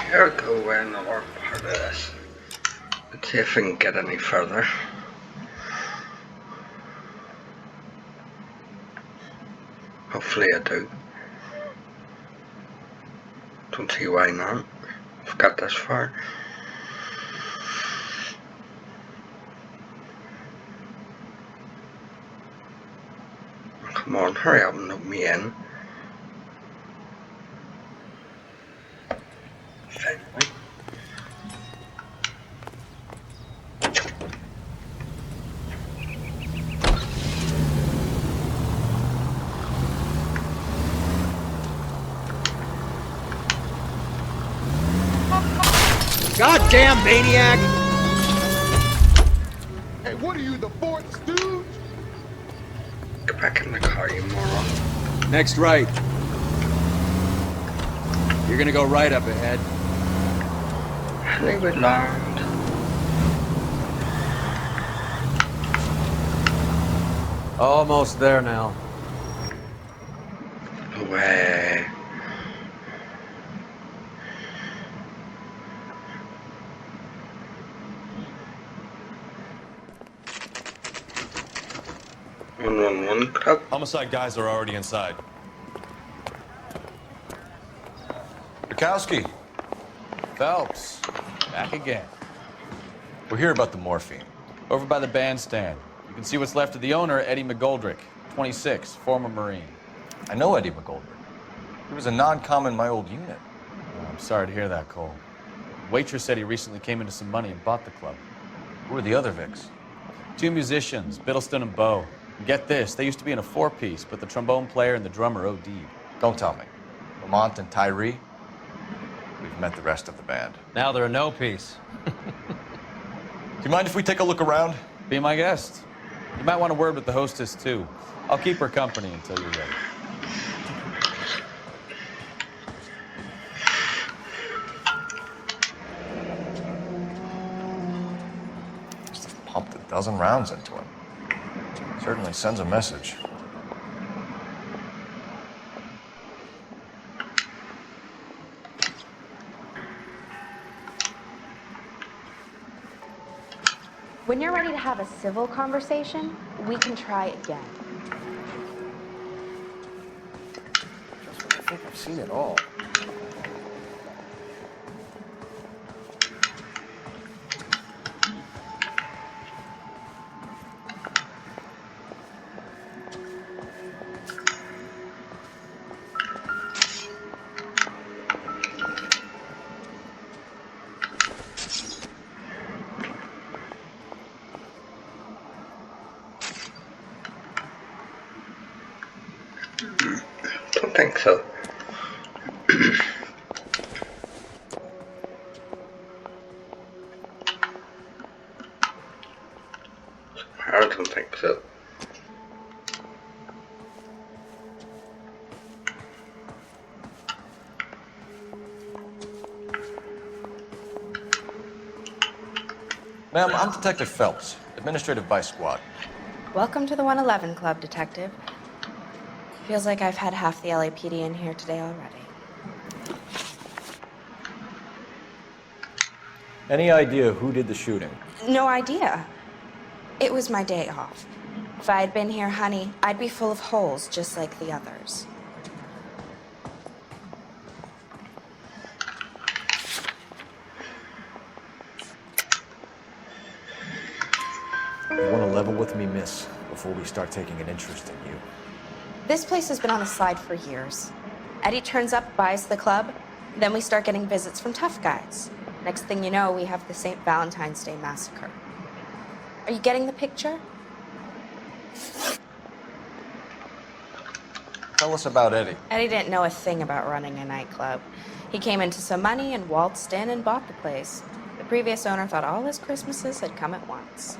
Here we go with another part of this. Let's see if we can get any further. Hopefully I do. Don't see why not. I've got this far. Come on, hurry up and let me in. Finally. Goddamn maniac! Hey, what are you, the fourth stooge? Get back in the car, you moron. Next right. You're gonna go right up ahead. Hollywood Land. Almost there now. Away. One club. Homicide guys are already inside. Bukowski. Phelps, back again. We're here about the morphine. Over by the bandstand. You can see what's left of the owner, Eddie McGoldrick, 26, former Marine. I know Eddie McGoldrick. He was a non-com in my old unit. Oh, I'm sorry to hear that, Cole. Waitress said he recently came into some money and bought the club. Who are the other Vics? 2 musicians, Biddleston and Bow. And get this, they used to be in a 4-piece, but the trombone player and the drummer OD'd. Don't tell me. Lamont and Tyree? We've met the rest of the band. Now they're a no-piece. Do you mind if we take a look around? Be my guest. You might want a word with the hostess, too. I'll keep her company until you're ready. Must have pumped a dozen rounds into him. Certainly sends a message. When you're ready to have a civil conversation, we can try again. I think I've seen it all. Don't think so. I don't think so. Ma'am, I'm Detective Phelps, Administrative Vice Squad. Welcome to the 111 Club, Detective. Feels like I've had half the LAPD in here today already. Any idea who did the shooting? No idea. It was my day off. If I had been here, honey, I'd be full of holes just like the others. You want to level with me, miss, before we start taking an interest in you. This place has been on the slide for years. Eddie turns up, buys the club, then we start getting visits from tough guys. Next thing you know, we have the St. Valentine's Day massacre. Are you getting the picture? Tell us about Eddie. Eddie didn't know a thing about running a nightclub. He came into some money and waltzed in and bought the place. The previous owner thought all his Christmases had come at once.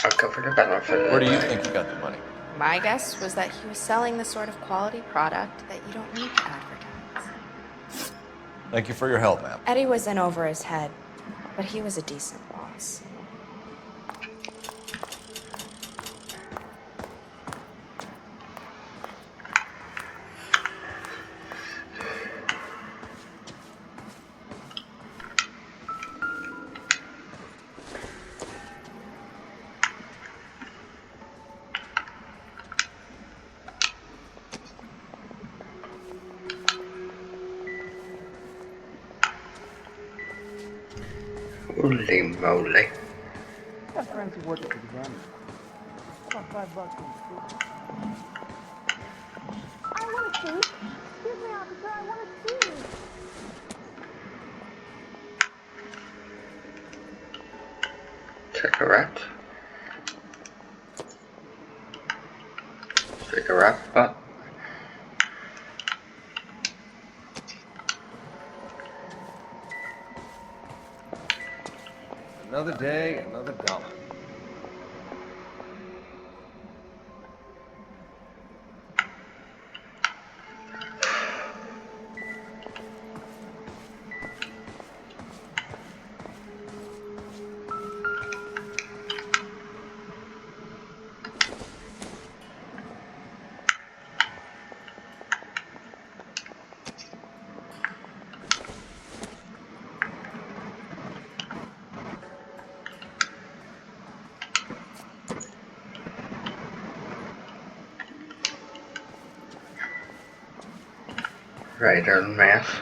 I'll cover the benefit. Where do you think he got the money? My guess was that he was selling the sort of quality product that you don't need to advertise. Thank you for your help, ma'am. Eddie was in over his head, but he was a decent boss. Holy moly. Got friends who work at the examiner. How about $5 for the school? I want to see. Excuse me, officer, I want to see. Cigarette. Cigarette butt. Another day, another dollar. Rider mask.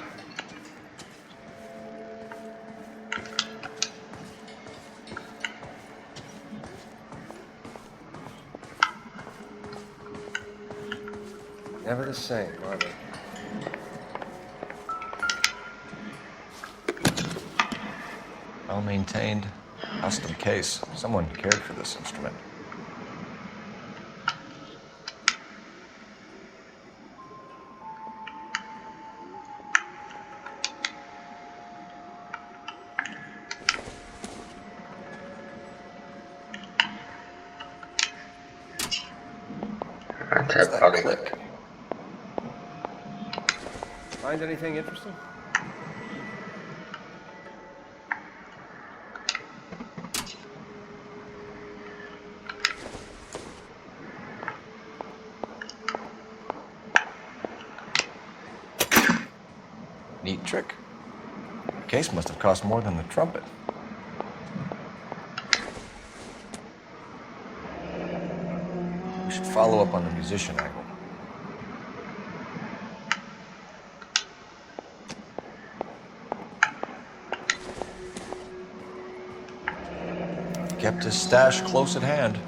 Never the same, are they? Well maintained, custom case. Someone cared for this instrument. That's What's a that body. click? Find anything interesting? Neat trick. The case must have cost more than the trumpet. We should follow up on the musician angle. Kept his stash close at hand.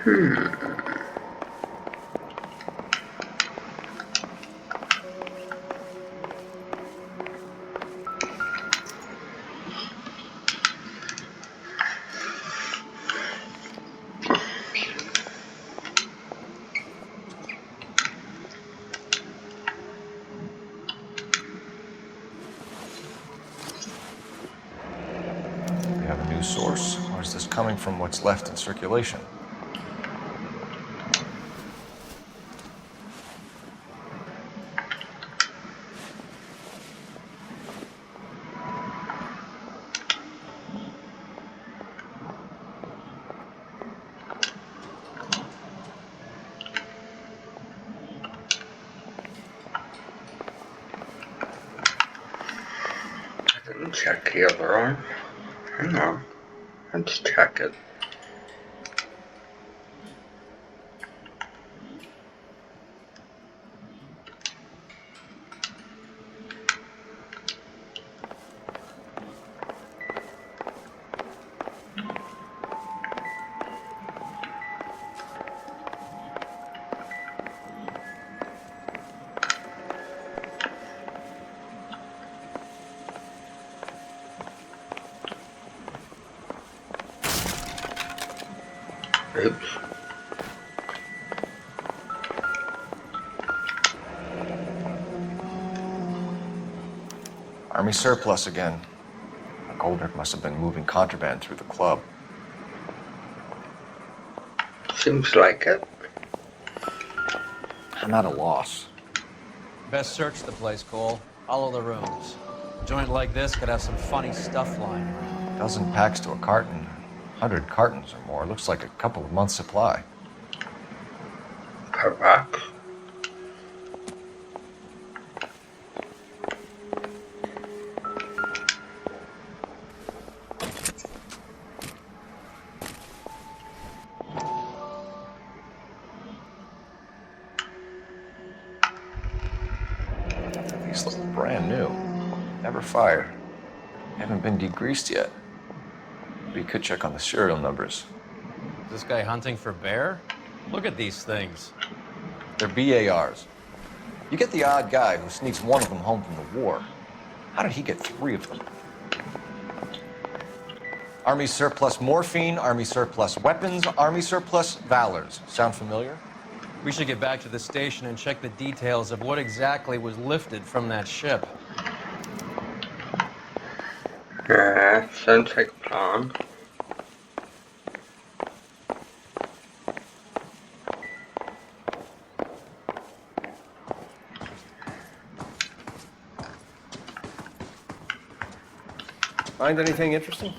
We have a new source, or is this coming from what's left in circulation? I didn't check the other arm. Hang on. Let's check it. Oops. Army surplus again. Goldrick must have been moving contraband through the club. Seems like it. I'm at a loss. Best search the place, Cole. Follow the rooms. A joint like this could have some funny stuff lying around. Dozen packs to a carton. 100 cartons or more. Looks like a couple of months' supply. Per box. These look brand new. Never fired. Haven't been degreased yet. But you could check on the serial numbers. Is this guy hunting for bear? Look at these things. They're BARs. You get the odd guy who sneaks one of them home from the war. How did he get 3 of them? Army surplus morphine, Army surplus weapons, Army surplus valors. Sound familiar? We should get back to the station and check the details of what exactly was lifted from that ship. Yeah, sounds like a plan. Find anything interesting?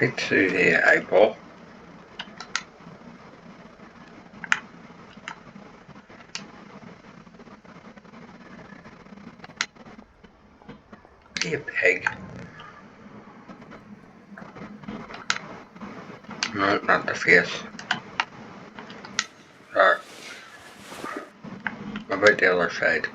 Right through the eyeball. Be a pig. No, not the face. Sorry. What about the other side?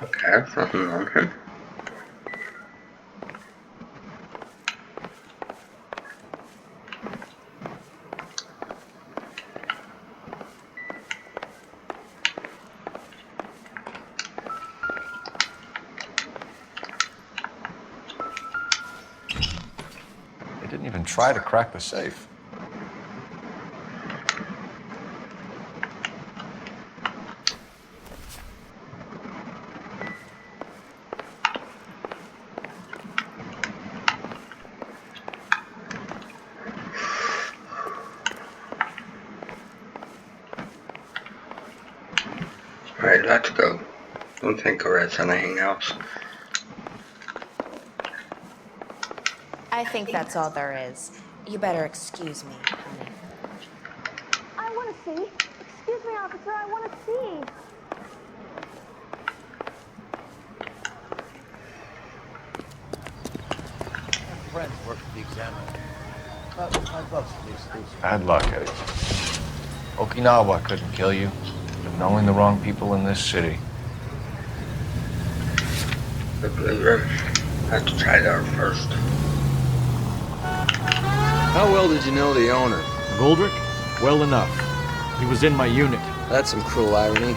Okay, there's nothing on him. They didn't even try to crack the safe. Right, let's go. Don't think there is anything else. I think that's all there is. You better excuse me, honey. I want to see. Excuse me, officer, I want to see. Friends work for the examiner. $5 please. Bad luck, Eddie. Okinawa couldn't kill you, but knowing the wrong people in this city. The blue room. Let's try there first. How well did you know the owner? Goldrick? Well enough. He was in my unit. That's some cruel irony.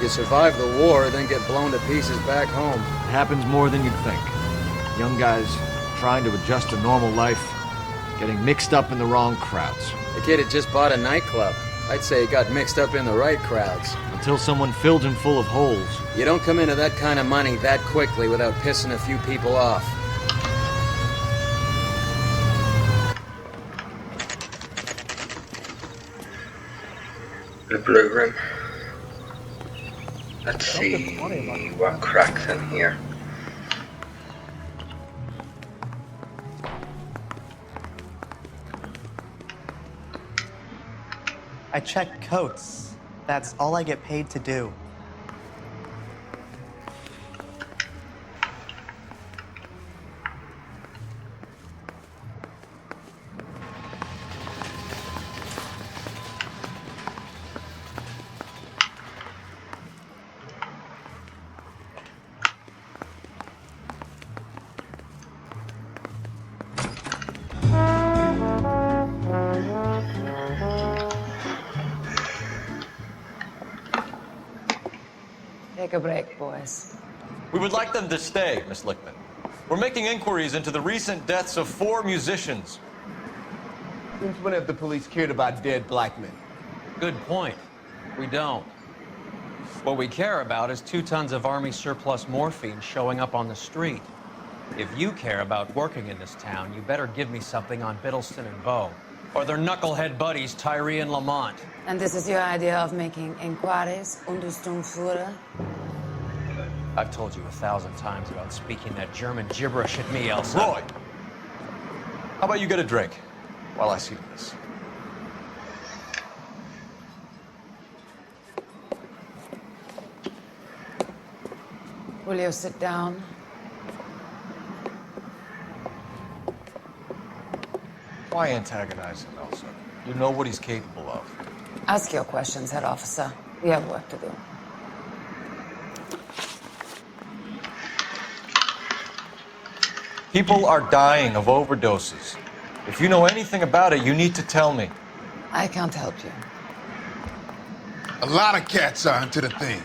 You survive the war, then get blown to pieces back home. It happens more than you'd think. Young guys trying to adjust to normal life, getting mixed up in the wrong crowds. The kid had just bought a nightclub. I'd say he got mixed up in the right crowds. Until someone filled him full of holes. You don't come into that kind of money that quickly without pissing a few people off. The blue room. Let's see what cracks in here. I check coats. That's all I get paid to do. Take a break, boys. We would like them to stay, Miss Lickman. We're making inquiries into the recent deaths of 4 musicians. Since when have the police cared about dead black men? Good point. We don't. What we care about is 2 tons of Army surplus morphine showing up on the street. If you care about working in this town, you better give me something on Biddleston and Bow, or their knucklehead buddies Tyree and Lamont. And this is your idea of making inquiries under Sturmführer? I've told you 1,000 times about speaking that German gibberish at me, Elsa. Roy! How about you get a drink while I see to this? Will you sit down? Why antagonize him, Elsa? You know what he's capable of. Ask your questions, head officer. We have work to do. People are dying of overdoses. If you know anything about it, you need to tell me. I can't help you. A lot of cats are into the thing.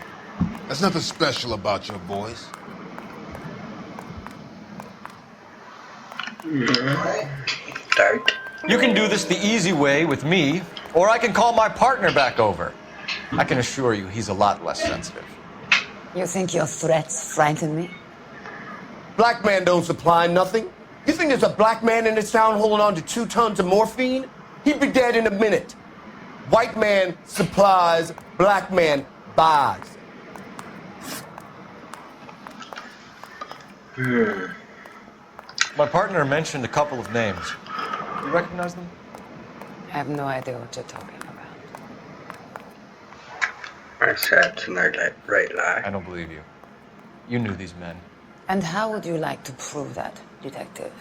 There's nothing special about your boys. Dark. You can do this the easy way with me, or I can call my partner back over. I can assure you he's a lot less sensitive. You think your threats frighten me? Black man don't supply nothing. You think there's a black man in this town holding on to 2 tons of morphine? He'd be dead in a minute. White man supplies, black man buys. My partner mentioned a couple of names. You recognize them? I have no idea what you're talking about. I said to no right lie. I don't believe you. You knew these men. And how would you like to prove that, detective?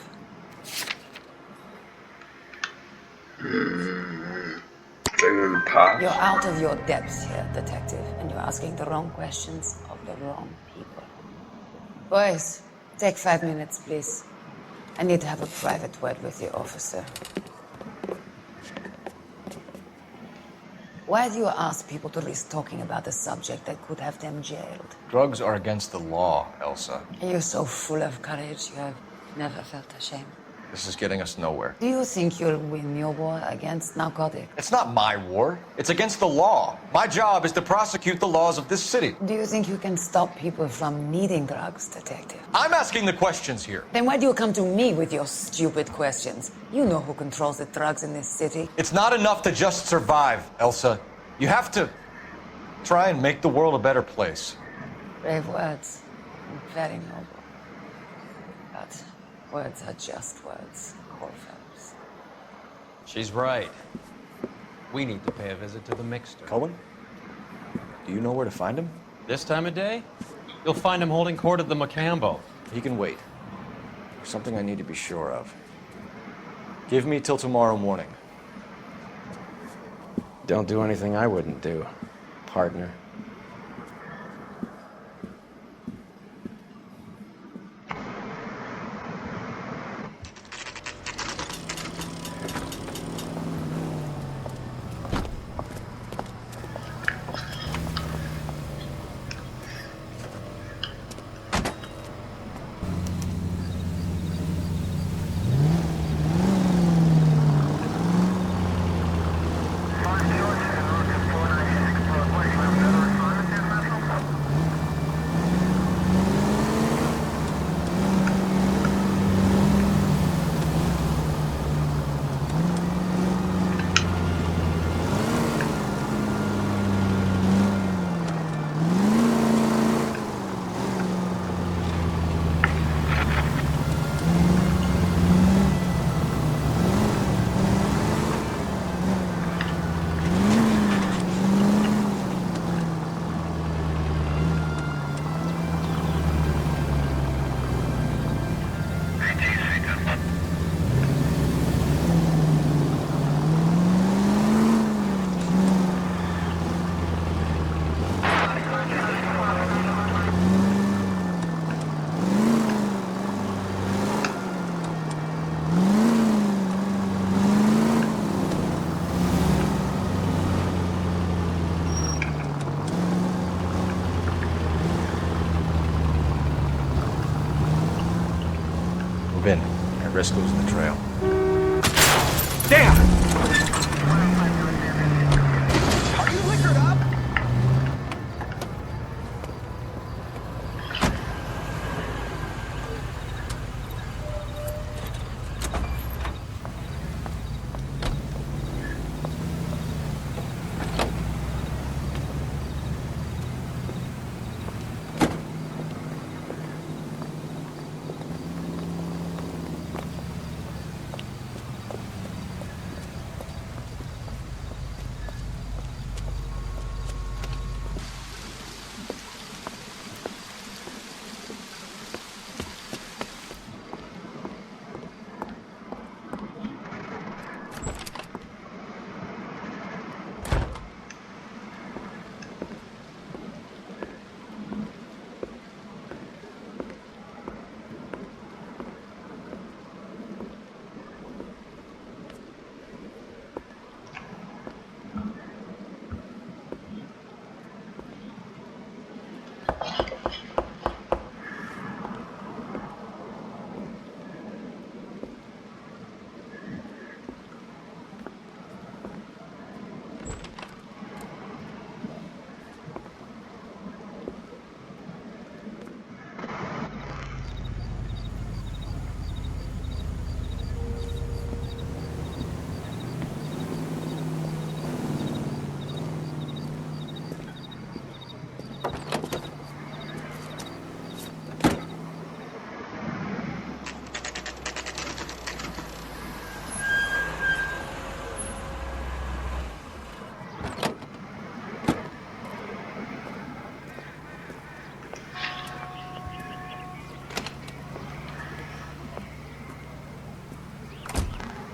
Pass. You're out of your depths here, detective, and you're asking the wrong questions of the wrong people. Boys, take 5 minutes, please. I need to have a private word with the officer. Why do you ask people to risk talking about a subject that could have them jailed? Drugs are against the law, Elsa. You're so full of courage, you have never felt ashamed. This is getting us nowhere. Do you think you'll win your war against narcotics? It's not my war. It's against the law. My job is to prosecute the laws of this city. Do you think you can stop people from needing drugs, detective? I'm asking the questions here. Then why do you come to me with your stupid questions? You know who controls the drugs in this city. It's not enough to just survive, Elsa. You have to try and make the world a better place. Brave words. Very noble. But words are just words, Cole Phelps. She's right. We need to pay a visit to the mixer. Cohen? Do you know where to find him? This time of day? You'll find him holding court at the Macambo. He can wait. There's something I need to be sure of. Give me till tomorrow morning. Don't do anything I wouldn't do, partner. Move in. At risk losing the trail. Damn!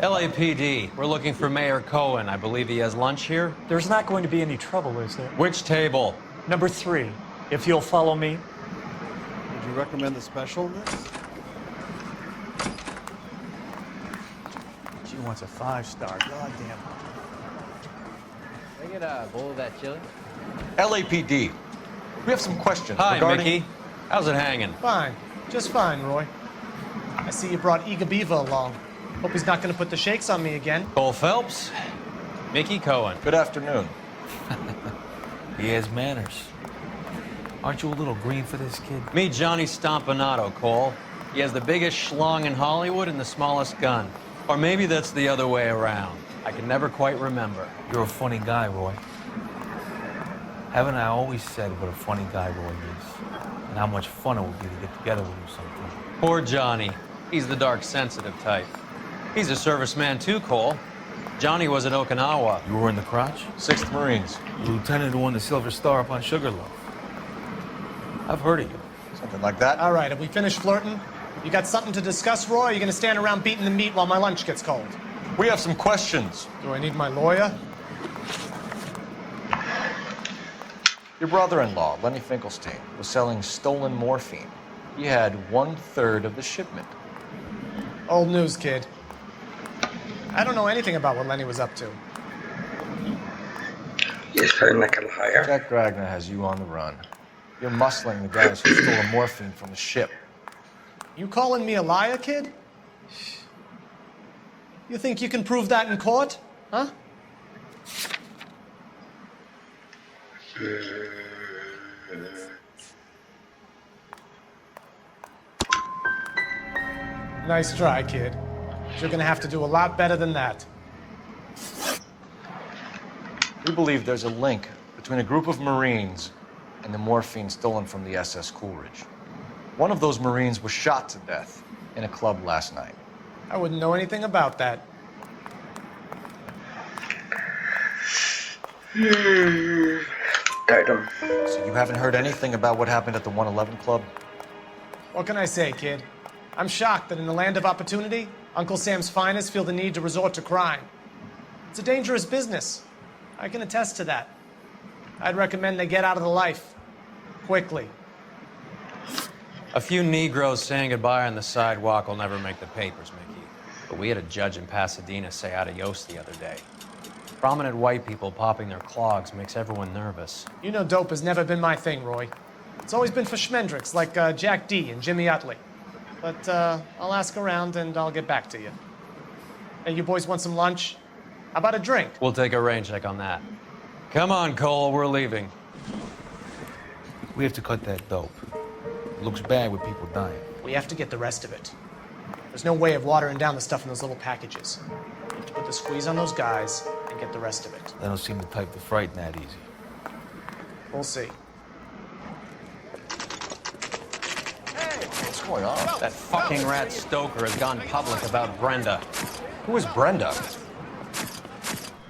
LAPD, we're looking for Mayor Cohen. I believe he has lunch here. There's not going to be any trouble, is there? Which table? Number 3, if you'll follow me. Would you recommend the special in this? She wants a 5-star. God damn. Can I get a bowl of that chili? LAPD. We have some questions Hi, regarding... Mickey. How's it hanging? Fine. Just fine, Roy. I see you brought Eager Beaver along. Hope he's not going to put the shakes on me again. Cole Phelps, Mickey Cohen. Good afternoon. He has manners. Aren't you a little green for this kid? Meet Johnny Stompanato, Cole. He has the biggest schlong in Hollywood and the smallest gun. Or maybe that's the other way around. I can never quite remember. You're a funny guy, Roy. Haven't I always said what a funny guy Roy is? And how much fun it would be to get together with you sometime. Poor Johnny. He's the dark, sensitive type. He's a serviceman too, Cole. Johnny was in Okinawa. You were in the crotch? 6th Marines. The lieutenant who won the Silver Star up on Sugarloaf. I've heard of you. Something like that. All right, have we finished flirting? You got something to discuss, Roy, or are you going to stand around beating the meat while my lunch gets cold? We have some questions. Do I need my lawyer? Your brother-in-law, Lenny Finkelstein, was selling stolen morphine. He had 1/3 of the shipment. Old news, kid. I don't know anything about what Lenny was up to. You sound like a liar. Jack Dragna has you on the run. You're muscling the guys who stole the morphine from the ship. You calling me a liar, kid? You think you can prove that in court? Huh? Nice try, kid. You're gonna have to do a lot better than that. We believe there's a link between a group of Marines and the morphine stolen from the SS Coolidge. One of those Marines was shot to death in a club last night. I wouldn't know anything about that. Doubt him. So you haven't heard anything about what happened at the 111 Club? What can I say, kid? I'm shocked that in the land of opportunity, Uncle Sam's finest feel the need to resort to crime. It's a dangerous business. I can attest to that. I'd recommend they get out of the life. Quickly. A few Negroes saying goodbye on the sidewalk will never make the papers, Mickey. But we had a judge in Pasadena say adios the other day. Prominent white people popping their clogs makes everyone nervous. You know dope has never been my thing, Roy. It's always been for schmendricks like Jack D. and Jimmy Utley. But I'll ask around and I'll get back to you. Hey, you boys want some lunch? How about a drink? We'll take a rain check on that. Come on, Cole, we're leaving. We have to cut that dope. It looks bad with people dying. We have to get the rest of it. There's no way of watering down the stuff in those little packages. You have to put the squeeze on those guys and get the rest of it. They don't seem the type to frighten that easy. We'll see. What's going on? That fucking rat Stoker has gone public about Brenda. Who is Brenda?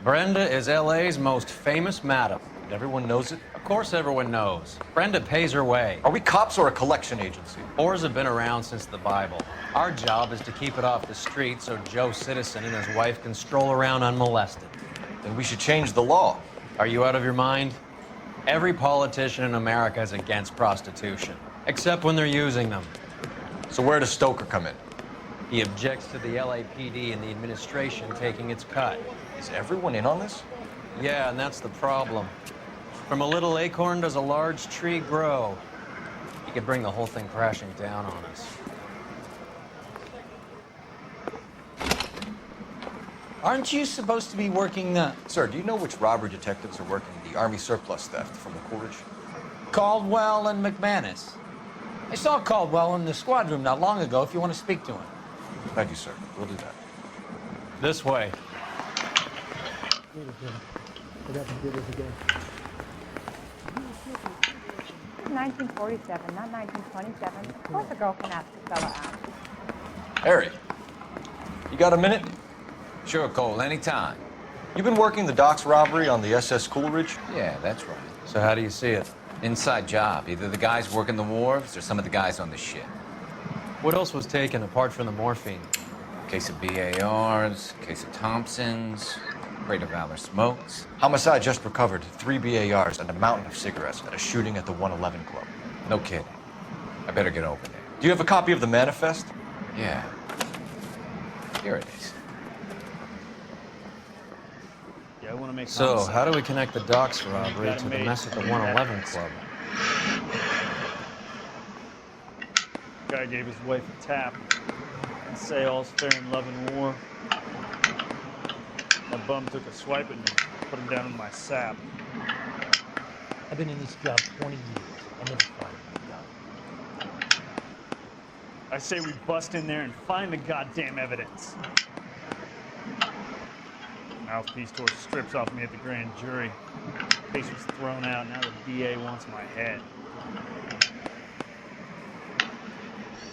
Brenda is LA's most famous madam. Everyone knows it? Of course everyone knows. Brenda pays her way. Are we cops or a collection agency? Whores have been around since the Bible. Our job is to keep it off the street so Joe Citizen and his wife can stroll around unmolested. Then we should change the law. Are you out of your mind? Every politician in America is against prostitution, except when they're using them. So where does Stoker come in? He objects to the LAPD and the administration taking its cut. Is everyone in on this? Yeah, and that's the problem. From a little acorn does a large tree grow. He could bring the whole thing crashing down on us. Aren't you supposed to be working the... Sir, do you know which robbery detectives are working the Army surplus theft from the Coolidge? Caldwell and McManus. I saw Caldwell in the squad room not long ago if you want to speak to him. Thank you, sir. We'll do that. This way. Forgot to do this again. 1947, not 1927. Of course a girl can ask a fella out. Harry, you got a minute? Sure, Cole, anytime. You've been working the docks robbery on the SS Coolidge? Yeah, that's right. So how do you see it? Inside job. Either the guys working the wharves or some of the guys on the ship. What else was taken apart from the morphine? Case of BARs, case of Thompsons, crate of Valor smokes. Homicide just recovered 3 BARs and a mountain of cigarettes at a shooting at the 111 Club. No kidding. I better get over there. Do you have a copy of the manifest? Yeah. Here it is. Yeah, I want to make. So, how do we connect the docks robbery to the mess at the 111 Club? Guy gave his wife a tap and say all's fair in love and war. That bum took a swipe at me, put him down in my sap. I've been in this job 20 years. I never find a gun. I say we bust in there and find the goddamn evidence. Mouthpiece tore strips off me at the grand jury. Case was thrown out. Now the DA wants my head.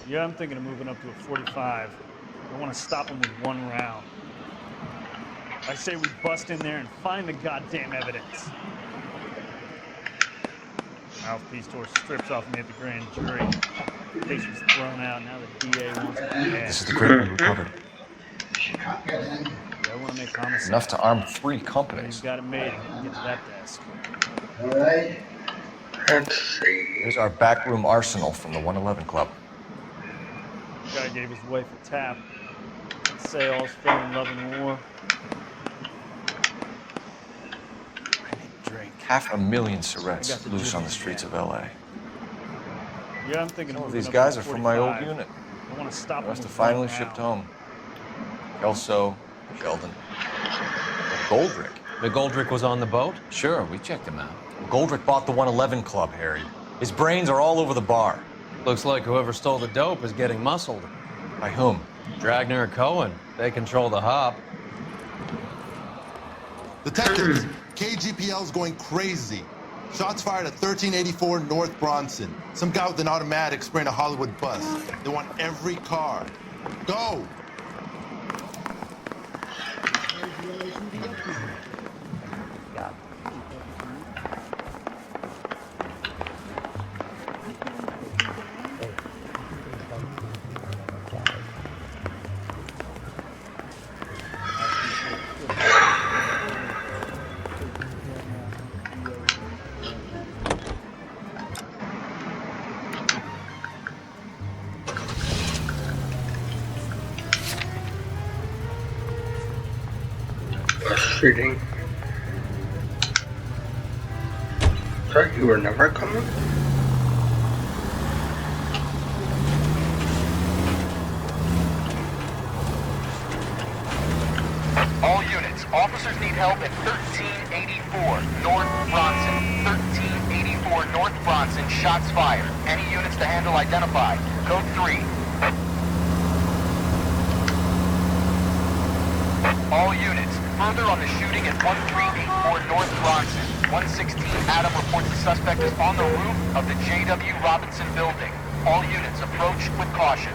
Yeah, I'm thinking of moving up to a 45. I want to stop him with 1 round. I say we bust in there and find the goddamn evidence. Mouthpiece tore strips off me at the grand jury. Case was thrown out. Now the DA wants my head. This is the crate we recovered. Yeah, I want to make homicide. Enough to arm 3 companies. He's got it made. He can get to that desk. Alright. Let's see. Here's our backroom arsenal from the 111 Club. Guy gave his wife a tap. Say all's fair in love and war. Drink. 500,000 cigarettes loose on the streets of LA. Yeah, I'm thinking Some of moving these up guys to are from my old 45. unit. I want to stop The rest him have with 1 finally round. shipped home. Kelso, Sheldon, Goldrick. McGoldrick was on the boat? Sure, we checked him out. Goldrick bought the 111 Club, Harry. His brains are all over the bar. Looks like whoever stole the dope is getting muscled. By whom? Dragner or Cohen. They control the hop. Detectives, KGPL's going crazy. Shots fired at 1384 North Bronson. Some guy with an automatic spraying a Hollywood bus. They want every car. Go! Frustrating. Thought you were never coming? All units, officers need help at 1384 North Bronson. 1384 North Bronson, shots fired. Any units to handle identified. Code 3. All units, further on the shooting at 1384 North Bronson. 116 Adam reports the suspect is on the roof of the J.W. Robinson building. All units approach with caution.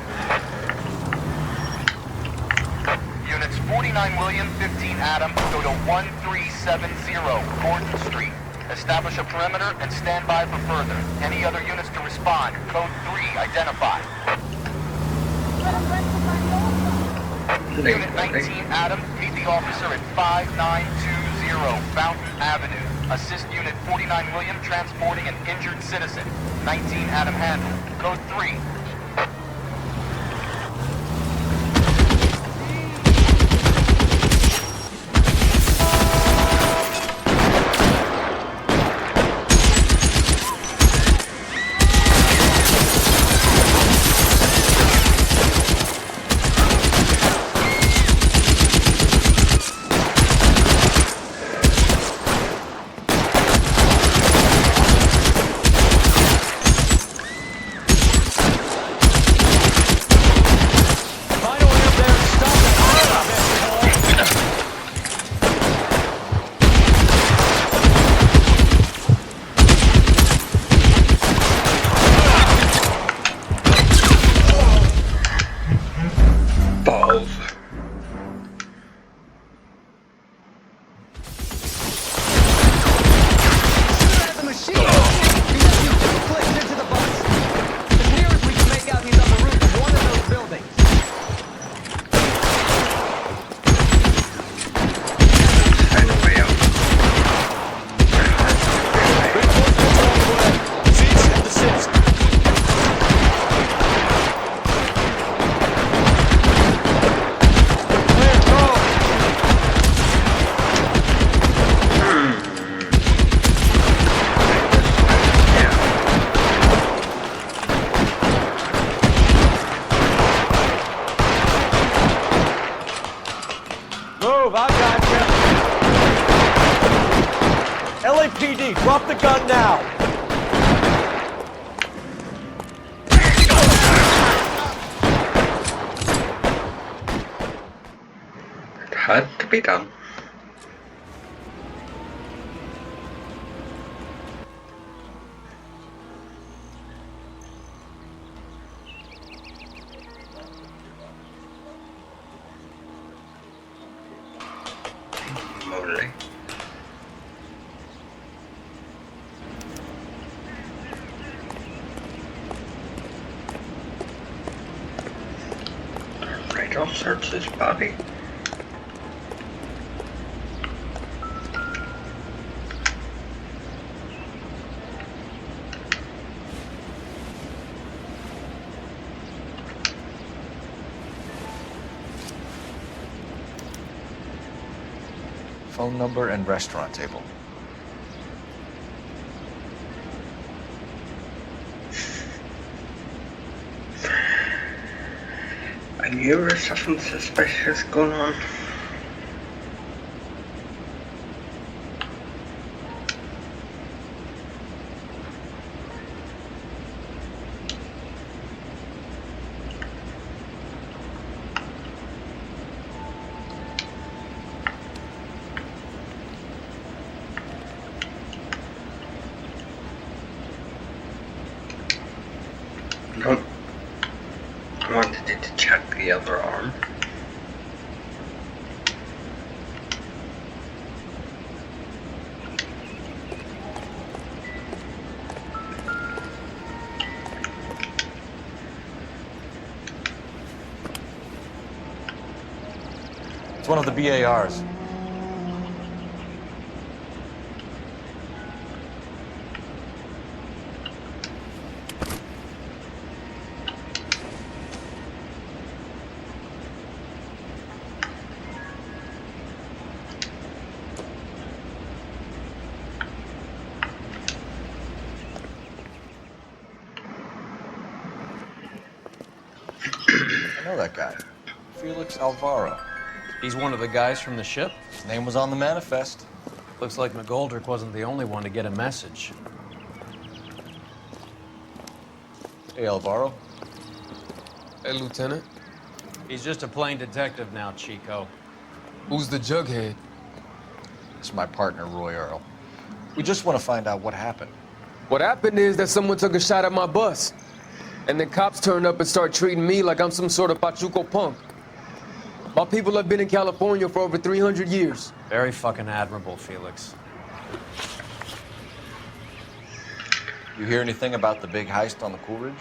Units 49 William, 15 Adam, go to 1370 Gordon Street. Establish a perimeter and stand by for further. Any other units to respond. Code 3 identified. Unit 19 Adam, meet the officer at 5920 Fountain Avenue. Assist Unit 49 William transporting an injured citizen. 19 Adam handled. Code 3. me! Drop the gun now! It had to be done. Moly. Radar searches Bobby. Phone number and restaurant table. I knew there was something suspicious going on. Nope. I wanted you to check the other arm. It's one of the BARs. I know that guy. Felix Alvaro. He's one of the guys from the ship? His name was on the manifest. Looks like McGoldrick wasn't the only one to get a message. Hey, Alvaro. Hey, Lieutenant. He's just a plain detective now, Chico. Who's the jughead? It's my partner, Roy Earl. We just want to find out what happened. What happened is that someone took a shot at my bus. And then cops turned up and started treating me like I'm some sort of Pachuco punk. My people have been in California for over 300 years. Very fucking admirable, Felix. You hear anything about the big heist on the Coolidge?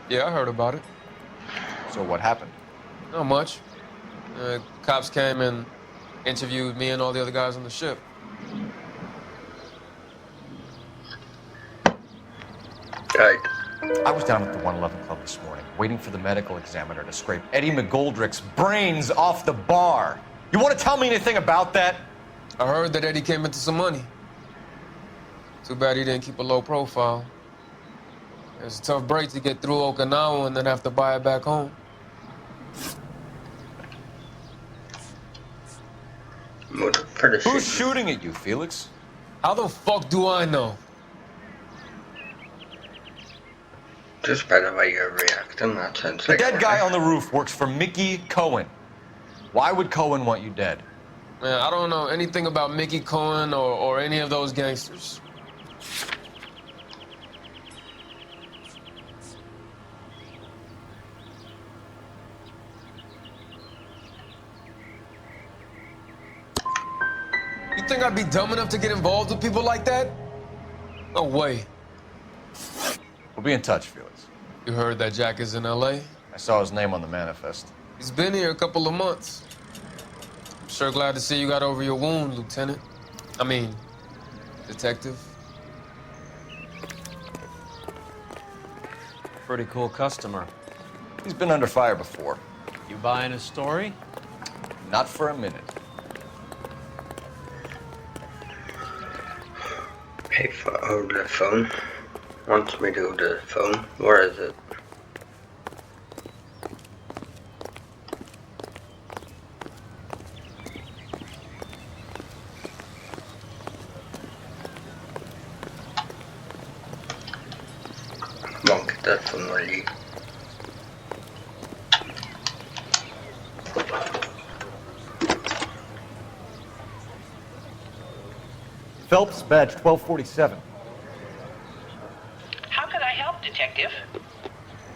Yeah, I heard about it. So what happened? Not much. Cops came and interviewed me and all the other guys on the ship. Right. I was down at the 111 Club this morning, waiting for the medical examiner to scrape Eddie McGoldrick's brains off the bar. You want to tell me anything about that? I heard that Eddie came into some money. Too bad he didn't keep a low profile. It's a tough break to get through Okinawa and then have to buy it back home. Who's shooting at you, Felix? How the fuck do I know? Just by the way you're reacting, that sounds The like dead guy on the roof works for Mickey Cohen. Why would Cohen want you dead? Man, I don't know anything about Mickey Cohen or any of those gangsters. You think I'd be dumb enough to get involved with people like that? No way. We'll be in touch, Felix. You heard that Jack is in L.A.? I saw his name on the manifest. He's been here a couple of months. I'm sure glad to see you got over your wound, Lieutenant. I mean, Detective. Pretty cool customer. He's been under fire before. You buying his story? Not for a minute. Pay for over the phone. Wants me to go to the phone. Where is it? Won't definitely. Phelps, badge 1247. How can I help, Detective?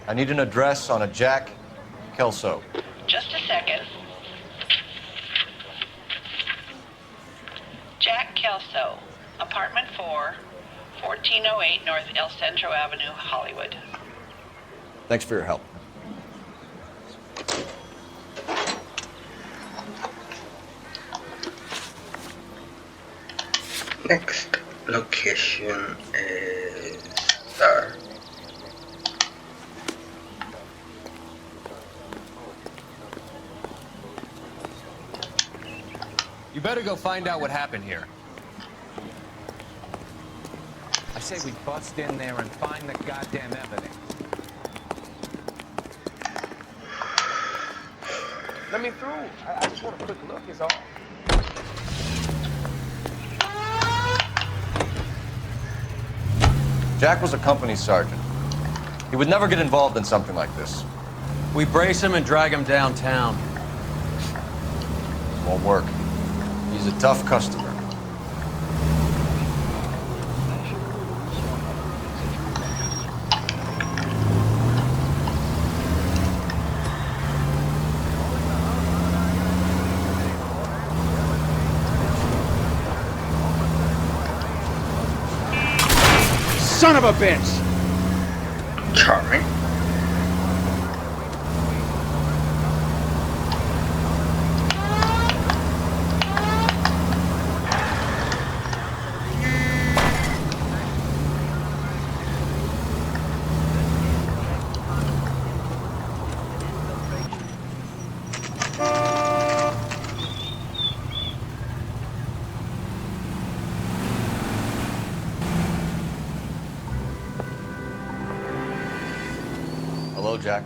I need an address on a Jack Kelso. Just a second. Jack Kelso, apartment 4, 1408 North El Centro Avenue, Hollywood. Thanks for your help. Next location is there. You better go find out what happened here. I say we bust in there and find the goddamn evidence. Let me through. I just want a quick look, is all. Jack was a company sergeant. He would never get involved in something like this. We brace him and drag him downtown. Won't work. He's a tough customer. Son of a bitch! Charming. Hello, Jack.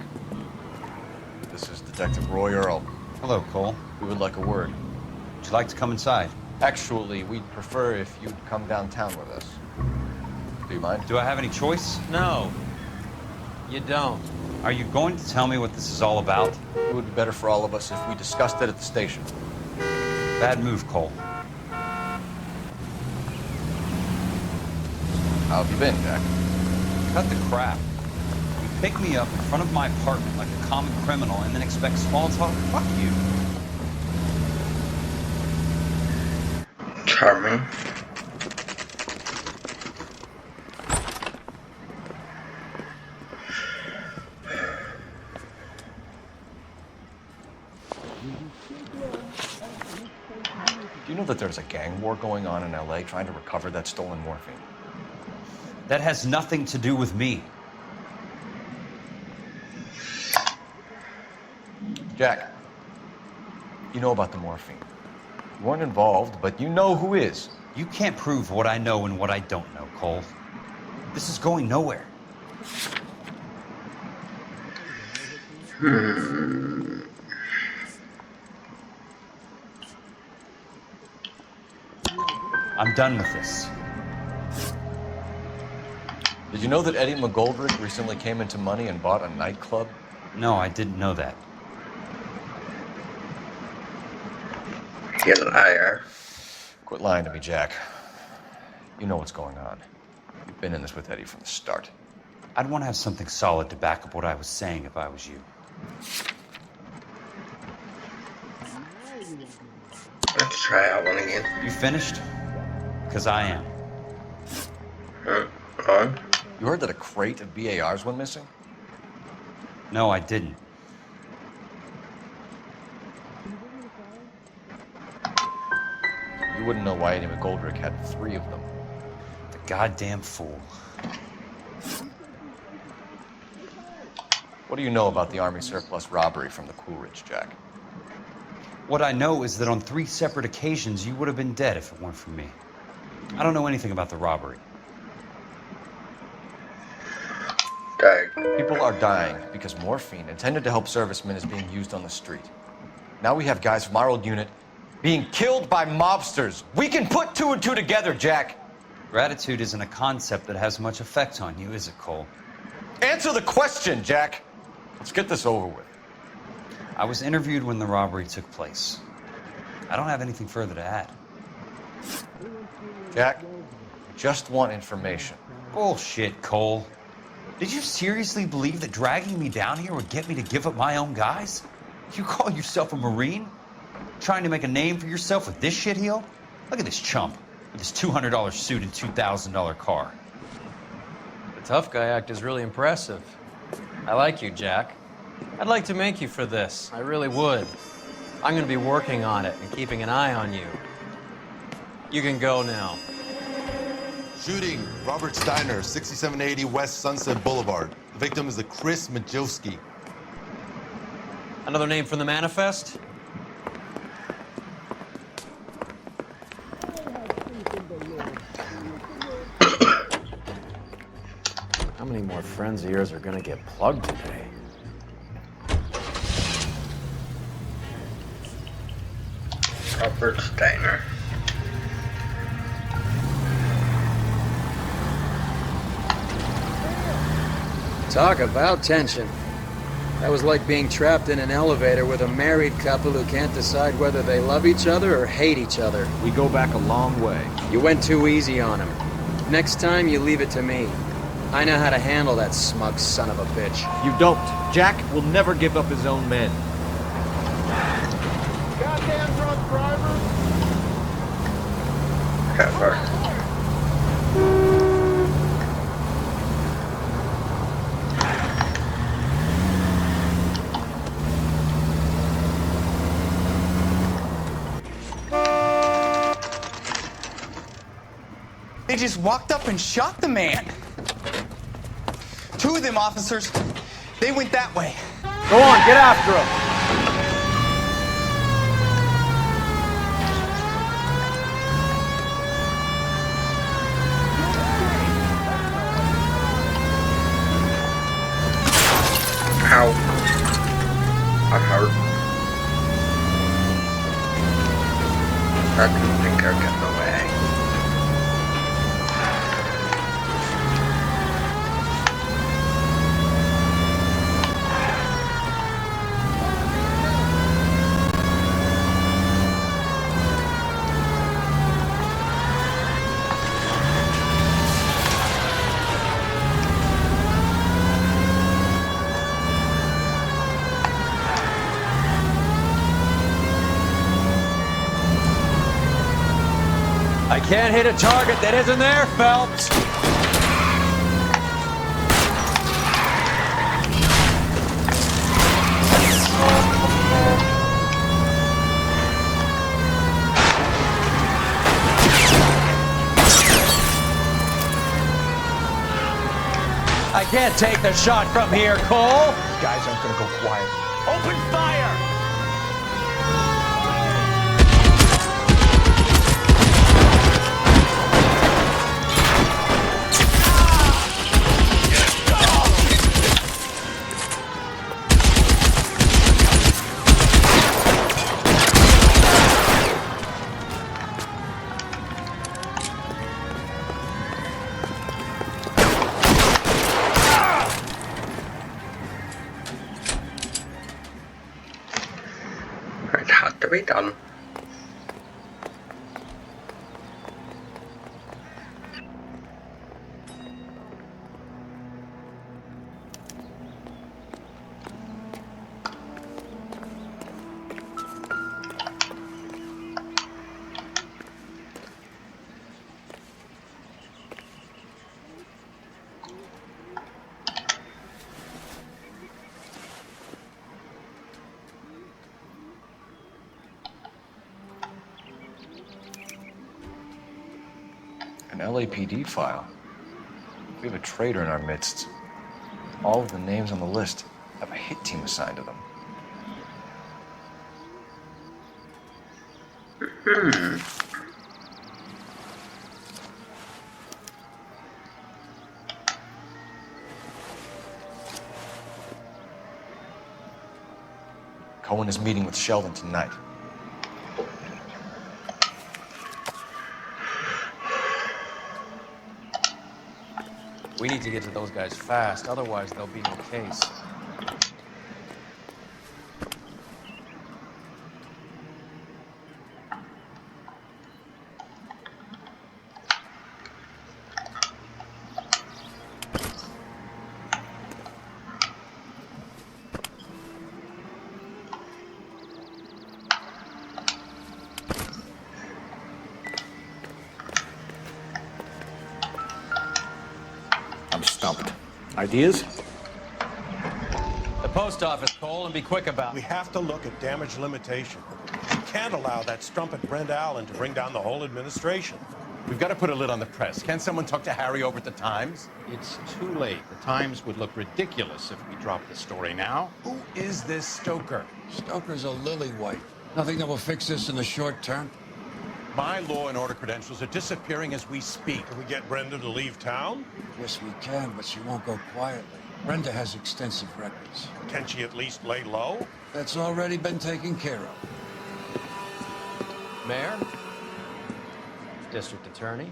This is Detective Roy Earl. Hello, Cole. We would like a word. Would you like to come inside? Actually, we'd prefer if you'd come downtown with us. Do you mind? Do I have any choice? No, you don't. Are you going to tell me what this is all about? It would be better for all of us if we discussed it at the station. Bad move, Cole. How have you been, Jack? Cut the crap. You pick me up in front of my apartment like a common criminal and then expect small talk? Fuck you. Charming. Do you know that there's a gang war going on in LA trying to recover that stolen morphine? That has nothing to do with me. Jack, you know about the morphine. You weren't involved, but you know who is. You can't prove what I know and what I don't know, Cole. This is going nowhere. I'm done with this. Did you know that Eddie McGoldrick recently came into money and bought a nightclub? No, I didn't know that. You liar. Quit lying to me, Jack. You know what's going on. You've been in this with Eddie from the start. I'd want to have something solid to back up what I was saying if I was you. Let's try that one again. You finished? Because I am. On? You heard that a crate of BARs went missing? No, I didn't. You wouldn't know why Eddie McGoldrick had 3 of them. The goddamn fool. What do you know about the Army surplus robbery from the Coolidge, Jack? What I know is that on 3 separate occasions, you would have been dead if it weren't for me. I don't know anything about the robbery. Died. People are dying because morphine intended to help servicemen is being used on the street. Now we have guys from our old unit being killed by mobsters. We can put 2 and 2 together, Jack. Gratitude isn't a concept that has much effect on you, is it, Cole? Answer the question, Jack. Let's get this over with. I was interviewed when the robbery took place. I don't have anything further to add. Jack, just want information. Bullshit, Cole. Did you seriously believe that dragging me down here would get me to give up my own guys? You call yourself a Marine? Trying to make a name for yourself with this shitheel? Look at this chump with his $200 suit and $2,000 car. The tough guy act is really impressive. I like you, Jack. I'd like to make you for this. I really would. I'm going to be working on it and keeping an eye on you. You can go now. Shooting, Robert Steiner, 6780 West Sunset Boulevard. The victim is a Chris Majowski. Another name from the manifest? How many more friends of yours are gonna get plugged today? Robert Steiner. Talk about tension. That was like being trapped in an elevator with a married couple who can't decide whether they love each other or hate each other. We go back a long way. You went too easy on him. Next time, you leave it to me. I know how to handle that smug son of a bitch. You don't. Jack will never give up his own men. Goddamn drunk driver! They just walked up and shot the man. Two of them officers, they went that way. Go on, get after him. Ow. I'm hurt. I didn't think I'd get away. I can't hit a target that isn't there, Phelps. I can't take the shot from here, Cole. These guys aren't gonna go quiet. Open fire! It had to be done. An LAPD file. We have a traitor in our midst. All of the names on the list have a hit team assigned to them. Cohen is meeting with Sheldon tonight. We need to get to those guys fast, otherwise there'll be no case. I'm stumped. Ideas? The post office, Cole, and be quick about We it. have to look at damage limitation. We can't allow that strumpet Brenda Allen to bring down the whole administration. We've got to put a lid on the press. Can't someone talk to Harry over at the Times? It's too late. The Times would look ridiculous if we dropped the story now. Who is this Stoker? Stoker's a lily-white. Nothing that will fix this in the short term. My law and order credentials are disappearing as we speak. Can we get Brenda to leave town? Yes, we can, but she won't go quietly. Brenda has extensive records. Can she at least lay low? That's already been taken care of. Mayor? District Attorney?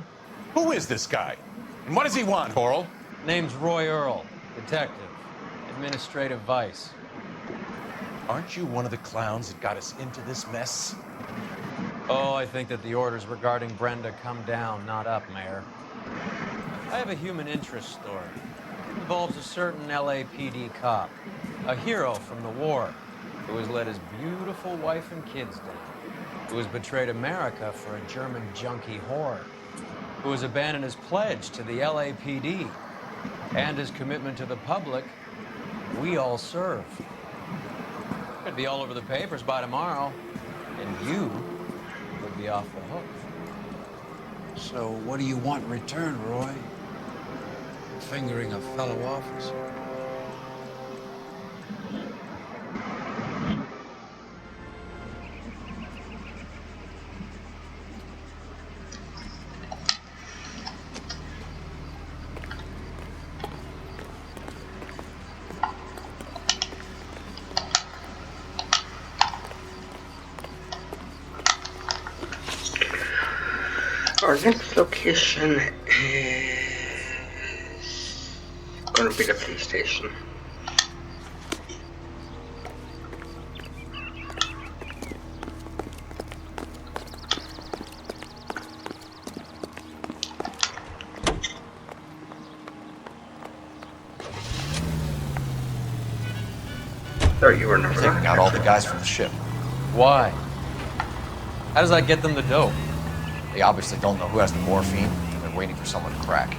Who is this guy? And what does he want, Coral? Name's Roy Earl, detective, administrative vice. Aren't you one of the clowns that got us into this mess? Oh, I think that the orders regarding Brenda come down, not up, Mayor. I have a human interest story. It involves a certain LAPD cop, a hero from the war, who has let his beautiful wife and kids down, who has betrayed America for a German junkie whore, who has abandoned his pledge to the LAPD and his commitment to the public. We all serve. Could be all over the papers by tomorrow, and you would be off the hook. So what do you want in return, Roy? Fingering a fellow officer. Our next location is going to be the police station. There you were, never Taking out all the guys from the ship. Why? How does that get them the dope? They obviously don't know who has the morphine. They're waiting for someone to crack.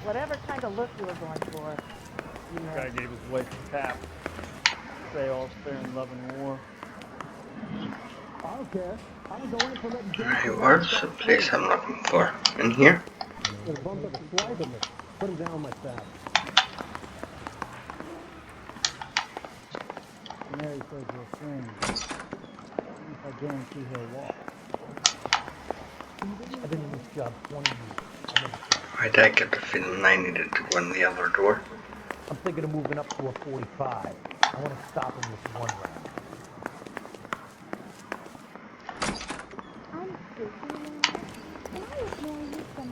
Whatever kind of look you were going for. The guy gave his wife a tap. Say all's fair in love and war. I don't care. I don't go in for letting Where's the place I'm looking for? In here? There's a bump of a slide in it. Put him down on my side. Mary says we're friends. I guarantee he'll walk. I've been in this job 20 years. Why did I get the feeling I needed to go in the other door? I'm thinking of moving up to a 45. I want to stop him with one round.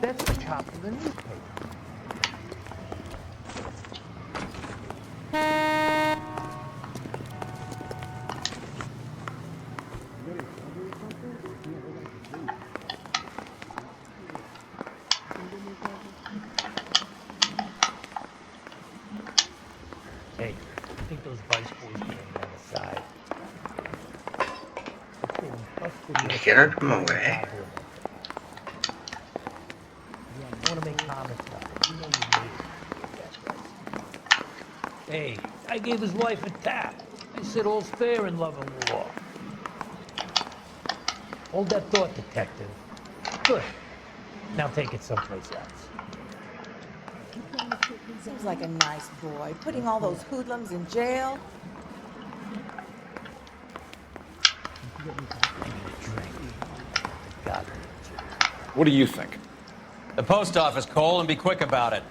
That's the cop from the newspaper. Hey, I think those vice boys are on the side. Get out of my way. I want to make comments now. You know you made it. That's right. Hey, I gave his wife a tap. I said all's fair in love and war. Hold that thought, detective. Good. Now take it someplace else. Seems like a nice boy, putting all those hoodlums in jail. What do you think? The post office, Cole, and be quick about it.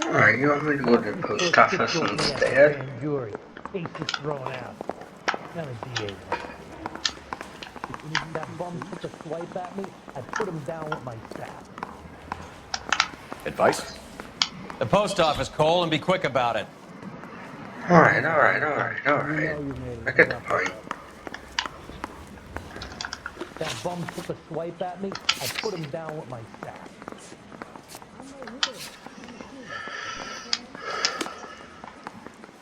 Alright, you want me to go to the post office instead? Grand jury. Case is thrown out. None of DA wants. If that bum took a swipe at me, I'd put him down with my staff. Advice? The post office, Cole, and be quick about it. Alright. I get the point. That bum took a swipe at me, I'd put him down with my staff.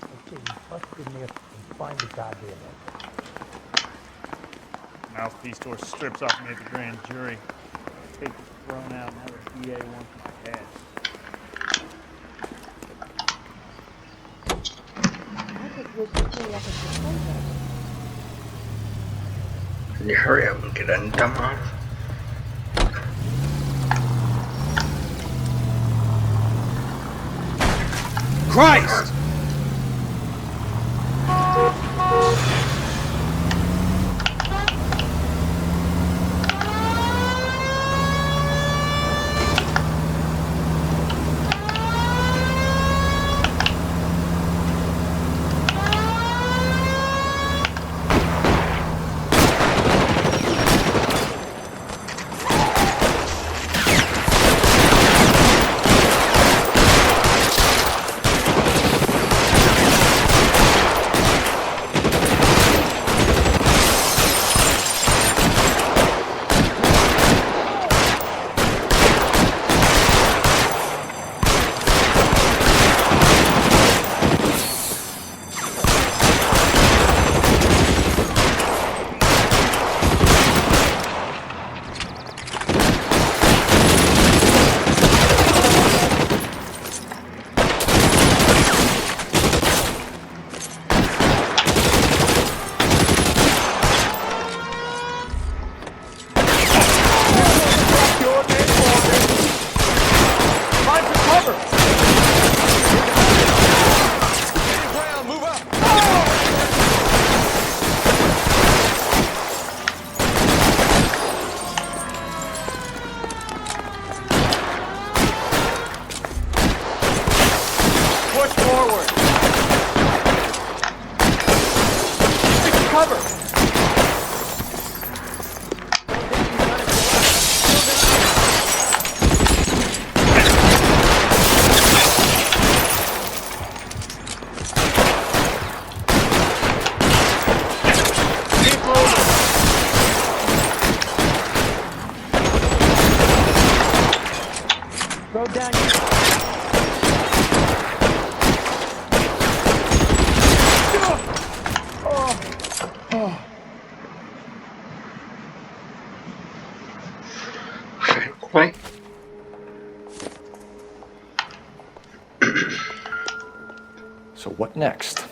I say we bust in there and find the goddamn end. Mouthpiece door strips off me at the grand jury. Case is thrown out. Now the DA wants my head. Can you hurry up and get in, dumbass? Christ! Throw down Quick. So what next?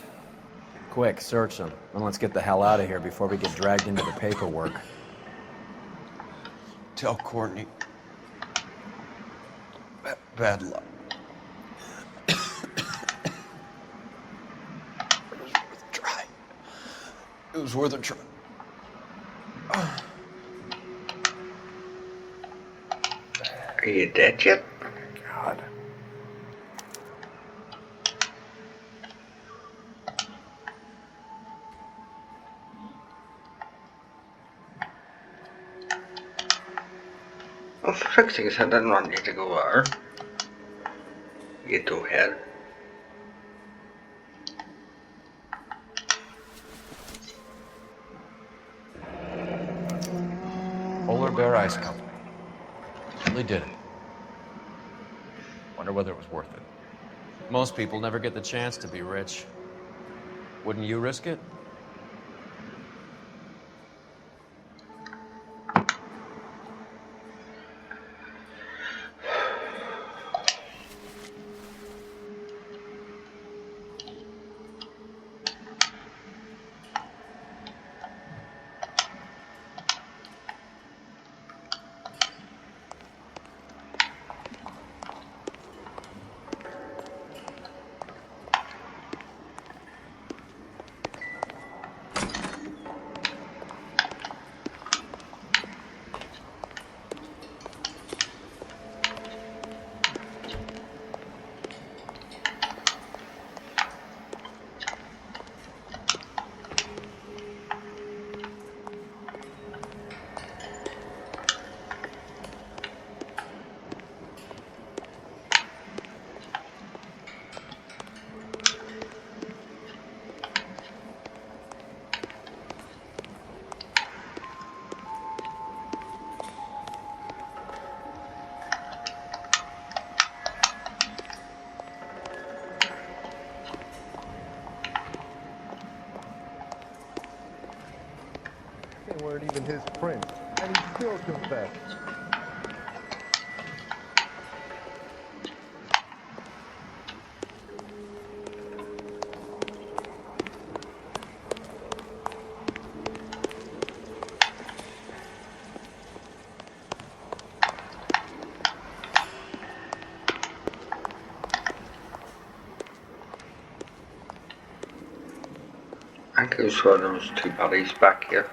Quick, search them, and let's get the hell out of here before we get dragged into the paperwork. Tell Courtney. Bad luck. It was worth trying. It was worth a try. Are you dead yet? God. Well, for fixing it, I didn't want you to go there. You doughhead. Polar Bear Ice Company. Really did it. Wonder whether it was worth it. Most people never get the chance to be rich. Wouldn't you risk it? even his prince, and he still confessed. I could swear there was two bodies back here.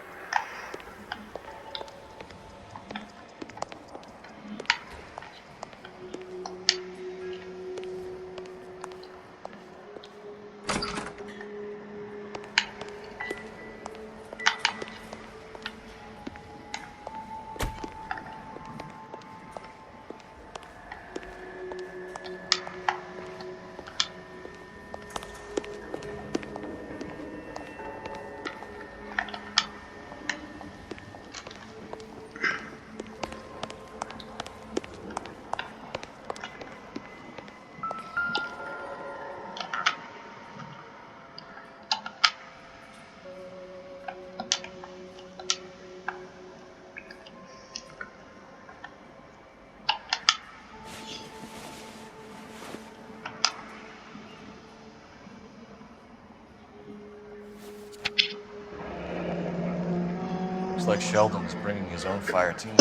Looks like Sheldon's bringing his own fire team.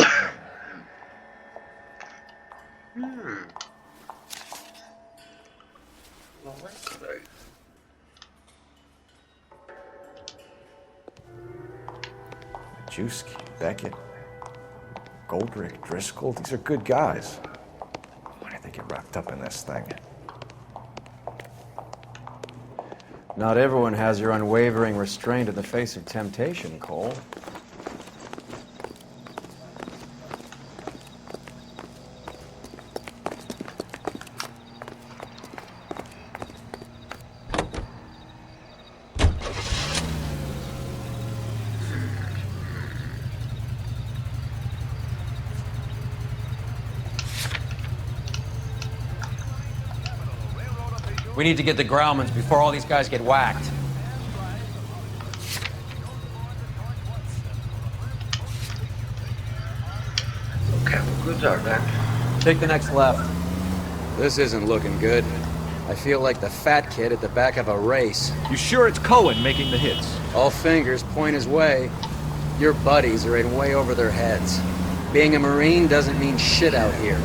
Well, that could I? Majewski, Beckett, Goldrick, Driscoll, these are good guys. Why did they get wrapped up in this thing? Not everyone has your unwavering restraint in the face of temptation, Cole. We need to get the Grauman's before all these guys get whacked. Okay, what goods are there? Take the next left. This isn't looking good. I feel like the fat kid at the back of a race. You sure it's Cohen making the hits? All fingers point his way. Your buddies are in way over their heads. Being a Marine doesn't mean shit out here.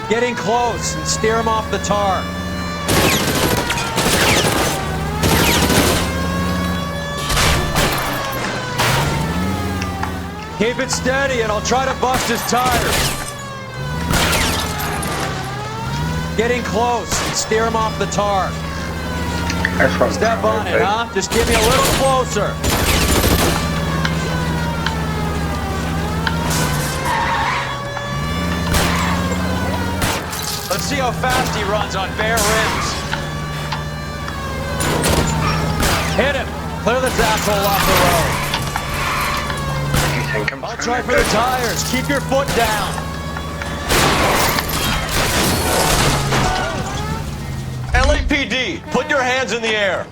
Get in close and steer him off the tar. Keep it steady and I'll try to bust his tires. Get in close and steer him off the tar. Step on it, huh? Just get me a little closer. Let's see how fast he runs on bare rims. Hit him. Clear this asshole off the road. I'll try for the tires. Keep your foot down. LAPD, put your hands in the air.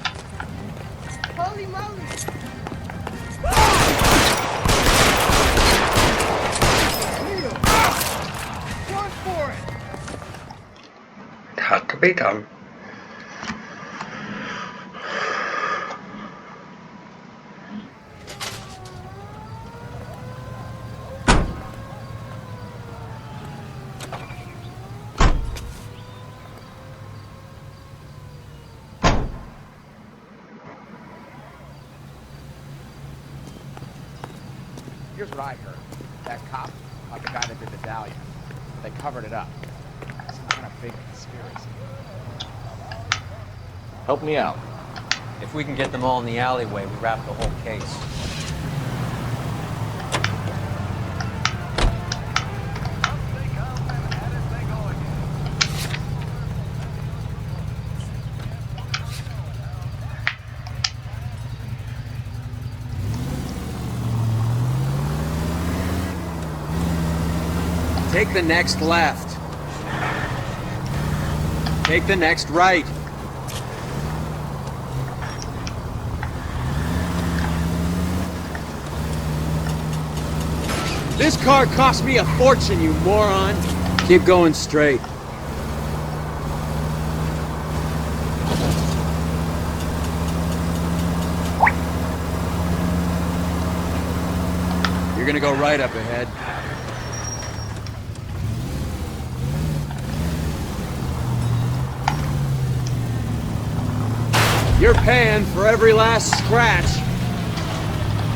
Holy moly! Run for it! It had to be done. here's what I heard. That cop caught the guy that did the dahlia. They covered it up. Some kind of big conspiracy. Help me out. If we can get them all in the alleyway, we wrap the whole case. Take the next left. Take the next right. This car cost me a fortune, you moron. Keep going straight. You're gonna go right up ahead. You're paying for every last scratch.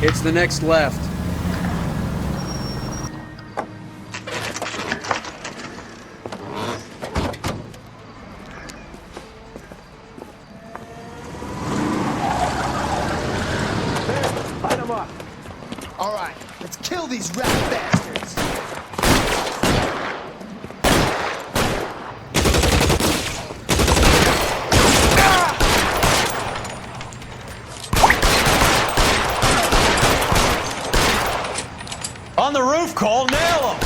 It's the next left. Light them up. All right, let's kill these rat bastards. On the roof, Cole, nail them!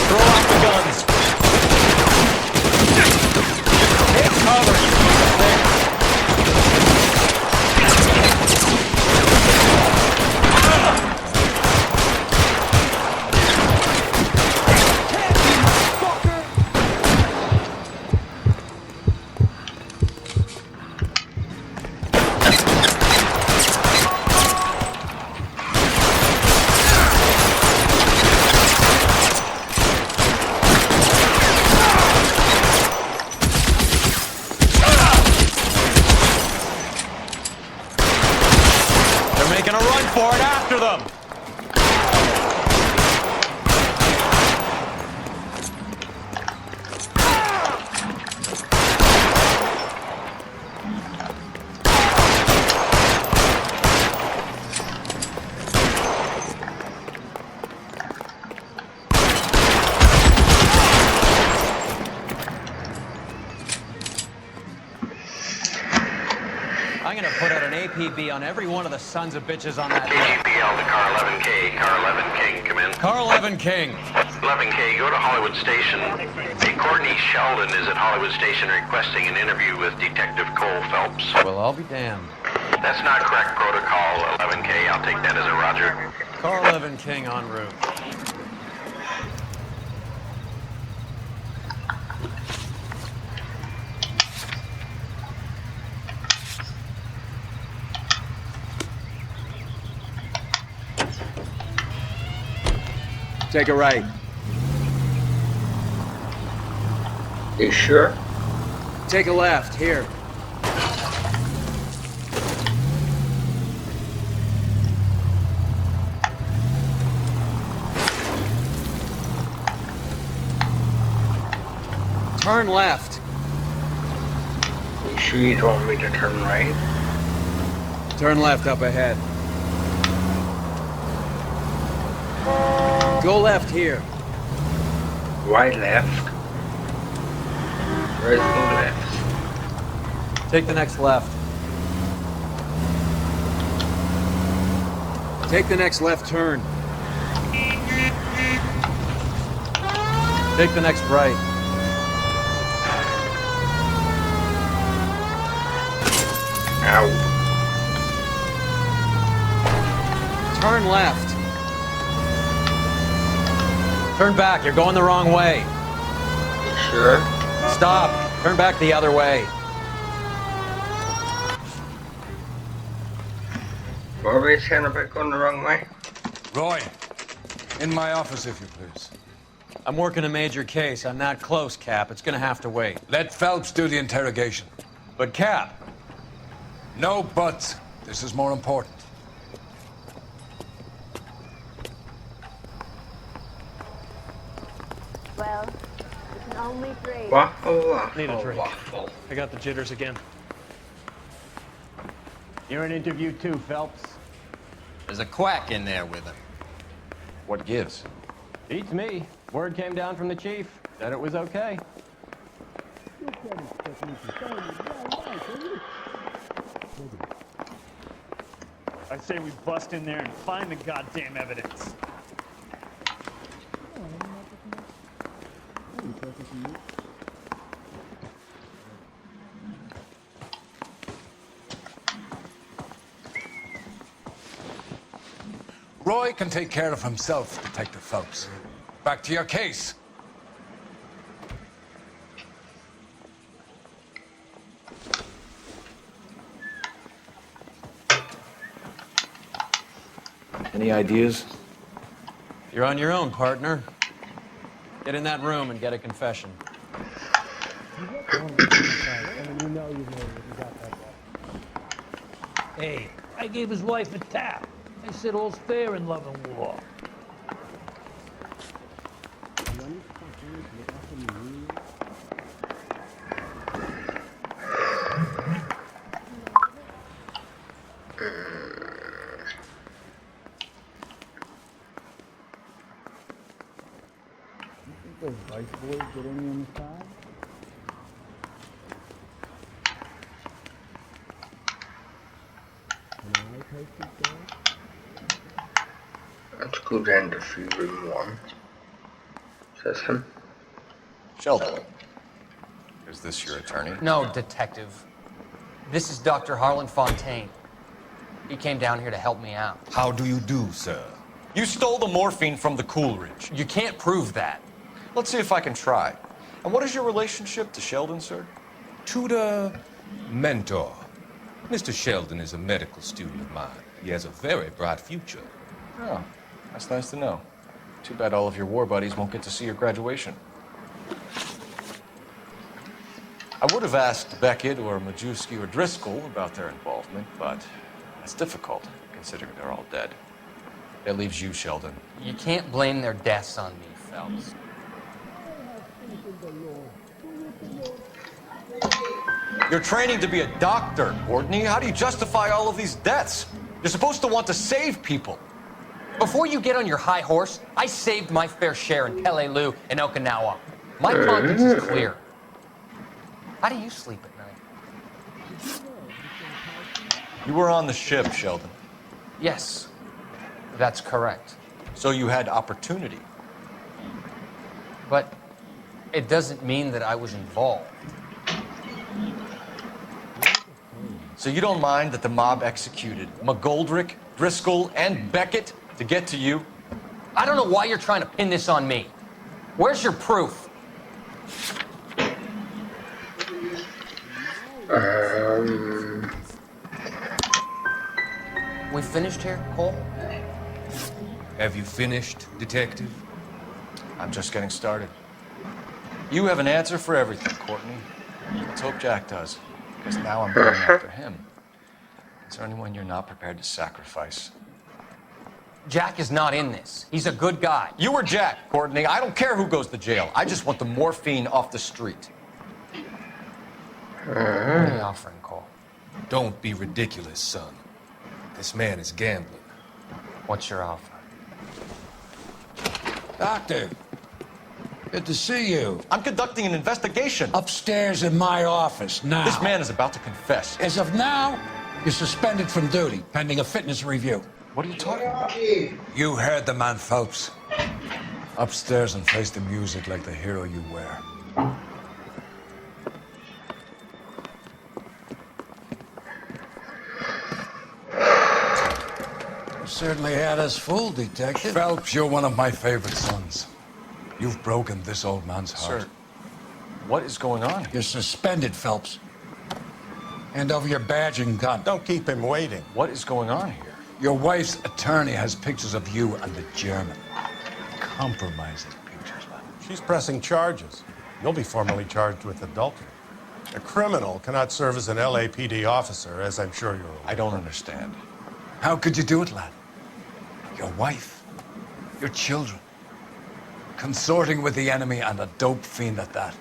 Throw out the guns. Take cover, you piece of shit. Making a run for it after them! I'm gonna put out an APB on every one of the sons of bitches on that list. KGPL to car 11K. Car 11 King, come in. Car 11 King. 11K, go to Hollywood Station. Hey, Courtney Sheldon is at Hollywood Station requesting an interview with Detective Cole Phelps. Well, I'll be damned. That's not correct protocol, 11K. I'll take that as a roger. Car 11 King en route. Take a right. You sure? Take a left, here. Turn left. You sure you don't want me to turn right? Turn left up ahead. Go left here. Why left? Where's the left? Take the next left. Take the next left turn. Take the next right. Ow. Turn left. Turn back, you're going the wrong way. You sure? Stop. Turn back the other way. What were you saying about going the wrong way? Roy, in my office, if you please. I'm working a major case. I'm not close, Cap. It's gonna have to wait. Let Phelps do the interrogation. But, Cap. No buts. This is more important. Waffle, Need a waffle, drink. waffle. I got the jitters again. You're in interview too, Phelps. There's a quack in there with him. What gives? Beats me. Word came down from the chief. Said it was okay. I say we bust in there and find the goddamn evidence. Roy can take care of himself, Detective Phelps. Back to your case. Any ideas? You're on your own, partner. Get in that room and get a confession. Hey, I gave his wife a tap. I said all's fair in love and war. Those vice boys get any on the side? Let's go down to free room 1. Says him. Sheldon. Is this your attorney? No, detective. This is Dr. Harlan Fontaine. He came down here to help me out. How do you do, sir? You stole the morphine from the Coolidge. You can't prove that. Let's see if I can try. And what is your relationship to Sheldon, sir? Tutor, mentor. Mr. Sheldon is a medical student of mine. He has a very bright future. Oh, that's nice to know. Too bad all of your war buddies won't get to see your graduation. I would have asked Beckett or Majewski or Driscoll about their involvement, but that's difficult, considering they're all dead. That leaves you, Sheldon. You can't blame their deaths on me, Phelps. You're training to be a doctor, Courtney. How do you justify all of these deaths? You're supposed to want to save people. Before you get on your high horse, I saved my fair share in Peleliu and Okinawa. My conscience is clear. How do you sleep at night? You were on the ship, Sheldon. Yes, that's correct. So you had opportunity. But it doesn't mean that I was involved. So you don't mind that the mob executed McGoldrick, Driscoll, and Beckett to get to you? I don't know why you're trying to pin this on me. Where's your proof? We finished here, Cole? Have you finished, Detective? I'm just getting started. You have an answer for everything, Courtney. Let's hope Jack does, because now I'm going after him. Is there anyone you're not prepared to sacrifice? Jack is not in this. He's a good guy. You or Jack, Courtney. I don't care who goes to jail. I just want the morphine off the street. What are you offering, Cole? Don't be ridiculous, son. This man is gambling. What's your offer? Doctor, good to see you. I'm conducting an investigation. Upstairs in my office now. This man is about to confess. As of now, you're suspended from duty, pending a fitness review. What are you talking about? You heard the man, Phelps. Upstairs and face the music like the hero you were. You certainly had us fooled, Detective. Phelps, you're one of my favorite sons. You've broken this old man's heart. Sir, what is going on here? You're suspended, Phelps. Hand over your badge and gun. Don't keep him waiting. What is going on here? Your wife's attorney has pictures of you and the German. Compromising pictures, man. She's pressing charges. You'll be formally charged with adultery. A criminal cannot serve as an LAPD officer, as I'm sure you're aware. I don't understand. How could you do it, lad? Your wife, your children, consorting with the enemy and a dope fiend at that.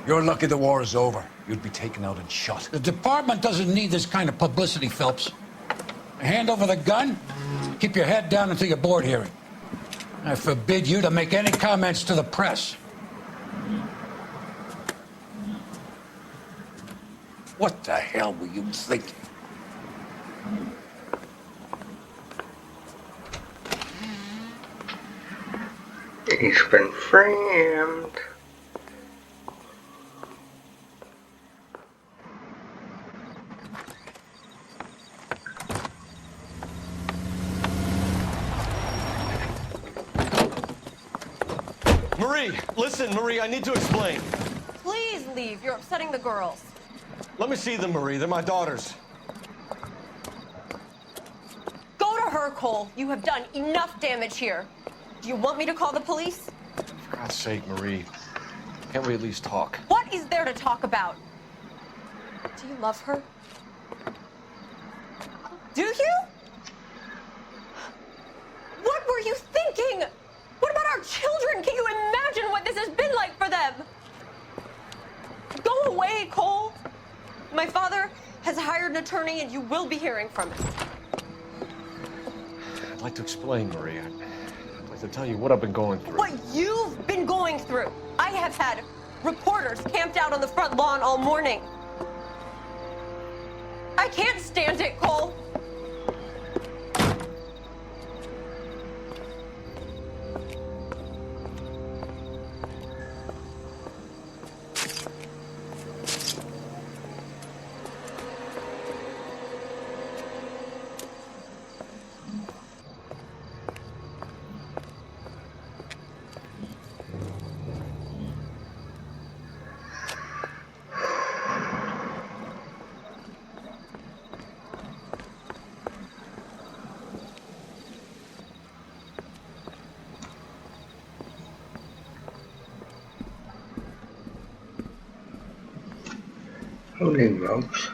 You're lucky the war is over. You'd be taken out and shot. The department doesn't need this kind of publicity, Phelps. Hand over the gun, keep your head down until your board hearing. I forbid you to make any comments to the press. What the hell were you thinking? He's been framed. Marie, listen, Marie, I need to explain. Please leave. You're upsetting the girls. Let me see them, Marie. They're my daughters. Go to her, Cole. You have done enough damage here. Do you want me to call the police? For God's sake, Marie. Can't we at least talk? What is there to talk about? Do you love her? Do you? What were you thinking? What about our children? Can you imagine what this has been like for them? Go away, Cole. My father has hired an attorney and you will be hearing from him. I'd like to explain, Marie. I'd like to tell you what I've been going through. What you've been going through. I have had reporters camped out on the front lawn all morning. I can't stand it, Cole. Holy smokes.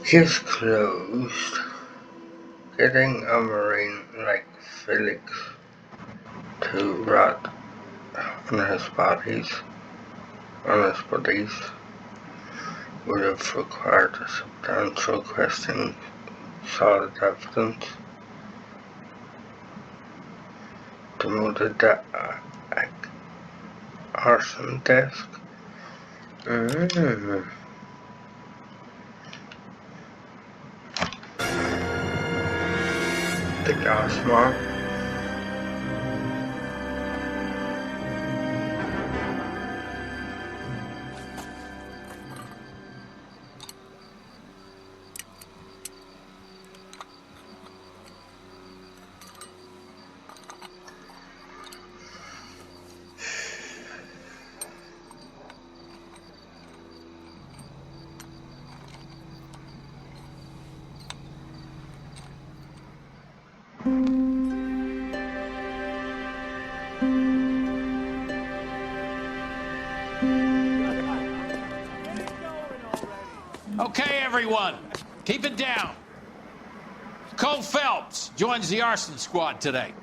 Case closed. Getting a Marine like Felix to rot on his bodies would have required a substantial questioning solid evidence. Demoted the arson desk. The gas mark. Okay, everyone, keep it down. Cole Phelps joins the arson squad today.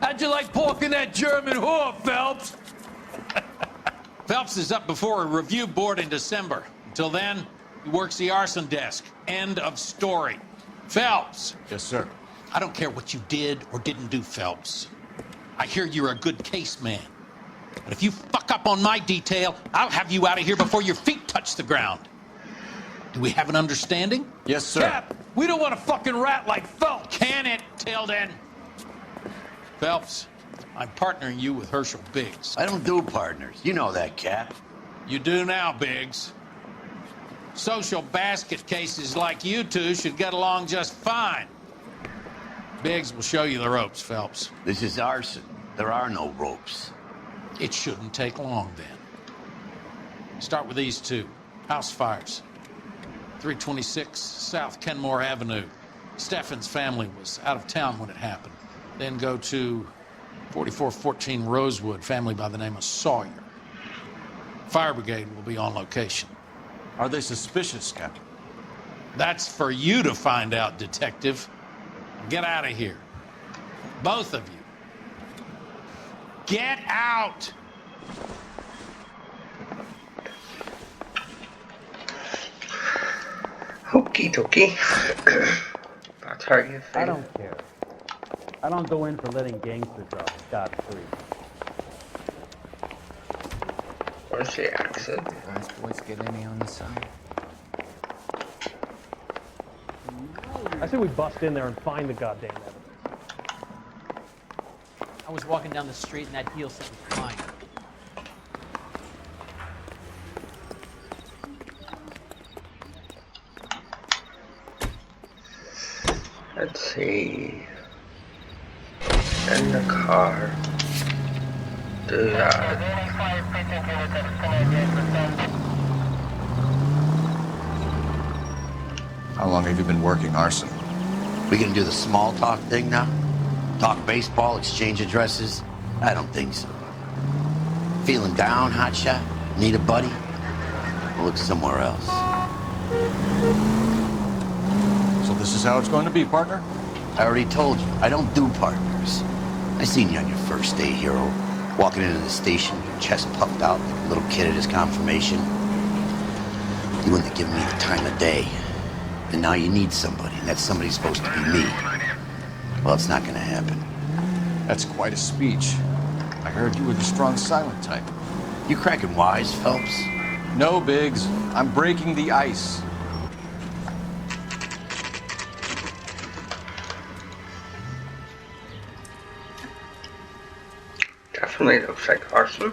How'd you like pork in that German whore, Phelps? Phelps is up before a review board in December. Until then, he works the arson desk. End of story. Phelps. Yes, sir. I don't care what you did or didn't do, Phelps. I hear you're a good case man. But if you fuck up on my detail, I'll have you out of here before your feet touch the ground. Do we have an understanding? Yes, sir. Cap, we don't want a fucking rat like Phelps. Can it, Tilden? Phelps, I'm partnering you with Herschel Biggs. I don't do partners. You know that, Cap. You do now, Biggs. Social basket cases like you two should get along just fine. Biggs will show you the ropes, Phelps. This is arson. There are no ropes. It shouldn't take long, then. Start with these two. House fires. 326 South Kenmore Avenue. Steffen's family was out of town when it happened. Then go to 4414 Rosewood, family by the name of Sawyer. Fire brigade will be on location. Are they suspicious, Captain? That's for you to find out, Detective. Get out of here. Both of you. Get out! Okie dokie. That's how you feel. I don't care. I don't go in for letting gangsters off scot-free. Where's the exit? Guys, boys, get any on the side. I say we bust in there and find the goddamn evidence. I was walking down the street and that heel set was flying. Let's see. In the car. Do that. How long have you been working arson? We gonna do the small talk thing now? Talk baseball, exchange addresses? I don't think so. Feeling down, hotshot? Need a buddy? We'll look somewhere else. So this is how it's going to be, partner? I already told you, I don't do partners. I seen you on your first day, hero. Walking into the station, your chest puffed out like a little kid at his confirmation. You wouldn't have given me the time of day. And now you need somebody, and that somebody's supposed to be me. Well, it's not gonna happen. That's quite a speech. I heard you were the strong silent type. You cracking wise, Phelps? No, Biggs. I'm breaking the ice. Definitely looks like arson.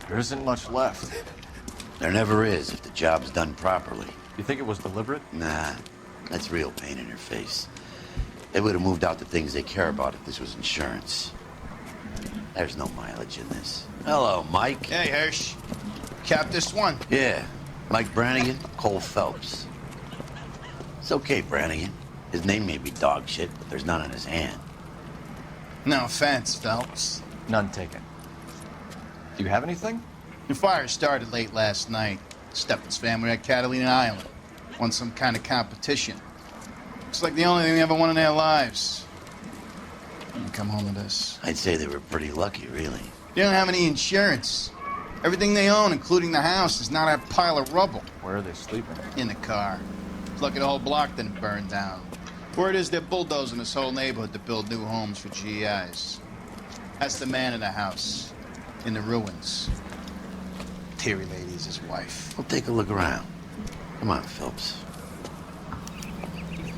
There isn't much left. There never is if the job's done properly. You think it was deliberate? Nah, that's real pain in your face. They would have moved out the things they care about if this was insurance. There's no mileage in this. Hello, Mike. Hey, Hirsch. Cap this one. Yeah, Mike Brannigan, Cole Phelps. It's okay, Brannigan. His name may be dog shit, but there's none in his hand. No offense, Phelps. None taken. Do you have anything? The fire started late last night. Steffen's family at Catalina Island. Won some kind of competition. Looks like the only thing they ever won in their lives. You come home with this. I'd say they were pretty lucky, really. They don't have any insurance. Everything they own, including the house, is not a pile of rubble. Where are they sleeping? In the car. It's lucky the whole block didn't burn down. Word is they're bulldozing this whole neighborhood to build new homes for GIs. That's the man in the house. In the ruins. Terry Lady is his wife. We'll take a look around. Come on, Phelps.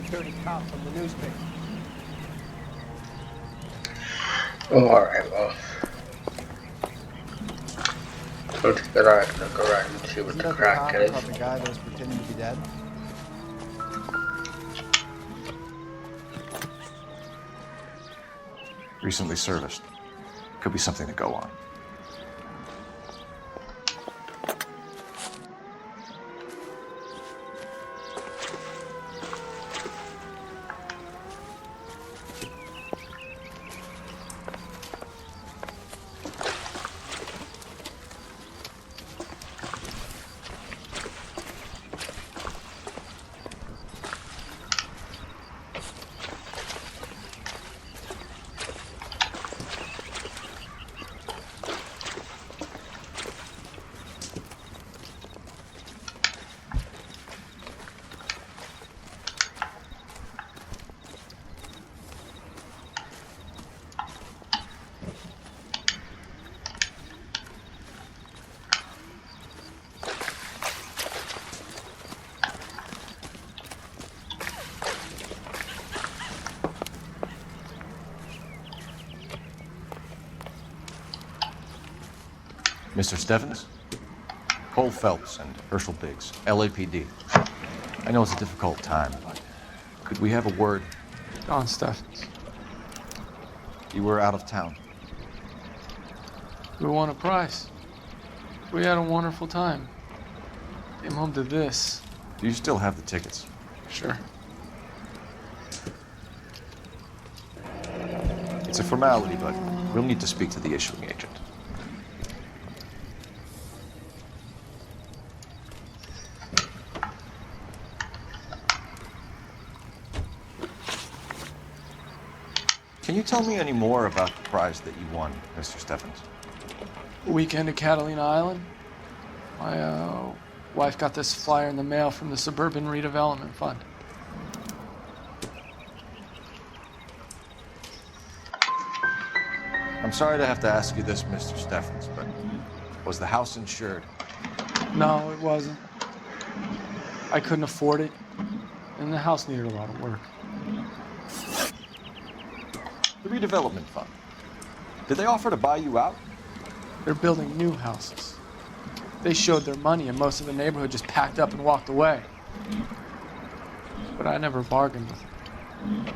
Security cop from the newspaper. Oh, alright, well. Let's get out and look around and see what the crack is. The guy that was pretending to be dead? Recently serviced. Could be something to go on. Mr. Steffens? Cole Phelps and Herschel Biggs, LAPD. I know it's a difficult time, but could we have a word? Don Steffens. You were out of town. We won a prize. We had a wonderful time. Came home to this. Do you still have the tickets? Sure. It's a formality, but we'll need to speak to the issuing agent. Can you tell me any more about the prize that you won, Mr. Steffens? A weekend at Catalina Island. My wife got this flyer in the mail from the Suburban Redevelopment Fund. I'm sorry to have to ask you this, Mr. Steffens, but was the house insured? No, it wasn't. I couldn't afford it, and the house needed a lot of work. The redevelopment fund. Did they offer to buy you out? They're building new houses. They showed their money, and most of the neighborhood just packed up and walked away. But I never bargained with them.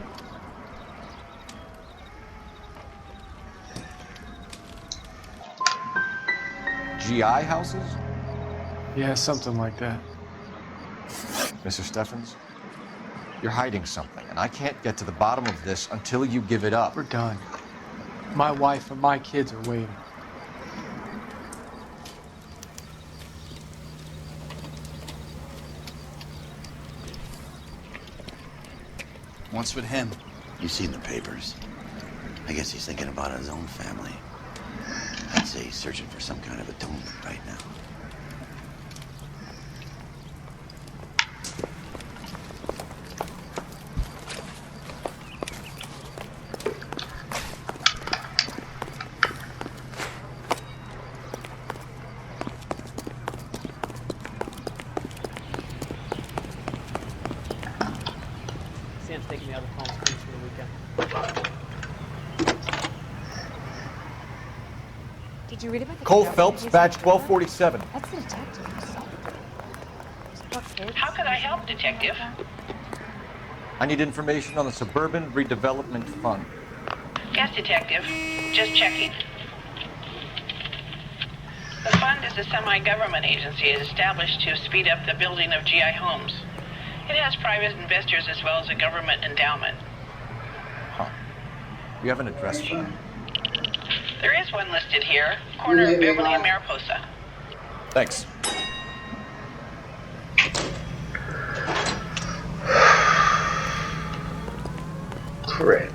GI houses? Yeah, something like that. Mr. Steffens, you're hiding something, and I can't get to the bottom of this until you give it up. We're done. My wife and my kids are waiting. What's with him? You've seen the papers. I guess he's thinking about his own family. I'd say he's searching for some kind of atonement right now. Sam's taking me out of Palm Springs for the weekend. Did you read about the Cole kidnapping Phelps, case? badge 1247. That's the detective himself. How can I help, Detective? I need information on the Suburban Redevelopment Fund. Yes, Detective. Just checking. The fund is a semi-government agency established to speed up the building of GI homes. It has private investors as well as a government endowment. Huh. You have an address for that? There is one listed here, corner of Beverly and Mariposa. Thanks. Great.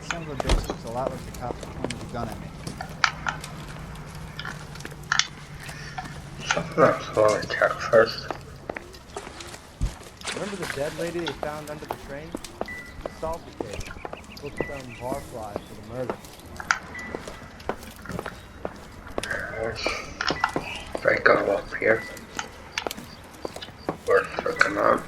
Son of a bitch looks a lot like the cop that pointed a gun at me. Let's go and check first. Remember the dead lady they found under the train? She solved the case. Booked some barflies for the murder. If I go up here, worth looking on.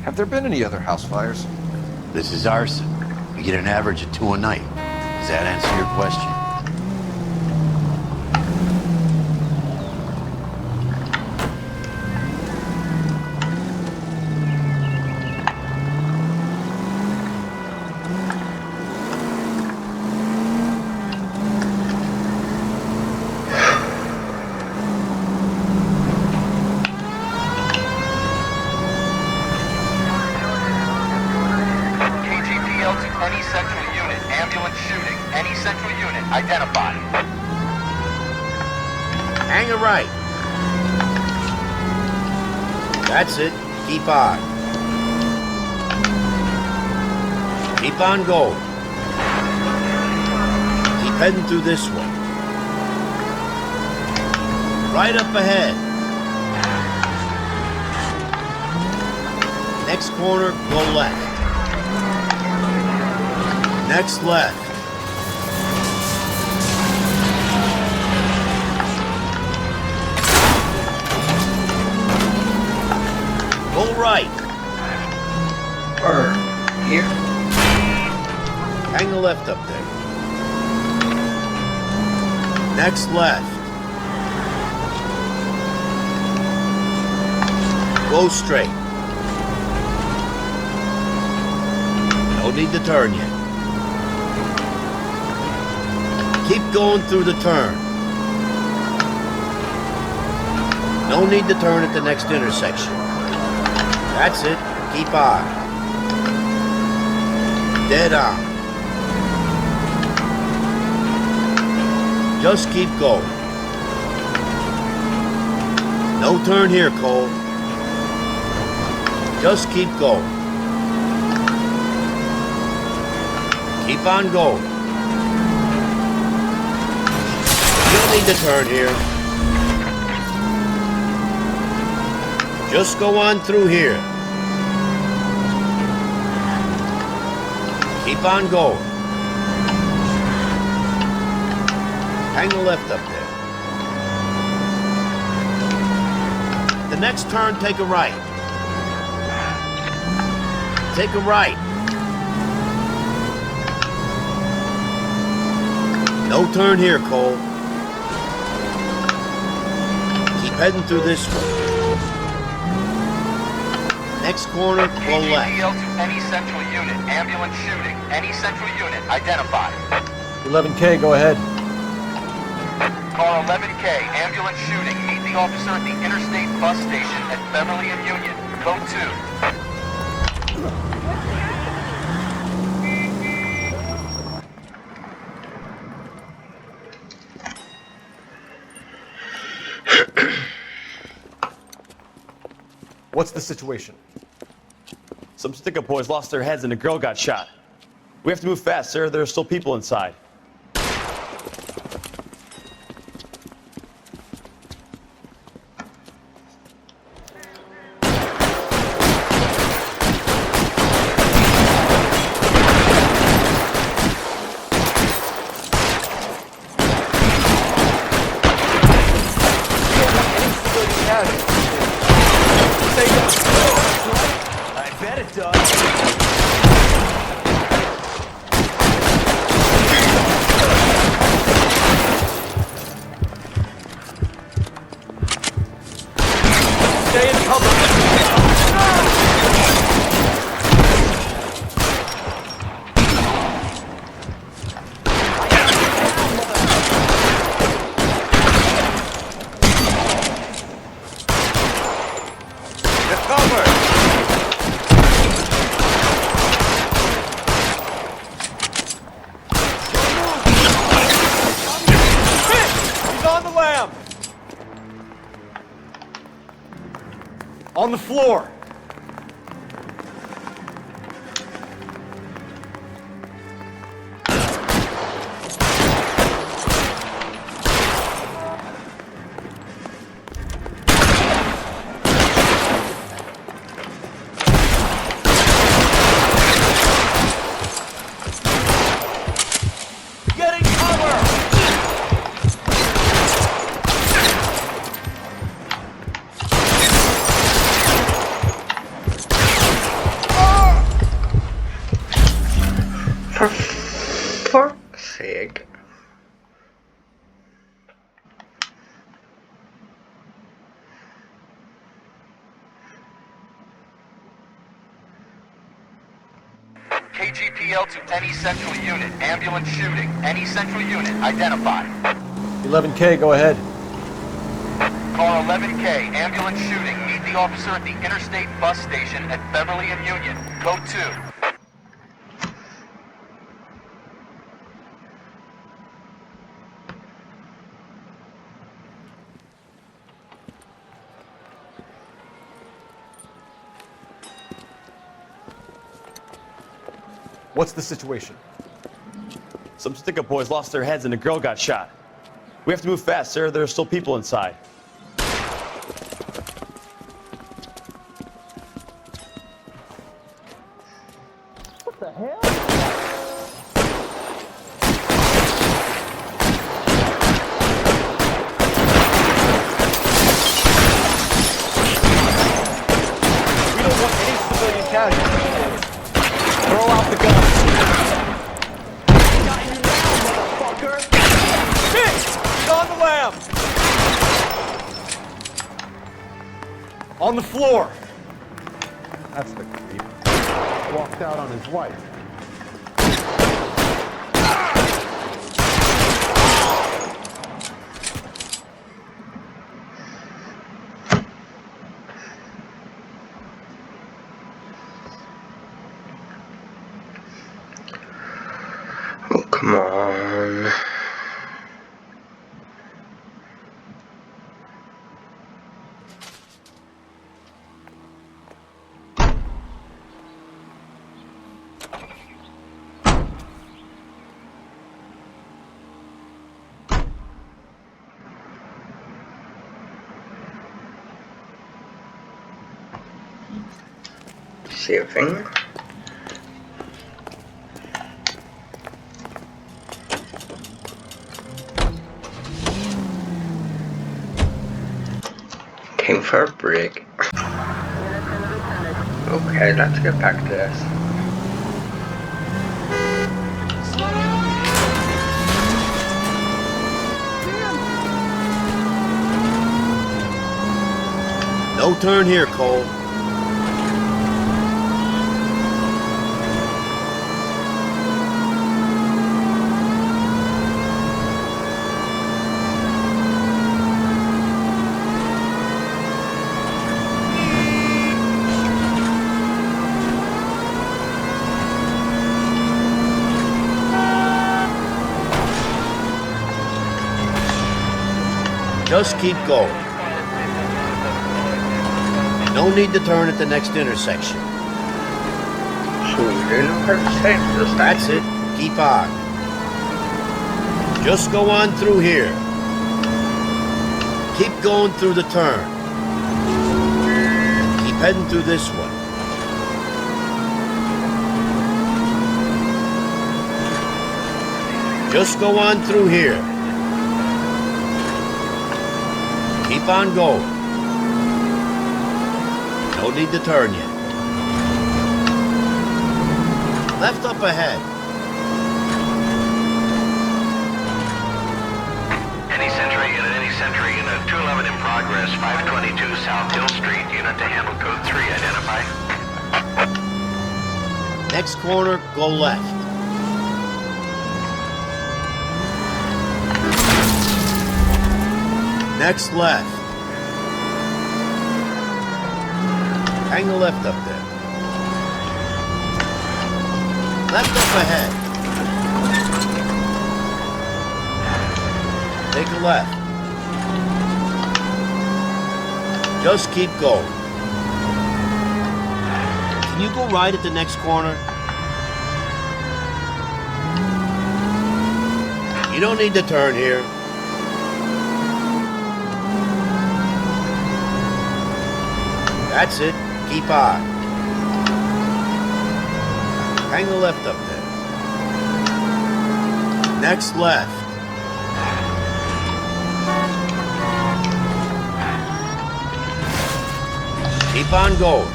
Have there been any other house fires? This is arson. We get an average of 2 a night. Does that answer your question? KGPL to any central unit. Ambulance shooting. Any central unit. I identified. Hang a right. That's it. Keep on. Keep on going. Keep heading through this way. Right up ahead. Next corner, go left. Next left. Go right. Or here. Hang a left up there. Next left. Go straight. No need to turn yet. Keep going through the turn. No need to turn at the next intersection. That's it. Keep on. Dead on. Just keep going. No turn here, Cole. Just keep going. Keep on going. You don't need to turn here. Just go on through here. Keep on going. Hang a left up there. The next turn, take a right. Take a right. No turn here, Cole. Keep heading through this way. Next corner, go left. KGPL to any central unit. Ambulance shooting. Any central unit. Identified. 11K, go ahead. Car 11K. Ambulance shooting. Meet the officer at the Interstate bus station at Beverly and Union. Code 2. What's the situation? Some stick-up boys lost their heads and a girl got shot. We have to move fast, sir. There are still people inside. I bet it does. Stay in cover. Get cover. He's on the lamp. On the floor. Getting cover. For fuck's sake. KGPL to any central unit. Ambulance shooting. Any central unit. Identified. 11K, go ahead. Car 11K. Ambulance shooting. Meet the officer at the Interstate bus station at Beverly and Union. Code 2. What's the situation? Some stick-up boys lost their heads and a girl got shot. We have to move fast, sir. There are still people inside. What the hell? We don't want any civilian casualties. Throw out the gun. Shit! On the lamb! On the floor. That's the creep. Walked out on his wife. Oh, come on. Saving. Came for a break. Okay, let's get back to this. No turn here, Cole. Just keep going. No need to turn at the next intersection. That's it. Keep on. Just go on through here. Keep going through the turn. Keep heading through this one. Just go on through here. Keep on going. No need to turn yet. Left up ahead. Any Sentry unit 211 in progress, 522 South Hill Street, unit to handle code 3, identify. Next corner, go left. Next left. Hang the left up there. Left up ahead. Take a left. Just keep going. Can you go right at the next corner? You don't need to turn here. That's it. Keep on. Hang the left up there. Next left. Keep on going.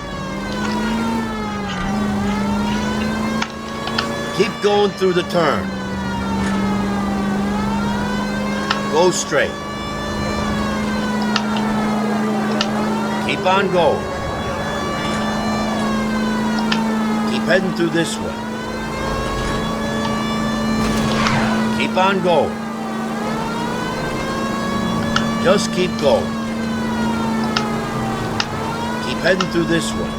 Keep going through the turn. Go straight. Keep on going. Keep heading through this way. Keep on going. Just keep going. Keep heading through this way.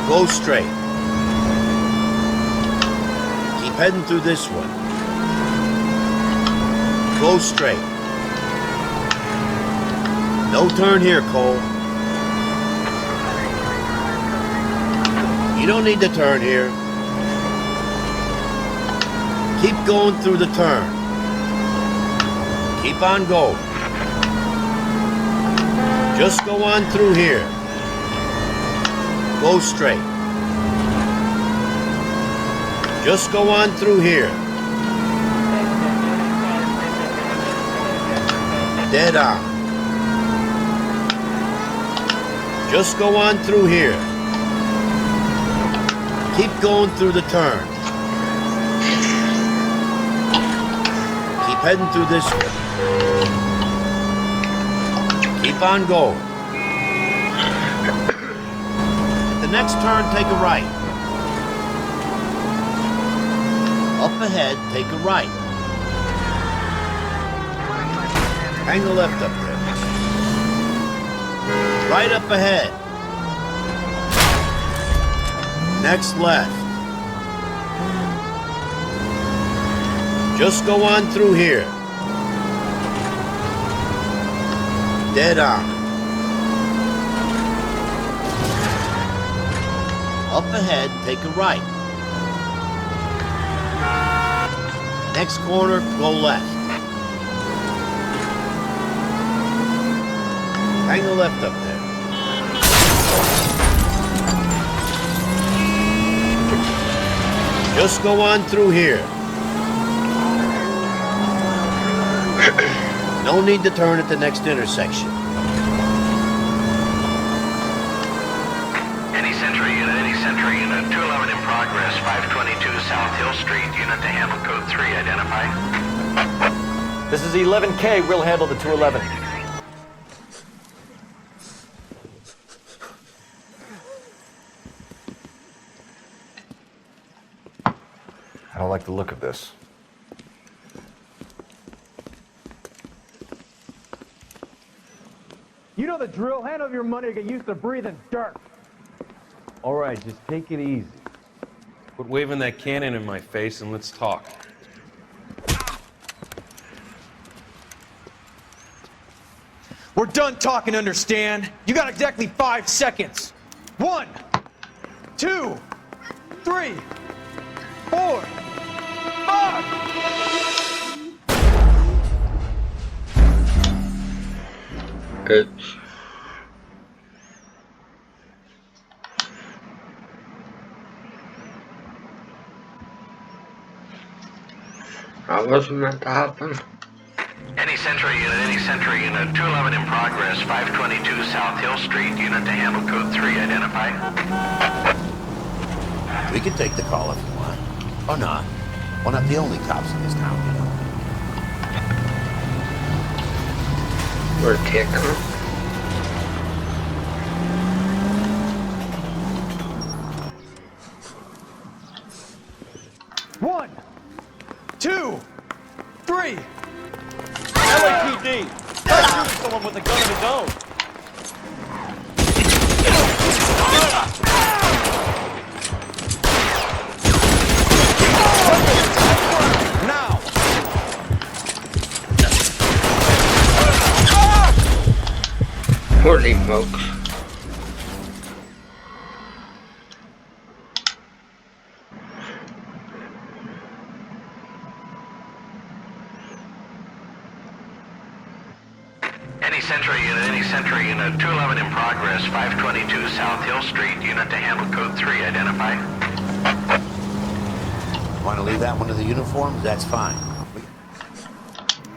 Go straight. Keep heading through this way. Go straight. No turn here, Cole. You don't need to turn here. Keep going through the turn. Keep on going. Just go on through here. Go straight. Just go on through here. Dead on. Just go on through here. Keep going through the turn. Keep heading through this way. Keep on going. At the next turn, take a right. Up ahead, take a right. Hang a left up there. Right up ahead. Next left. Just go on through here. Dead on. Up ahead, take a right. Next corner, go left. Hang a left up there. Just go on through here. No need to turn at the next intersection. Any Sentry unit, 211 in progress, 522 South Hill Street, unit to handle code 3, identify. This is 11K, we'll handle the 211. I don't like the look of this. You know the drill. Hand over your money or get used to breathing dirt. All right, just take it easy. Quit waving that cannon in my face and let's talk. We're done talking, understand? You got exactly 5 seconds. 1, 2, 3, 4, 5. Oops. That wasn't meant to happen. Any Sentry unit, 211 in progress, 522 South Hill Street, unit to handle code 3, identify. We can take the call if you want. Or not. We're not the only cops in this town, you know. We're taking 1, 2, 3. LAPD! Try shooting someone with a gun of his own! Now! Holy smokes. Any Sentry unit, 211 in progress, 522 South Hill Street, unit to handle code 3, identify. Want to leave that one to the uniforms? That's fine.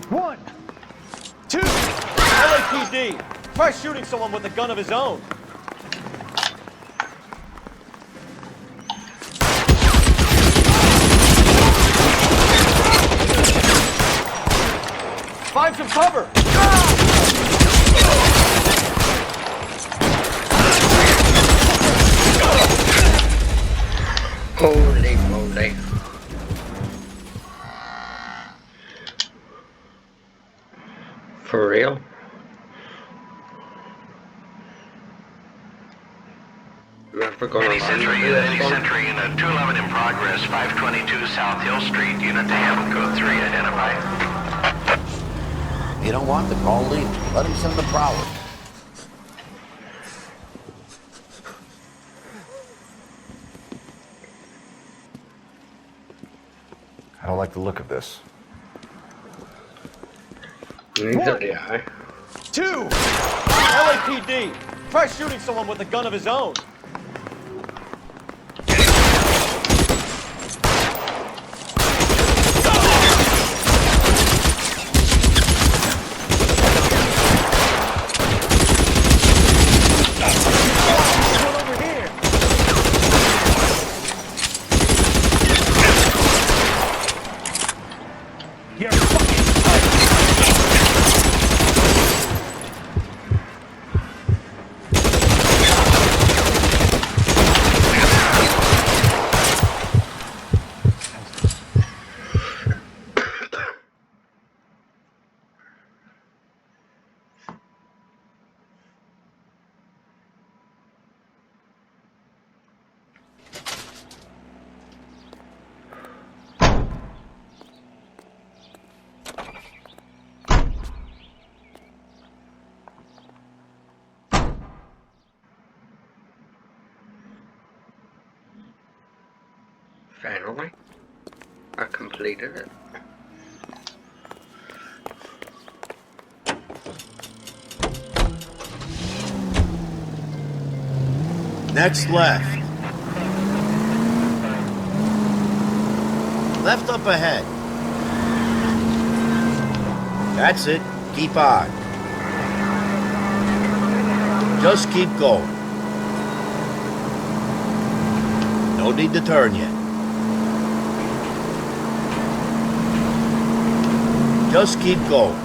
1, 2. LAPD! Try shooting someone with a gun of his own! Find some cover! Holy moly. For real? Any Sentry unit, 211 in progress, 522 South Hill Street, unit to handle code 3, identify. You don't want the call, leave. Let him send the prowler. like the look of this. Neither do I. 2! LAPD! Try shooting someone with a gun of his own. Finally, I completed it. Next left. Left up ahead. That's it. Keep on. Just keep going. No need to turn yet. Just keep going.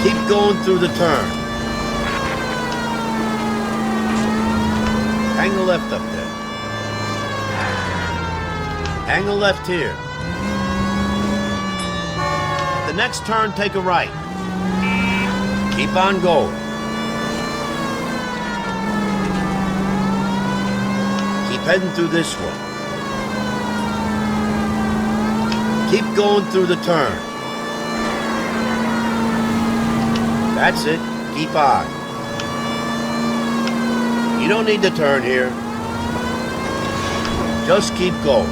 Keep going through the turn. Hang a left up there. Hang a left here. The next turn, take a right. Keep on going. Keep heading through this one. Keep going through the turn. That's it. Keep on. You don't need to turn here. Just keep going.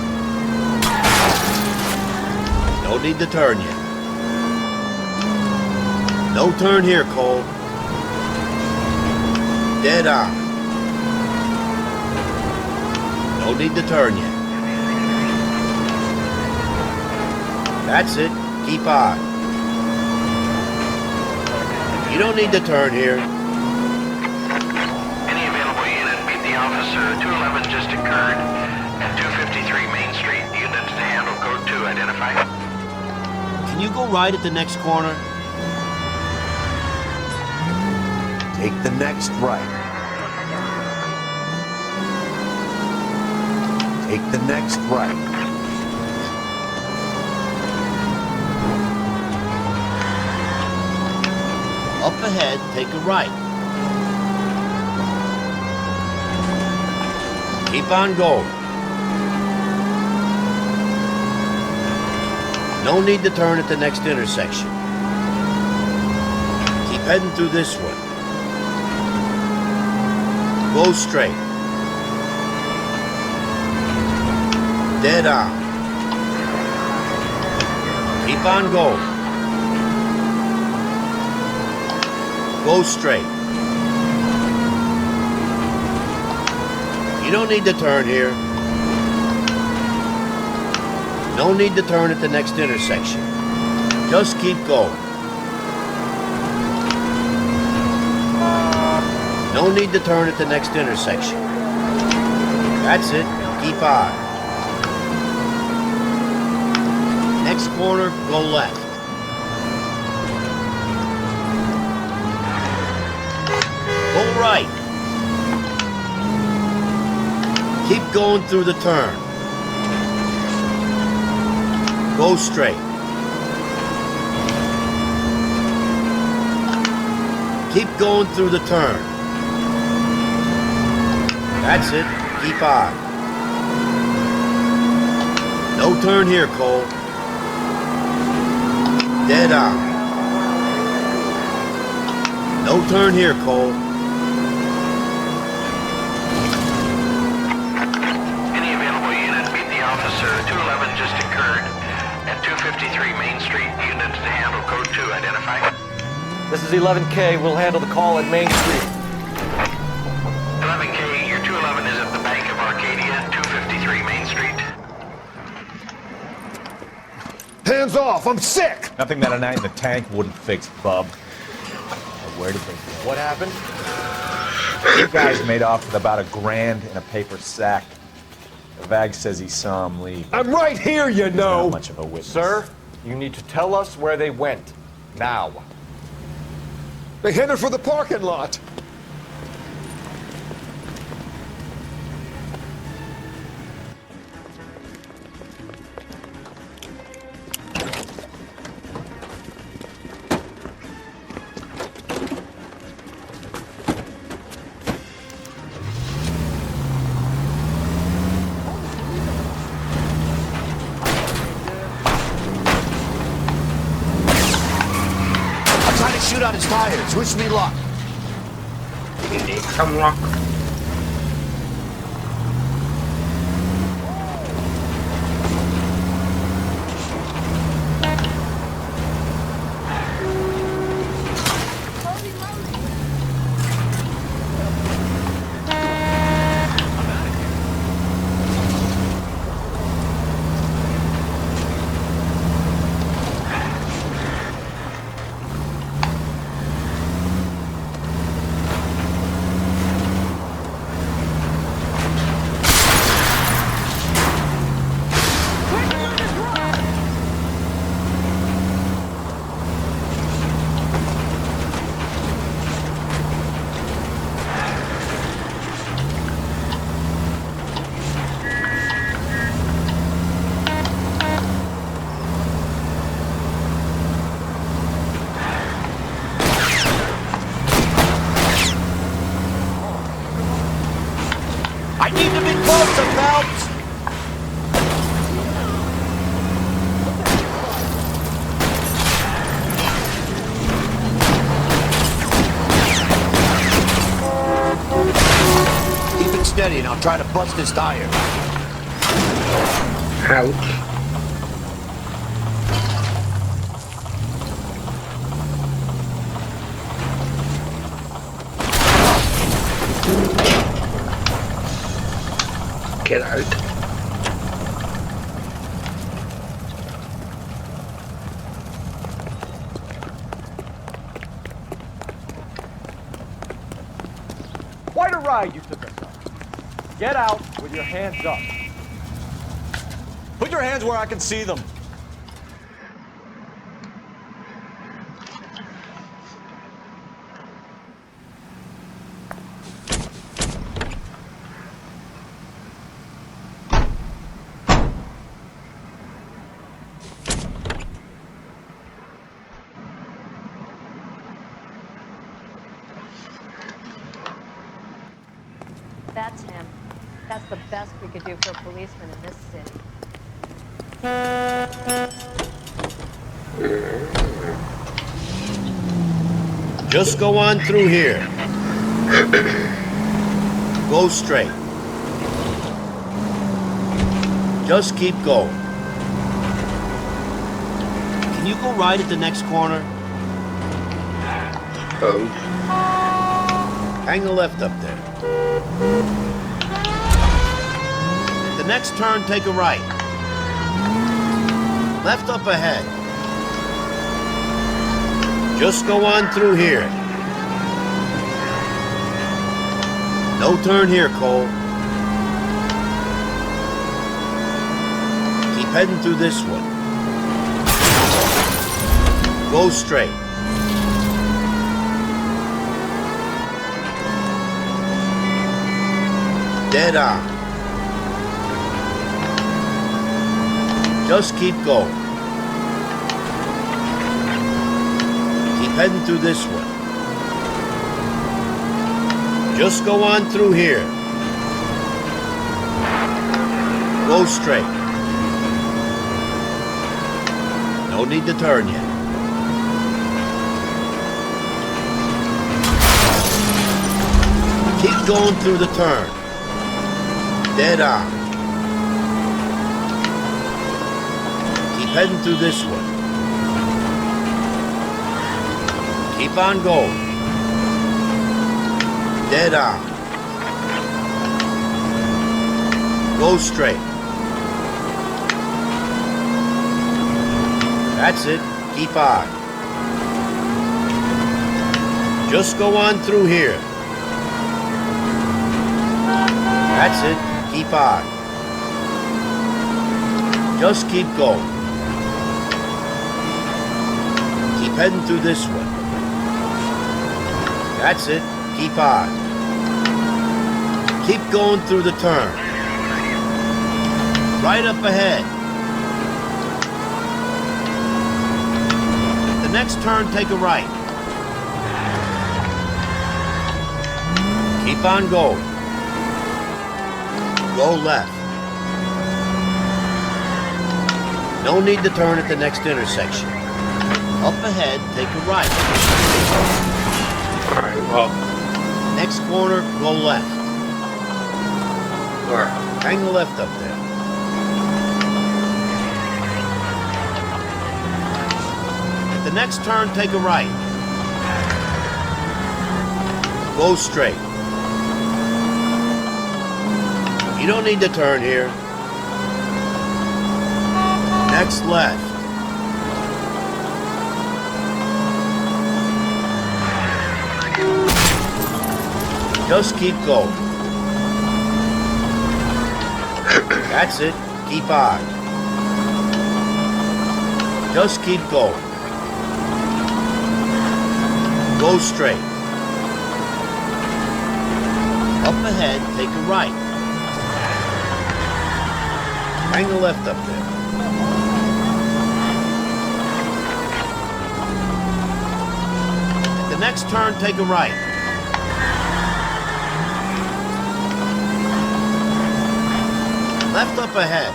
No need to turn yet. No turn here, Cole. Dead on. No need to turn yet. That's it. Keep on. You don't need to turn here. Any available unit, meet the officer. 211 just occurred at 253 Main Street. Unit to handle code 2, identify. Can you go right at the next corner? Take the next right. Take the next right. Up ahead, take a right. Keep on going. No need to turn at the next intersection. Keep heading through this one. Go straight. Dead on. Keep on going. Go straight. You don't need to turn here. No need to turn at the next intersection. Just keep going. No need to turn at the next intersection. That's it. Keep on. Next corner, go left. Go right. Keep going through the turn. Go straight. Keep going through the turn. That's it. Keep on. No turn here, Cole. Dead on. No turn here, Cole. Any available unit, meet the officer. just occurred at 253 Main Street. Unit to handle code 2. Identify. This is 11K. We'll handle the call at Main Street. 11K, your 211 is at the Bank of Arcadia, 253 Main Street. Hands off! I'm sick! Nothing that a night in the tank wouldn't fix, bub. Where did they go? What happened? You guys made off with about $1,000 in a paper sack. The Vag says he saw him leave. I'm right here, you know! Not much of a witness. Sir, you need to tell us where they went. Now. They headed for the parking lot. Shoot out his tires. Wish me luck. You need some luck. I need to be closer, Phelps! Keep it steady and I'll try to bust his tire. Ouch. Get out. Quite a ride you took us on. Get out with your hands up. Put your hands where I can see them. That's him. That's the best we could do for a policeman in this city. Just go on through here. Go straight. Just keep going. Can you go right at the next corner? Oh. Hang the left up there. The next turn, take a right. Left up ahead. Just go on through here. No turn here, Cole. Keep heading through this one. Go straight. Dead on. Just keep going. Keep heading through this one. Just go on through here. Go straight. No need to turn yet. Keep going through the turn. Dead on. heading through this one. Keep on going. Dead on. Go straight. That's it. Keep on. Just go on through here. That's it. Keep on. Just keep going. Keep heading through this one. That's it. Keep on. Keep going through the turn. Right up ahead. The next turn, take a right. Keep on going. Go left. No need to turn at the next intersection. Up ahead, take a right. Alright, well. Next corner, go left. Where? Hang the left up there. At the next turn, take a right. Go straight. You don't need to turn here. Next left. Just keep going. That's it. Keep on. Just keep going. Go straight. Up ahead, take a right. Hang the left up there. At the next turn, take a right. Left up ahead.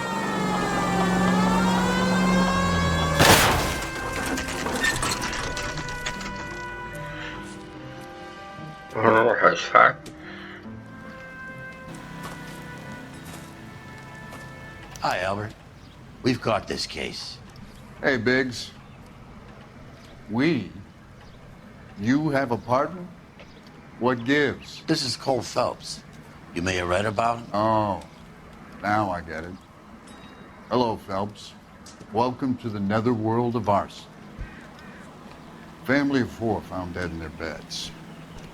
Oh, that's fine. Hi, Albert. We've caught this case. Hey, Biggs. We? You have a partner? What gives? This is Cole Phelps. You may have read about him. Oh, now I get it. Hello, Phelps. Welcome to the netherworld of arson. Family of 4 found dead in their beds.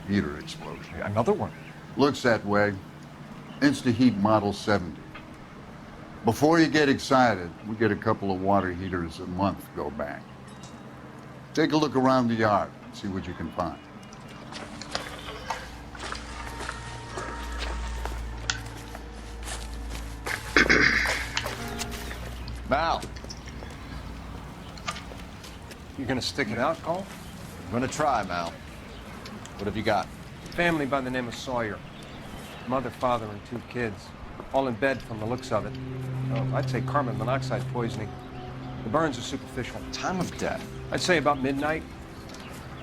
Heater explosion. Another one? Looks that way. Insta-Heat Model 70. Before you get excited, we get a couple of water heaters a month go back. Take a look around the yard, see what you can find. Mal, You gonna stick it out, Cole? I'm gonna try, Mal. What have you got? Family by the name of Sawyer. Mother, father, and 2 kids. All in bed from the looks of it. I'd say carbon monoxide poisoning. The burns are superficial. Time of death? I'd say about midnight.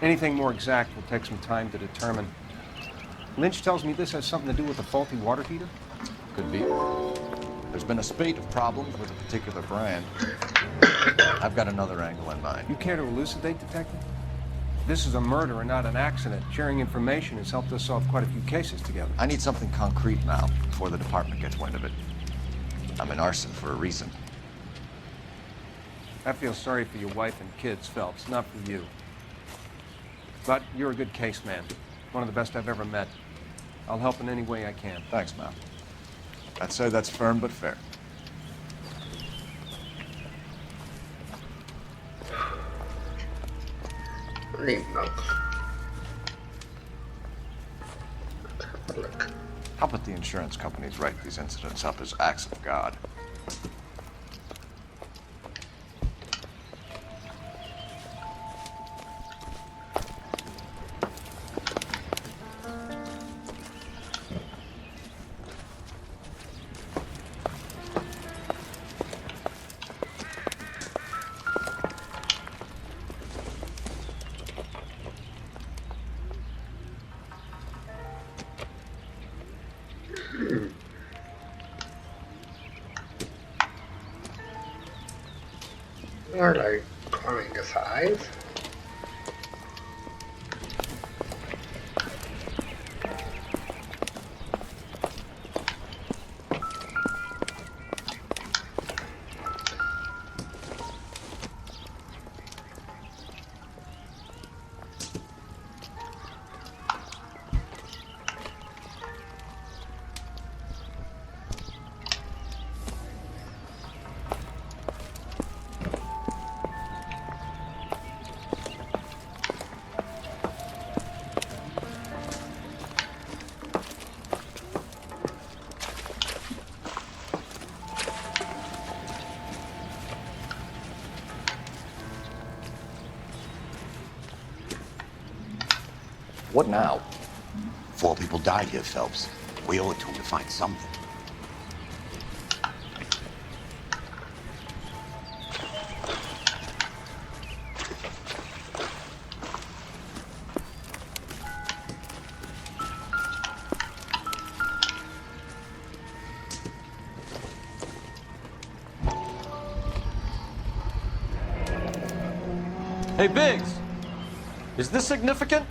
Anything more exact will take some time to determine. Lynch tells me this has something to do with a faulty water heater? Could be. There's been a spate of problems with a particular brand. I've got another angle in mind. You care to elucidate, Detective? This is a murder and not an accident. Sharing information has helped us solve quite a few cases together. I need something concrete, Mal, before the department gets wind of it. I'm in arson for a reason. I feel sorry for your wife and kids, Phelps, not for you. But you're a good case man. One of the best I've ever met. I'll help in any way I can. Thanks, Mal. I'd say that's firm but fair. Need milk. How about the insurance companies write these incidents up as acts of God? More like 20 to 5. What now? 4 people died here, Phelps. We owe it to him to find something. Hey, Biggs! Is this significant?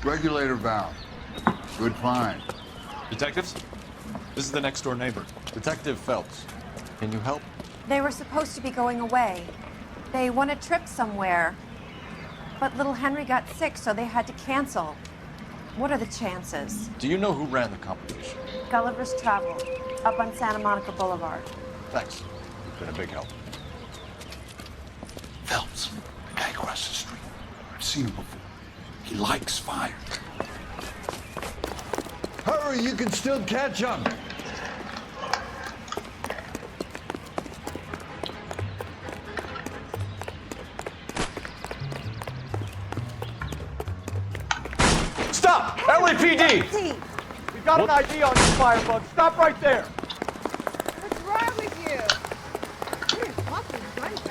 Regulator valve. Good find. Detectives? This is the next door neighbor, Detective Phelps. Can you help? They were supposed to be going away. They won a trip somewhere. But little Henry got sick, so they had to cancel. What are the chances? Do you know who ran the competition? Gulliver's Travel, up on Santa Monica Boulevard. Thanks. You've been a big help. Phelps, the guy across the street. I've seen him before. He likes fire. Hurry, you can still catch him. Stop! LAPD! We got an ID on you, Firebug. Stop right there. What's wrong with you? You're fucking crazy.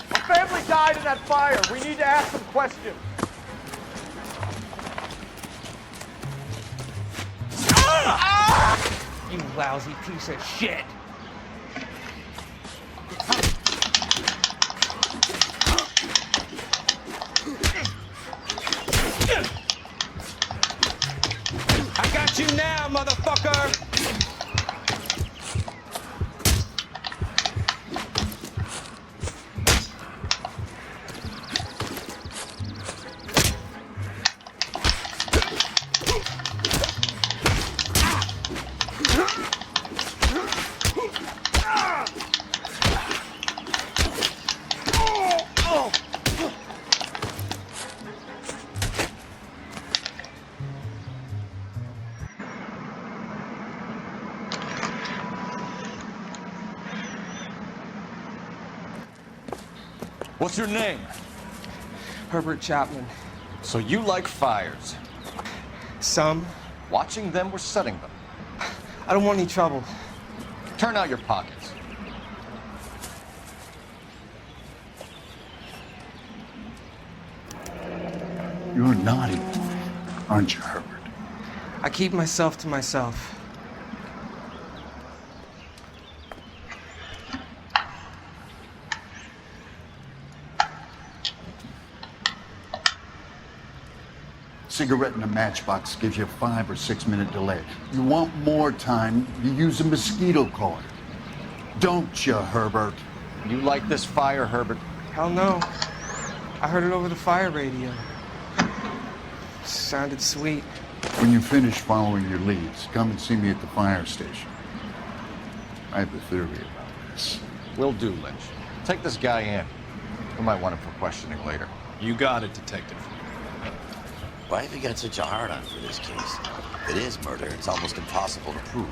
A family died in that fire. We need to ask some questions. You lousy piece of shit. I got you now, motherfucker! What's your name? Herbert Chapman. So you like fires? Some. Watching them or setting them? I don't want any trouble. Turn out your pockets. You're naughty, aren't you, Herbert? I keep myself to myself. Cigarette in a matchbox gives you a 5 or 6 minute delay. You want more time, you use a mosquito coil. Don't you, Herbert? You like this fire, Herbert? Hell no. I heard it over the fire radio. Sounded sweet. When you finish following your leads, come and see me at the fire station. I have a theory about this. Will do, Lynch. Take this guy in. We might want him for questioning later. You got it, Detective. Why have you got such a hard-on for this case? If it is murder, it's almost impossible to prove.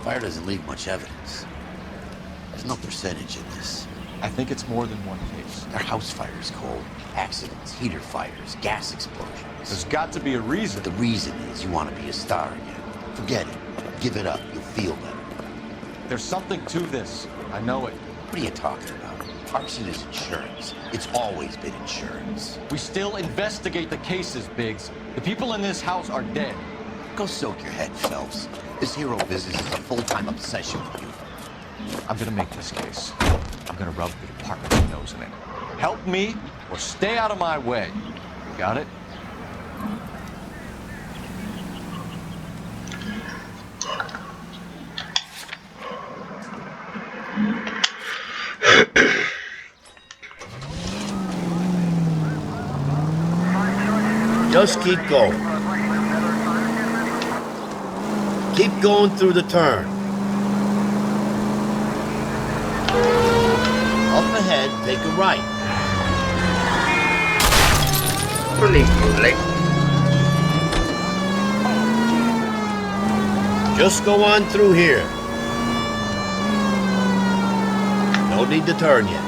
Fire doesn't leave much evidence. There's no percentage in this. I think it's more than one case. There are house fires, Cole. Accidents, heater fires, gas explosions. There's got to be a reason. The reason is you want to be a star again. Forget it. Give it up. You'll feel better. There's something to this. I know it. What are you talking about? Arson is insurance. It's always been insurance. We still investigate the cases, Biggs. The people in this house are dead. Go soak your head, Phelps. This hero business is a full-time obsession with you. I'm gonna make this case. I'm gonna rub the department's nose in it. Help me or stay out of my way. You got it? Just keep going. Keep going through the turn. Up ahead, take a right. Just go on through here. No need to turn yet.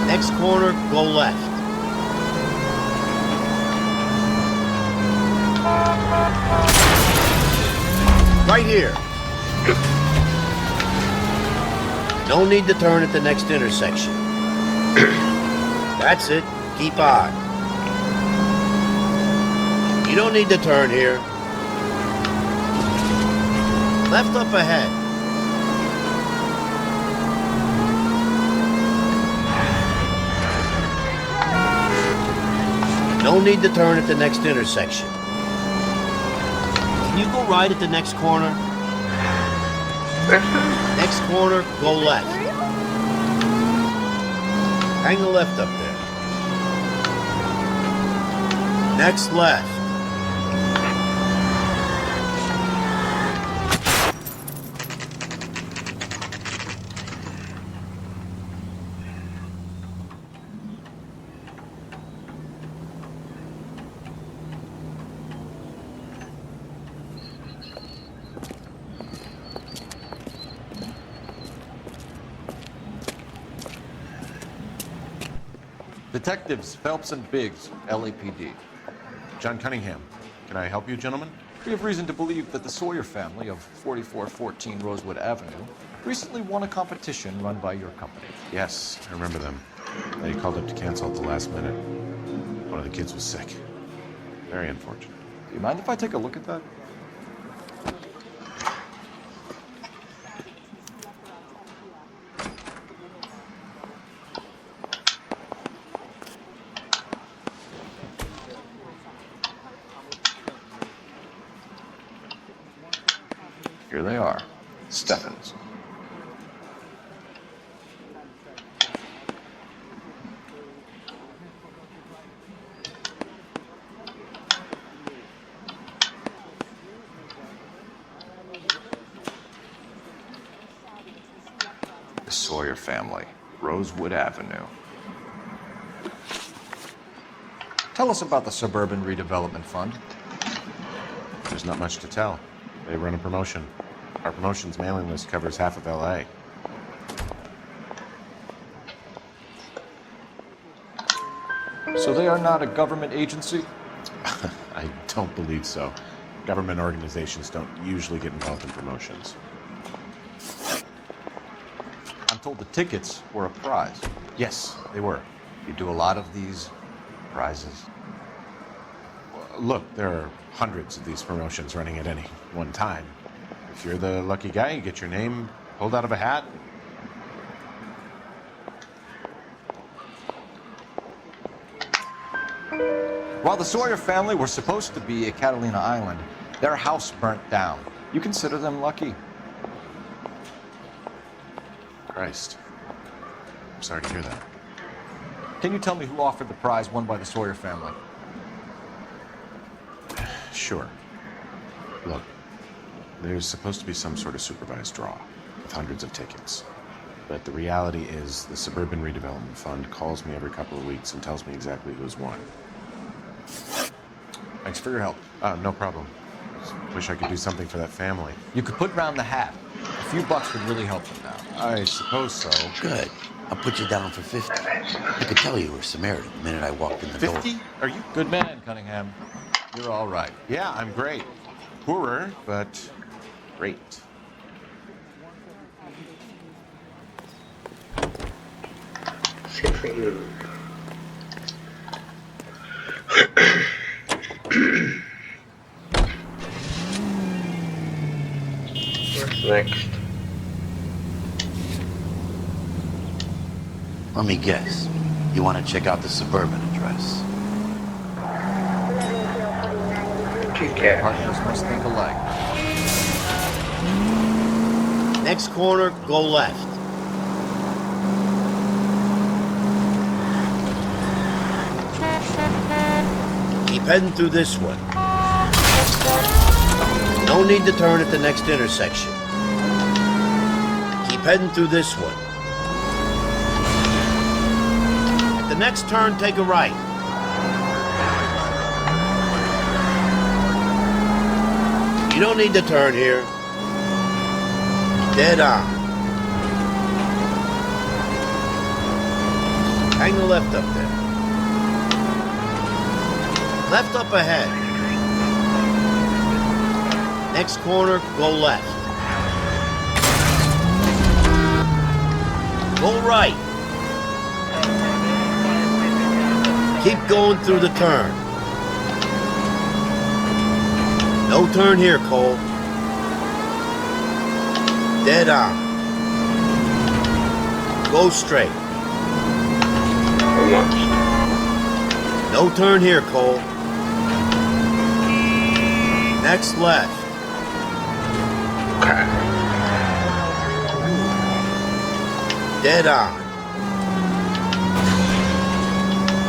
Next corner, go left. Right here. No need to turn at the next intersection. That's it. Keep on. You don't need to turn here. Left up ahead. No need to turn at the next intersection. Can you go right at the next corner? Next corner, go left. Hang a left up there. Next left. Detectives Phelps and Biggs, LAPD. John Cunningham. Can I help you, gentlemen? We have reason to believe that the Sawyer family of 4414 Rosewood Avenue recently won a competition run by your company. Yes, I remember them. They called up to cancel at the last minute. One of the kids was sick. Very unfortunate. Do you mind if I take a look at that? Here they are. Steffens. The Sawyer family, Rosewood Avenue. Tell us about the Suburban Redevelopment Fund. There's not much to tell. They run a promotion. Our promotion's mailing list covers half of LA. So they are not a government agency? I don't believe so. Government organizations don't usually get involved in promotions. I'm told the tickets were a prize. Yes, they were. You do a lot of these prizes? Look, there are hundreds of these promotions running at any one time. If you're the lucky guy, you get your name pulled out of a hat. While the Sawyer family were supposed to be at Catalina Island, their house burnt down. You consider them lucky? Christ. I'm sorry to hear that. Can you tell me who offered the prize won by the Sawyer family? Sure. Look, there's supposed to be some sort of supervised draw with hundreds of tickets. But the reality is the Suburban Redevelopment Fund calls me every couple of weeks and tells me exactly who's won. Thanks for your help. No problem. Just wish I could do something for that family. You could put round the hat. A few bucks would really help them now. I suppose so. Good. I'll put you down for 50. I could tell you were Samaritan the minute I walked in the door. 50? Are you? Good man, Cunningham. You're all right. Yeah, I'm great. Poorer, but great. What's next? Let me guess. You want to check out the suburban address? Partners must think alike. Next corner, go left. Keep heading through this one. No need to turn at the next intersection. Keep heading through this one. At the next turn, take a right. You don't need to turn here. Dead on. Hang the left up there. Left up ahead. Next corner, go left. Go right. Keep going through the turn. No turn here, Cole. Dead on. Go straight. No turn here, Cole. Next left. Okay. Dead on.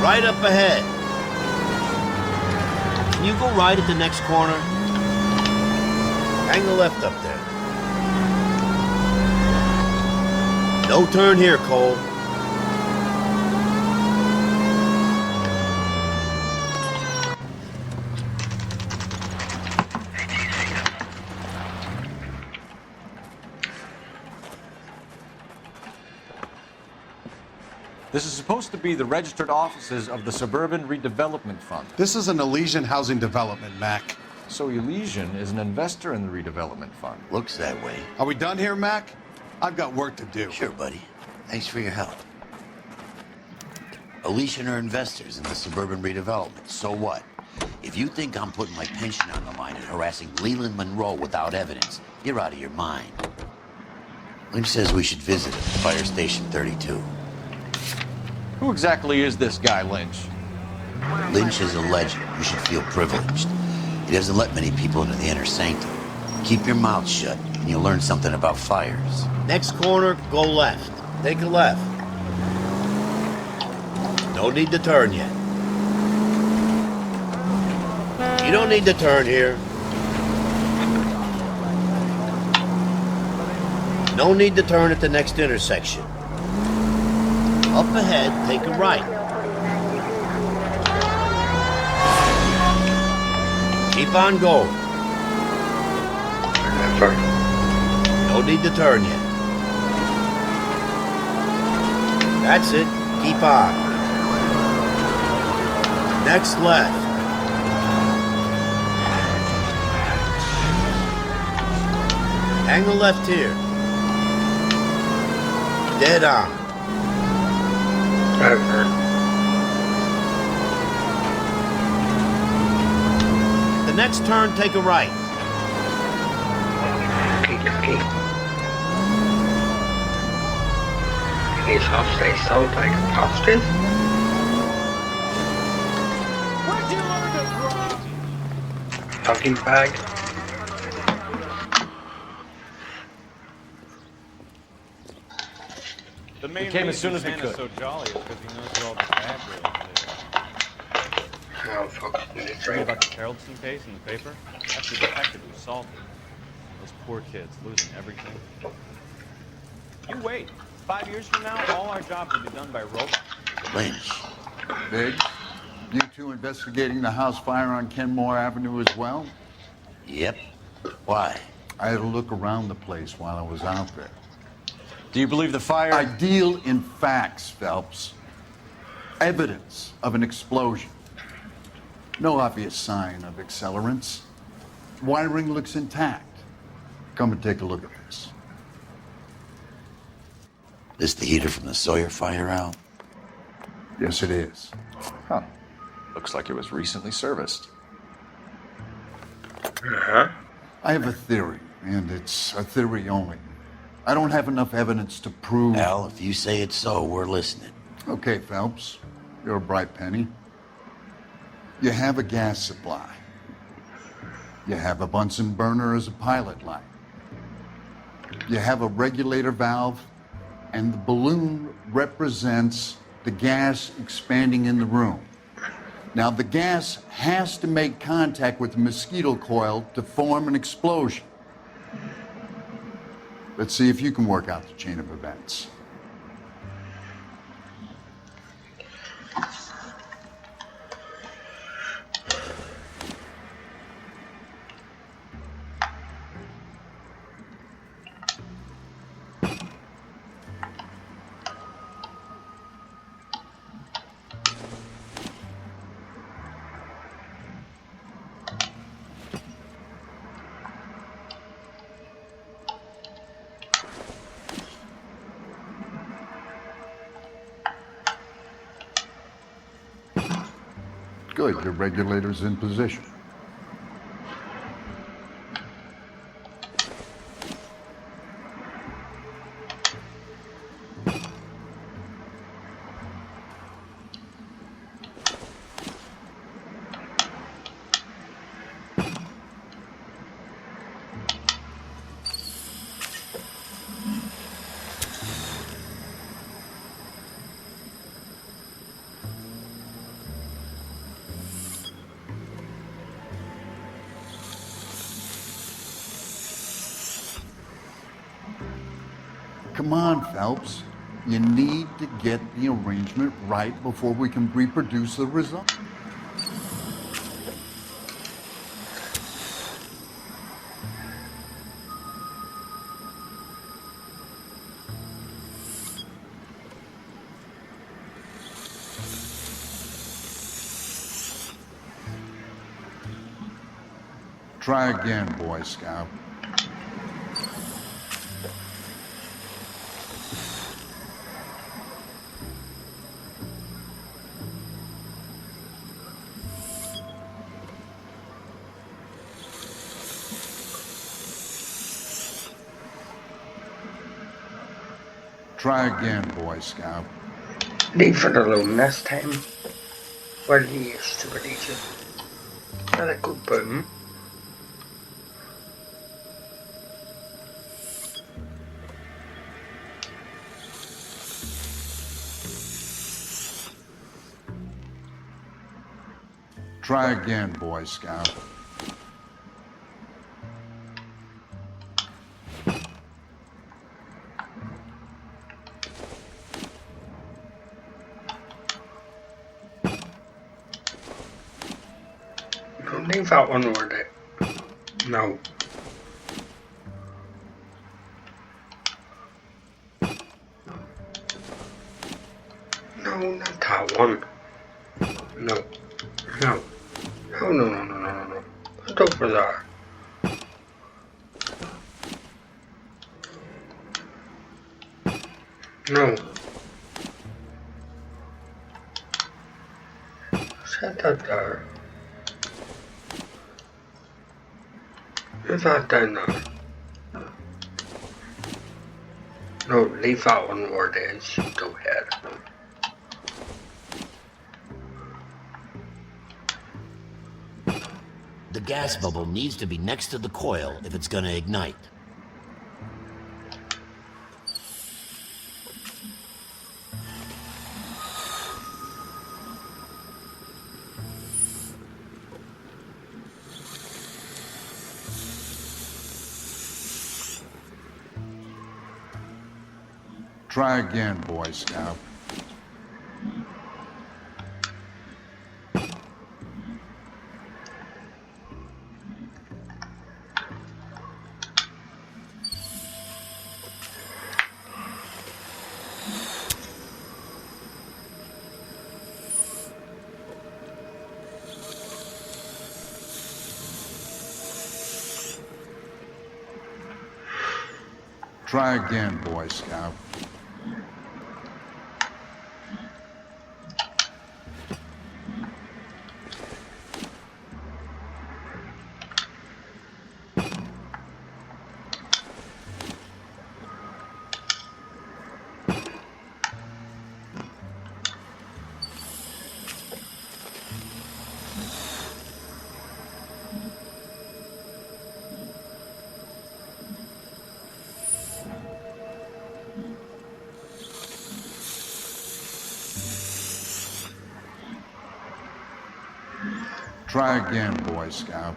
Right up ahead. Can you go right at the next corner? Hang the left up there. No turn here, Cole. This is supposed to be the registered offices of the Suburban Redevelopment Fund. This is an Elysian housing development, Mac. So Elysian is an investor in the redevelopment fund. Looks that way. Are we done here, Mac? I've got work to do. Sure, buddy. Thanks for your help. Elysian are investors in the suburban redevelopment. So what? If you think I'm putting my pension on the line and harassing Leland Monroe without evidence, you're out of your mind. Lynch says we should visit Fire Station 32. Who exactly is this guy, Lynch? Lynch is a legend. You should feel privileged. He doesn't let many people into the inner sanctum. Keep your mouth shut, and you'll learn something about fires. Next corner, go left. Take a left. No need to turn yet. You don't need to turn here. No need to turn at the next intersection. Up ahead, take a right. Keep on going. No need to turn yet. That's it. Keep on. Next left. Hang the left here. Dead on. The next turn, take a right. Okay. These hostage sound like hostage? Where'd you learn this from? Talking bag. The main came as soon as we Santa's could. so jolly is because he knows where all the bad girls live. Oh, fuck. You know about the Carrollton case in the paper? That's the detective who solved it. Those poor kids losing everything. You wait. 5 years from now, all our jobs will be done by robots. Lynch. Biggs, you two investigating the house fire on Kenmore Avenue as well? Yep. Why? I had a look around the place while I was out there. Do you believe the fire? I deal in facts, Phelps. Evidence of an explosion. No obvious sign of accelerants. Wiring looks intact. Come and take a look at this. This the heater from the Sawyer fire, Al? Yes, it is. Huh. Looks like it was recently serviced. Uh-huh. I have a theory, and it's a theory only. I don't have enough evidence to prove... Al, if you say it's so, we're listening. Okay, Phelps. You're a bright penny. You have a gas supply. You have a Bunsen burner as a pilot light. You have a regulator valve, and the balloon represents the gas expanding in the room. Now, the gas has to make contact with the mosquito coil to form an explosion. Let's see if you can work out the chain of events. Good, your regulator's in position. Come on, Phelps. You need to get the arrangement right before we can reproduce the result. Try again, Boy Scout. Try again, Boy Scout. Leave it alone this time. Well, he used to release it. Not a good boom. Try again, Boy Scout. Don't leave that one word it. No. No, not that one. No. No. No, no, no, no, no, no. Put it over there. No. Set that there. Leave that down there. No, leave that one where it is. Go ahead. The gas bubble needs to be next to the coil if it's gonna ignite. Try again, Boy Scout. Try again, Boy Scout. Try again, Boy Scout.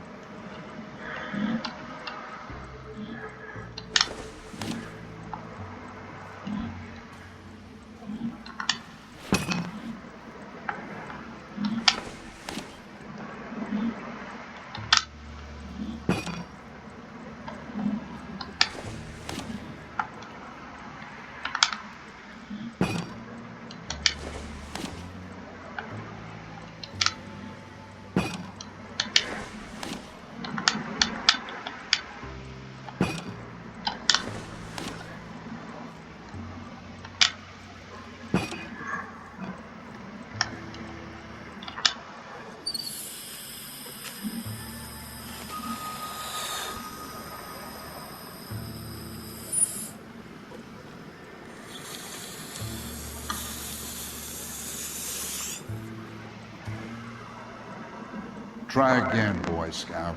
Try again, Boy Scout.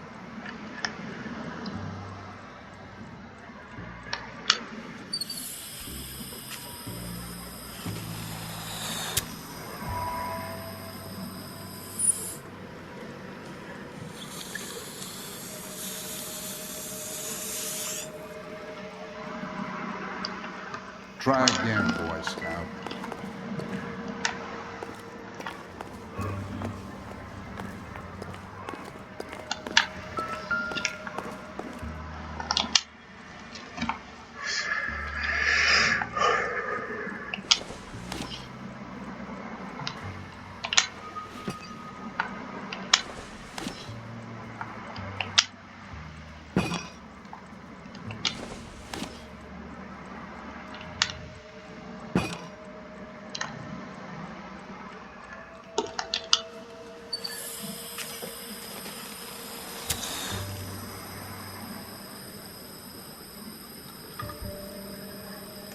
Try again, Boy Scout.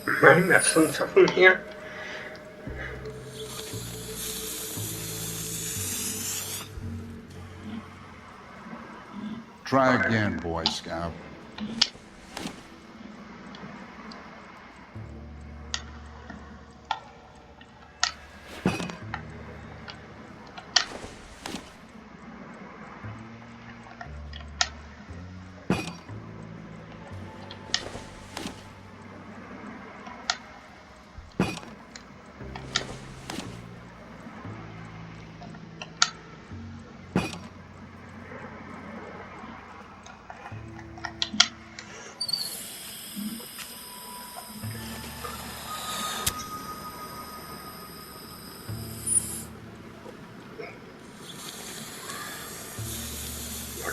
Am I missing something here? Try again, Boy Scout.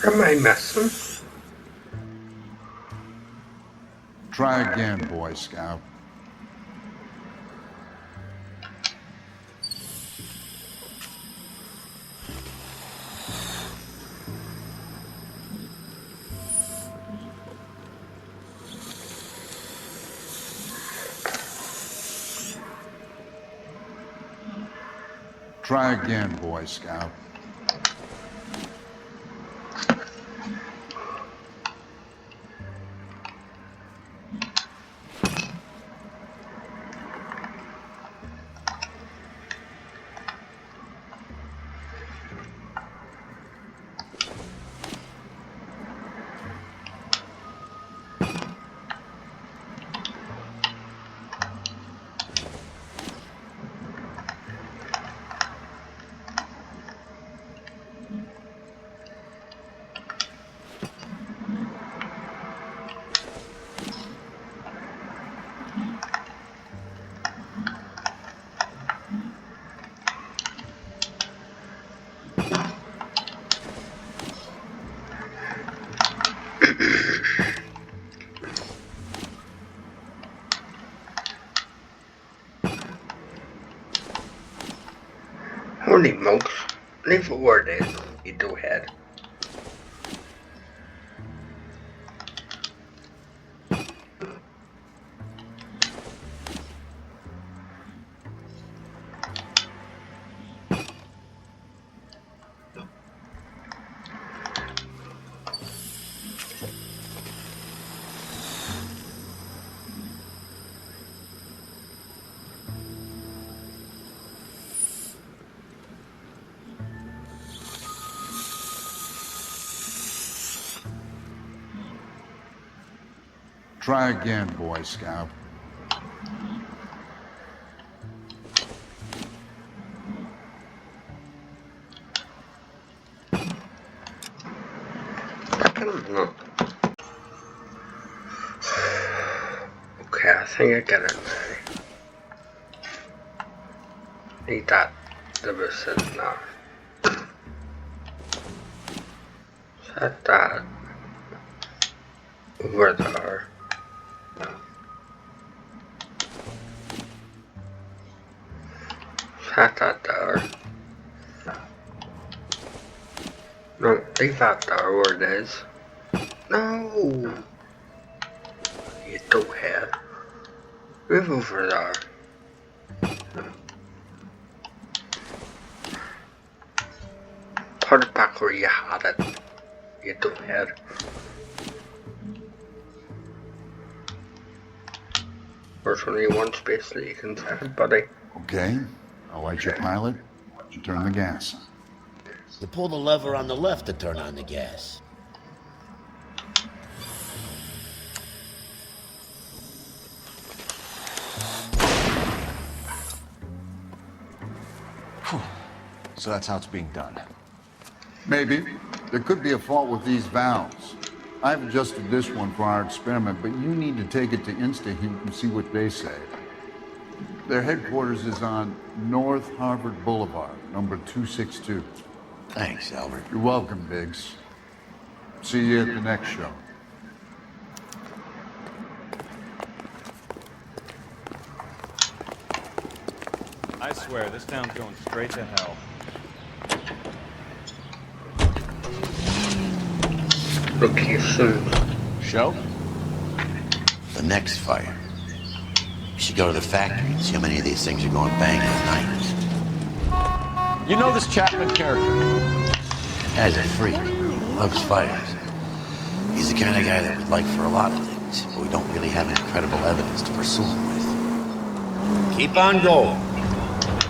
What am I missing? Try again, Boy Scout. Try again, Boy Scout. Holy smokes. Leave a word in. You do head. Try again, Boy Scout. No. Okay, I think I get it now. Need that division now. Set that over there. Set that there. No, leave that there where it is. No! You dopehead. Move over there. Put it back where you had it. You dopehead. There's only one space that you can set it, buddy. Okay, I'll light your pilot. You turn the gas on. You pull the lever on the left to turn on the gas. So that's how it's being done. Maybe. There could be a fault with these valves. I've adjusted this one for our experiment, but you need to take it to InstaHeat and see what they say. Their headquarters is on North Harvard Boulevard, number 262. Thanks, Albert. You're welcome, Biggs. See you at the next show. I swear, this town's going straight to hell. Location. Show? The next fire. You should go to the factory and see how many of these things are going bang at night. You know this Chapman character? Guy's a freak. Loves fires. He's the kind of guy that we'd like for a lot of things, but we don't really have any credible evidence to pursue him with. Keep on going.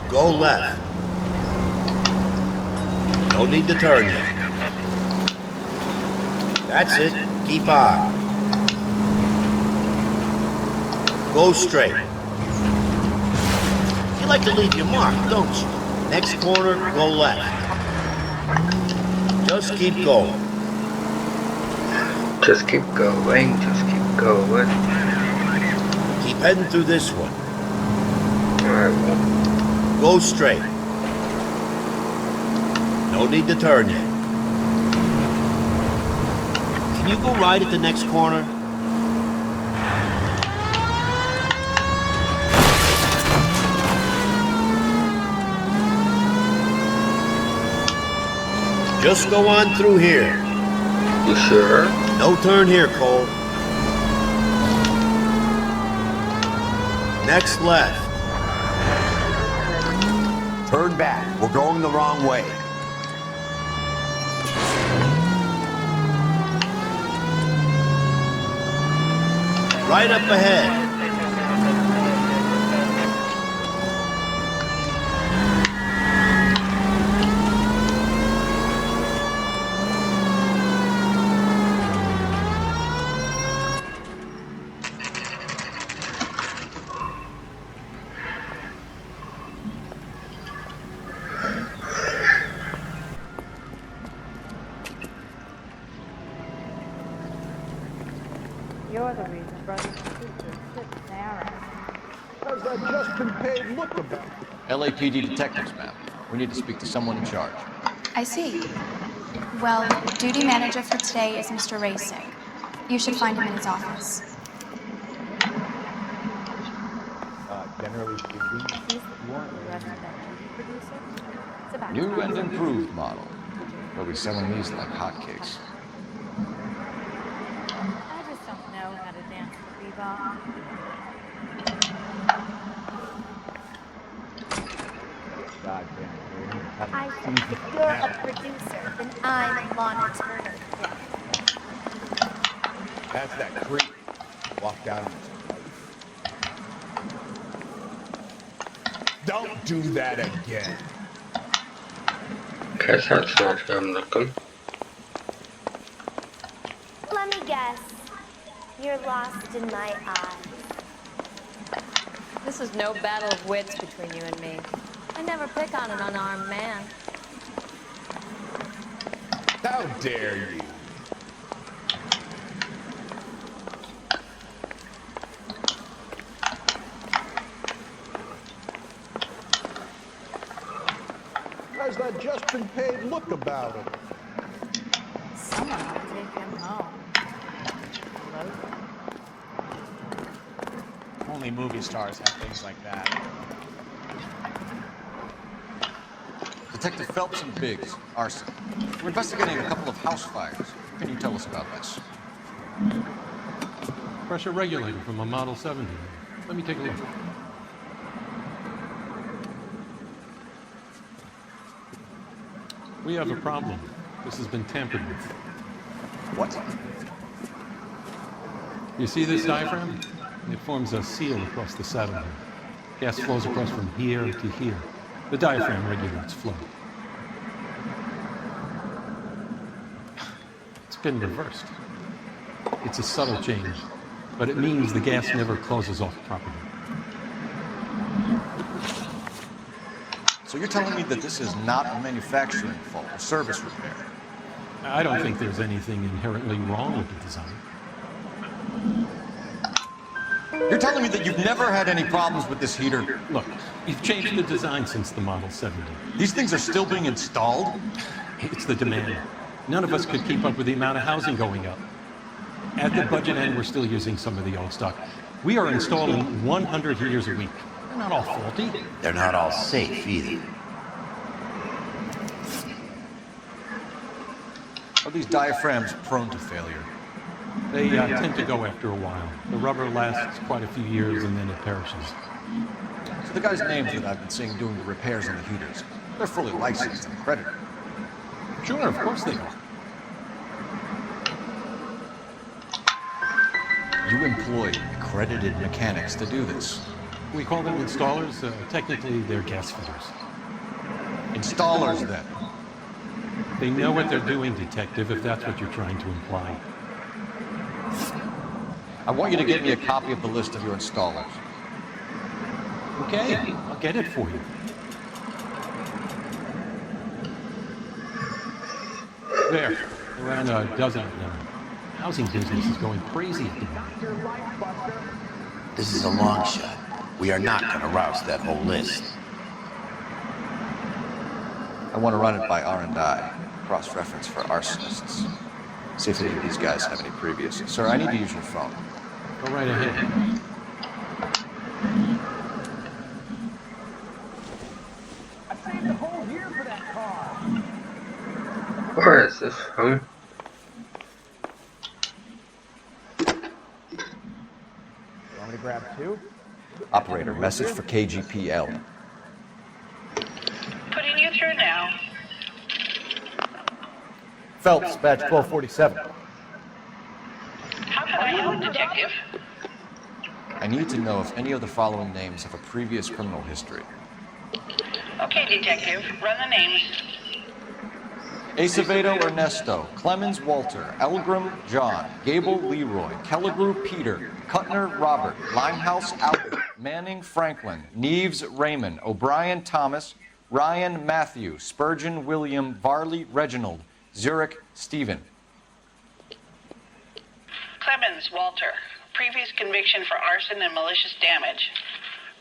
Go left. No need to turn yet. That's it. Keep on. Go straight. You like to leave your mark, don't you? Next corner, go left. Just keep going. Just keep going, just keep going. Keep heading through this one. Alright, well. Go straight. No need to turn yet. Can you go right at the next corner? Just go on through here. You sure? No turn here, Cole. Next left. Turn back. We're going the wrong way. Right up ahead. You're the reason brothers and sisters sit narrow. As I've just been paid, look about. LAPD detectives, ma'am. We need to speak to someone in charge. I see. Well, duty manager for today is Mr. Racing. You should find him in his office. Generally speaking, He's the resident producer. It's about New and improved model. They'll be selling these like hotcakes. I just don't know how to dance the bebop. God damn I said, if you're a producer, then I'm Lana Turner. Yeah. That's that creep. Walked out on his wife. Don't do that again. Guess that's not who I'm looking. Let me guess. You're lost in my eyes. This is no battle of wits between you and me. I never pick on an unarmed man. How dare you? How's that just been paid look about him? Someone ought to take him home. Only movie stars have things like that. Detective Phelps and Biggs, arson. We're investigating a couple of house fires. What can you tell us about this? Pressure regulator from a Model 70. Let me take a look. We have a problem. This has been tampered with. What? You see this diaphragm? It forms a seal across the saddle here. Gas flows across from here to here. The diaphragm regulates flow. It's been reversed. It's a subtle change, but it means the gas never closes off properly. So you're telling me that this is not a manufacturing fault, a service repair? I don't think there's anything inherently wrong with the design. You're telling me that you've never had any problems with this heater? Look, you've changed the design since the Model 70. These things are still being installed? It's the demand. None of us could keep up with the amount of housing going up. At the budget end, we're still using some of the old stock. We are installing 100 heaters a week. They're not all faulty. They're not all safe either. Are these diaphragms prone to failure? They tend to go after a while. The rubber lasts quite a few years and then it perishes. So the guys' names that I've been seeing doing the repairs on the heaters, they're fully licensed and accredited. Sure, of course they are. You employ accredited mechanics to do this. We call them installers. Technically, they're gas fitters. Installers, then? They know what they're doing, Detective, if that's what you're trying to imply. I want you to get me a copy of the list of your installers. Okay, I'll get it for you. There, around a dozen of them. Housing business is going crazy at the moment. This is a long shot. We are not going to rouse that whole list. I want to run it by R&I, cross-reference for arsonists. See if any of these guys have any previous. Sir, I need to use your phone. Go right ahead. I saved the whole year for that car. Where is this from? Want me to grab two? Operator, message for KGPL. Putting you through now. Phelps, badge 1247. How can I help, Detective? I need to know if any of the following names have a previous criminal history. Okay, Detective. Run the names. Acevedo Ernesto, Clemens Walter, Elgram John, Gable Leroy, Kelligrew Peter, Cutner Robert, Limehouse Albert, Manning Franklin, Neves Raymond, O'Brien Thomas, Ryan Matthew, Spurgeon William, Varley Reginald, Zurich Stephen. Clemens Walter. Previous conviction for arson and malicious damage.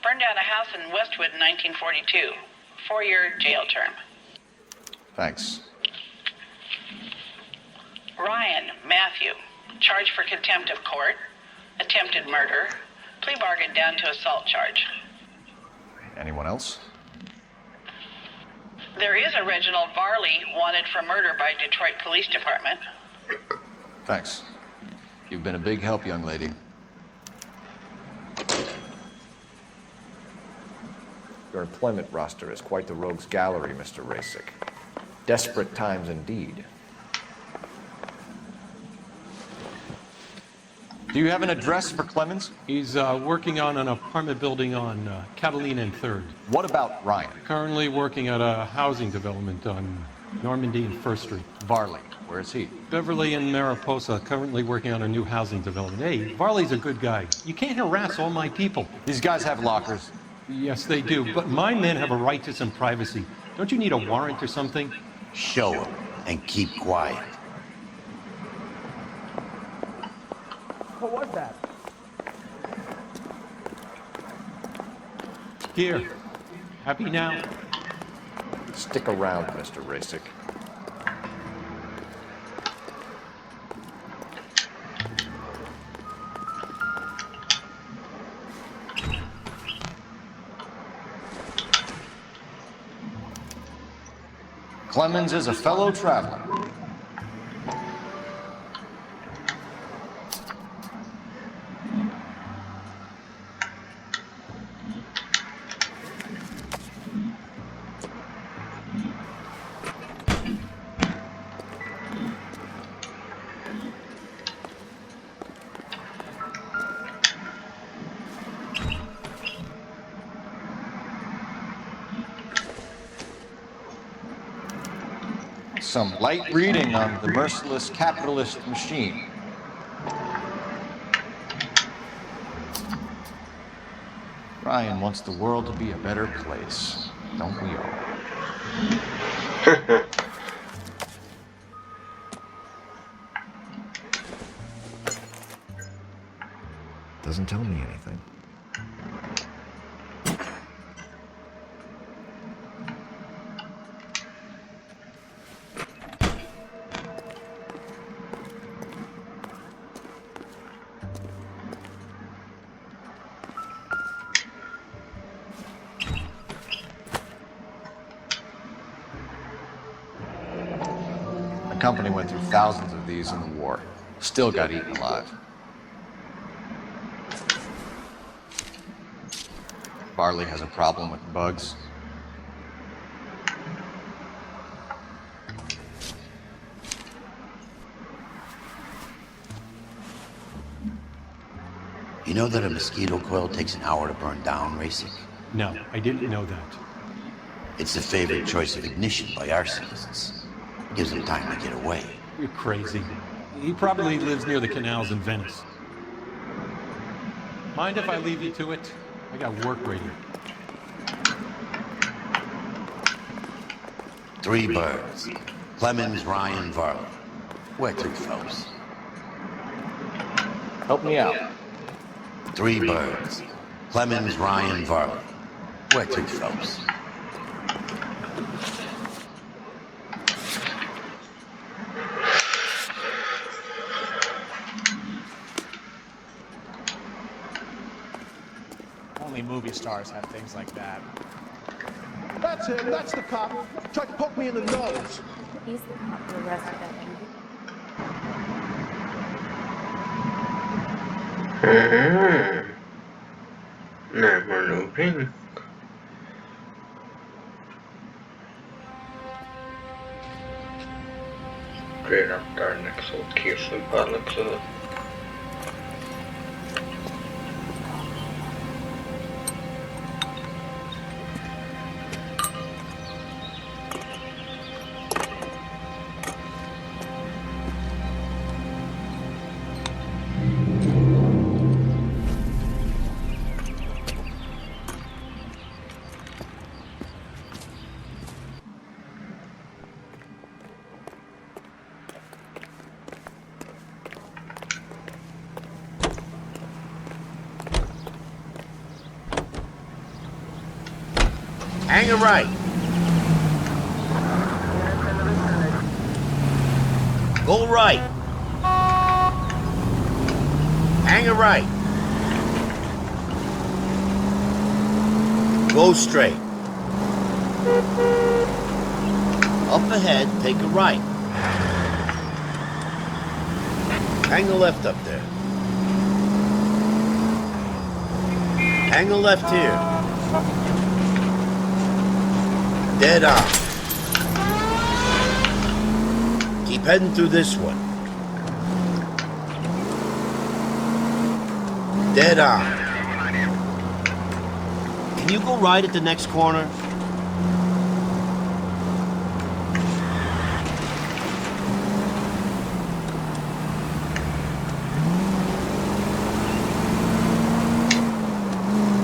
Burned down a house in Westwood in 1942. 4-year jail term. Thanks. Ryan Matthew. Charged for contempt of court. Attempted murder. Plea bargain down to assault charge. Anyone else? There is a Reginald Varley wanted for murder by Detroit Police Department. Thanks. You've been a big help, young lady. Your employment roster is quite the rogues gallery, Mr. Rasick. Desperate times indeed. Do you have an address for Clemens? He's working on an apartment building on Catalina and 3rd. What about Ryan? Currently working at a housing development on Normandy and First Street. Varley, where's he? Beverly and Mariposa, currently working on a new housing development. Hey, Varley's a good guy. You can't harass all my people. These guys have lockers. Yes, they do, but my men have a right to some privacy. Don't you need a warrant or something? Show them and keep quiet. What was that? Here. Happy now? Stick around, Mr. Rasick. Clemens is a fellow traveler. Some light reading on the merciless capitalist machine. Ryan wants the world to be a better place, don't we all? Doesn't tell me anything. The company went through thousands of these in the war. Still got eaten alive. Barley has a problem with bugs. You know that a mosquito coil takes an hour to burn down, Rasick? No, I didn't know that. It's the favorite choice of ignition by arsonists. Gives them time to get away. You're crazy. He probably lives near the canals in Venice. Mind if I leave you to it? I got work ready. 3 birds. Clemens, Ryan, Varley. Where to, Phelps? Help me out. 3 birds. Clemens, Ryan, Varley. Where to, Phelps? Only movie stars have things like that. That's him. That's the cop. Tried to poke me in the nose. He's the cop who arrested that lady. Never looking. Straight up there next to Kirsten Pallet. Hang a right. Go right. Hang a right. Go straight. Up ahead, take a right. Hang a left up there. Hang a left here. Dead on. Keep heading through this one. Dead on. Can you go right at the next corner?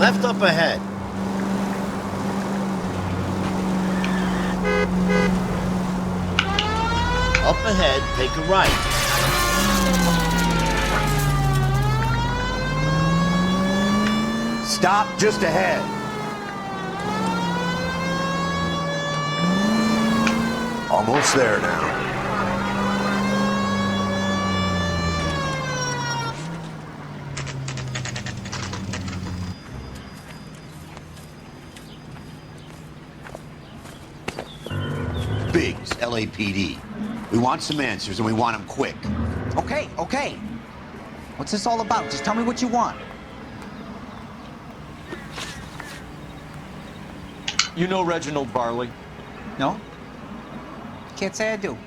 Left up ahead. Up ahead, take a right. Stop just ahead. Almost there now. Biggs, LAPD. We want some answers and we want them quick. Okay, okay. What's this all about? Just tell me what you want. You know Reginald Barley? No? Can't say I do.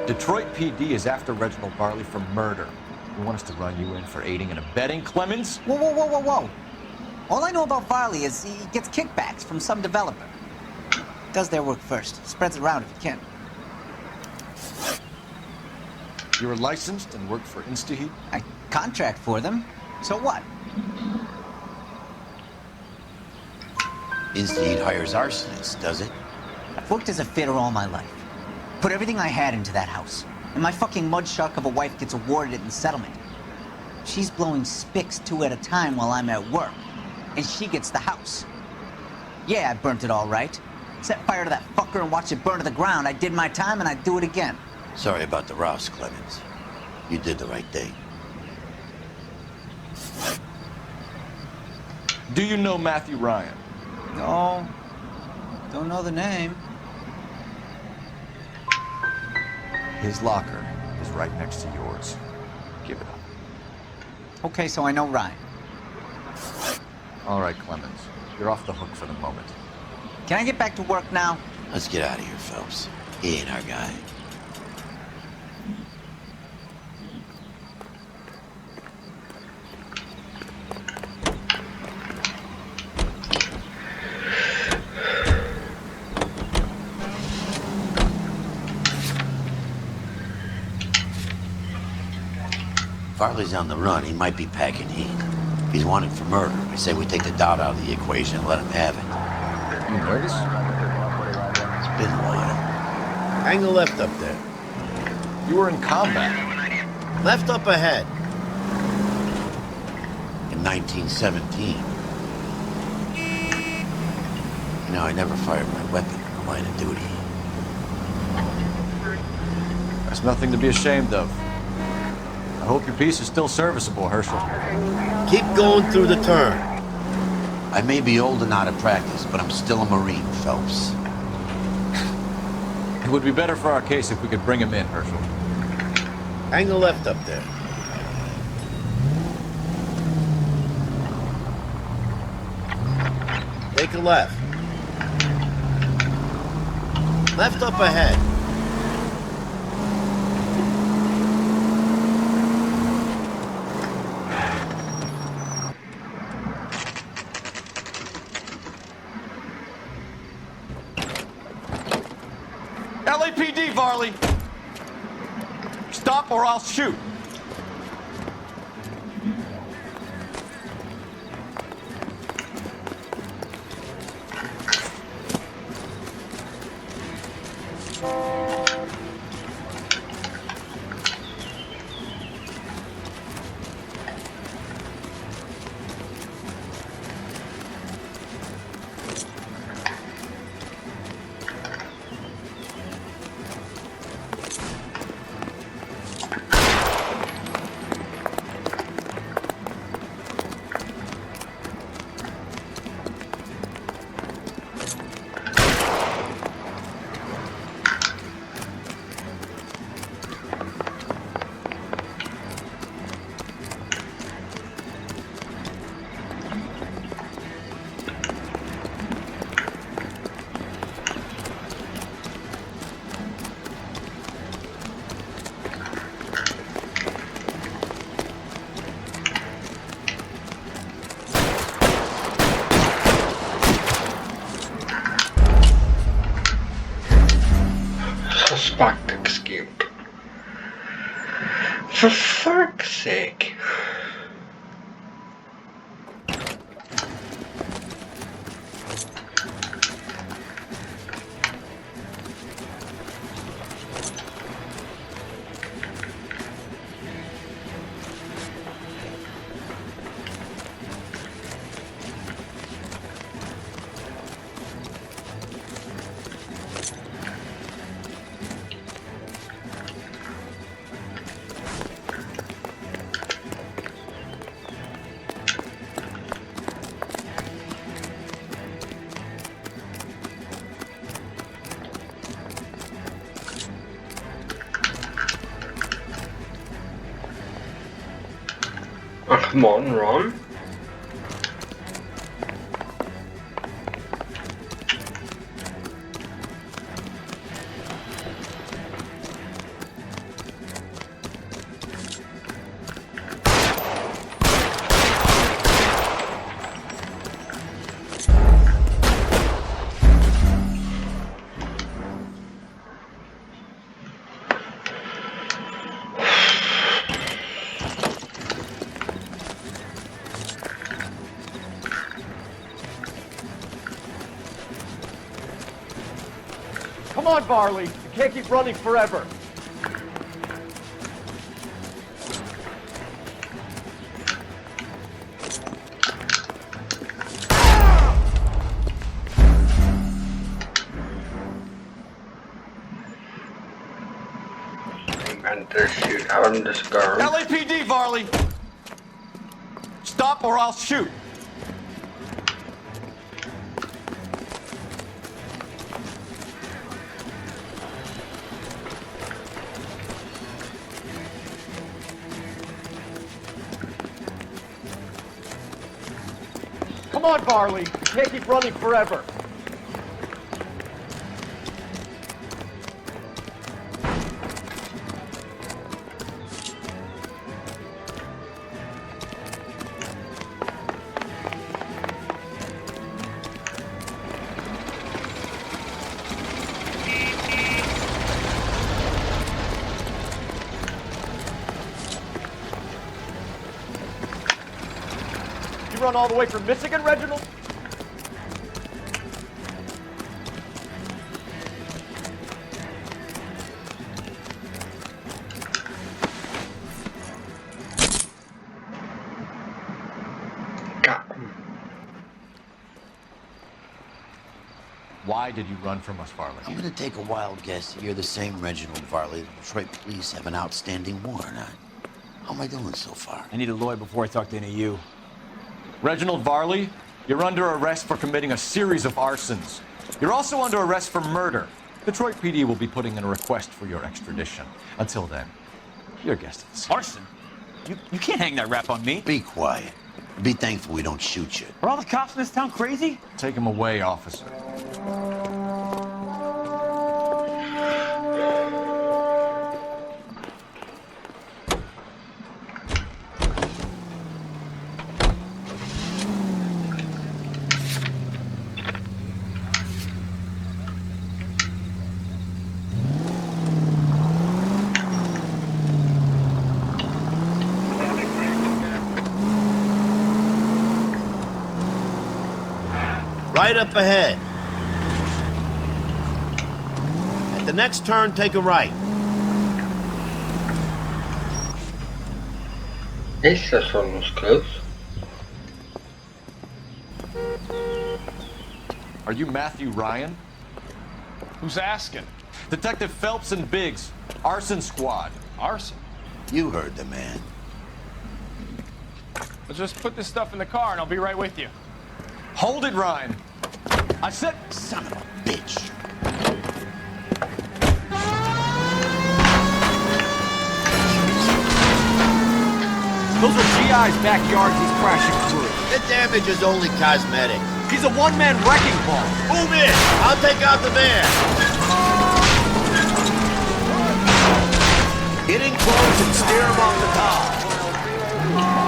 Detroit PD is after Reginald Barley for murder. You want us to run you in for aiding and abetting, Clemens? Whoa, whoa, whoa, whoa, whoa. All I know about Varley is he gets kickbacks from some developer. Does their work first. Spreads it around if he can. You were licensed and worked for InstaHeat? I contract for them. So what? InstaHeat hires arsonists, does it? I've worked as a fitter all my life. Put everything I had into that house. And my fucking mudshark of a wife gets awarded it in settlement. She's blowing spics 2 at a time while I'm at work. And she gets the house. Yeah, I burnt it all right. Set fire to that fucker and watched it burn to the ground. I did my time and I'd do it again. Sorry about the rouse, Clemens. You did the right thing. Do you know Matthew Ryan? No. Don't know the name. His locker is right next to yours. Give it up. Okay, so I know Ryan. All right, Clemens. You're off the hook for the moment. Can I get back to work now? Let's get out of here, Phelps. He ain't our guy. Farley's on the run. He might be packing heat. If he's wanted for murder, I say we take the doubt out of the equation and let him have it. You nervous? It's been a while. Hang a left up there. You were in combat. Left up ahead. In 1917. You know, I never fired my weapon in the line of duty. That's nothing to be ashamed of. I hope your piece is still serviceable, Herschel. Keep going through the turn. I may be old and out of practice, but I'm still a Marine, Phelps. It would be better for our case if we could bring him in, Herschel. Hang a left up there. Take a left. Left up ahead. LAPD, Varley! Stop or I'll shoot! Suspect execute. For fuck's sake. Come on, Ron. Come on, Varley. You can't keep running forever. I'm going to shoot out in this girl. LAPD, Varley! Stop or I'll shoot! Come on, Varley. You can't keep running forever. You run all the way from Michigan, Reginald? Why did you run from us, Varley? I'm gonna take a wild guess that you're the same Reginald Varley the Detroit police have an outstanding warrant on. How am I doing so far? I need a lawyer before I talk to any of you. Reginald Varley, you're under arrest for committing a series of arsons. You're also under arrest for murder. Detroit PD will be putting in a request for your extradition. Until then, your guest is Arson? You can't hang that rap on me. Be quiet. Be thankful we don't shoot you. Are all the cops in this town crazy? Take him away, officer. Right up ahead. At the next turn, take a right. Estos son los clues. Are you Matthew Ryan? Who's asking? Detective Phelps and Biggs, arson squad. Arson? You heard the man. Let's just put this stuff in the car and I'll be right with you. Hold it, Ryan. I said... Son of a bitch. Those are GI's backyards he's crashing through. The damage is only cosmetic. He's a one-man wrecking ball. Move in. I'll take out the van. Get in close and steer him off the top.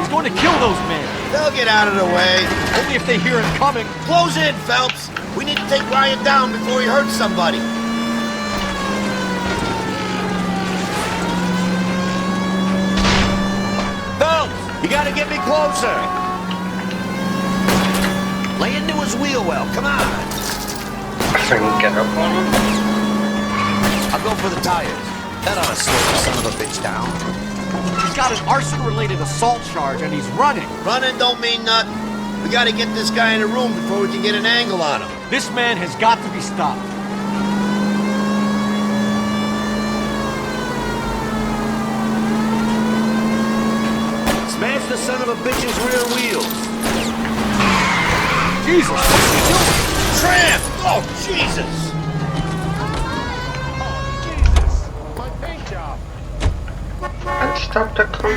He's going to kill those men. They'll get out of the way. Only if they hear him coming. Close in, Phelps. We need to take Ryan down before he hurts somebody. Phelps, you gotta get me closer. Lay into his wheel well. Come on. I can get up on him. I'll go for the tires. That ought to slow the son of a bitch down. He's got an arson-related assault charge, and he's running. Running don't mean nothing. We gotta get this guy in a room before we can get an angle on him. This man has got to be stopped. Smash the son of a bitch's rear wheels. Jesus, what's he doing? Tramp! Oh, Jesus! My paint job. And stop the car.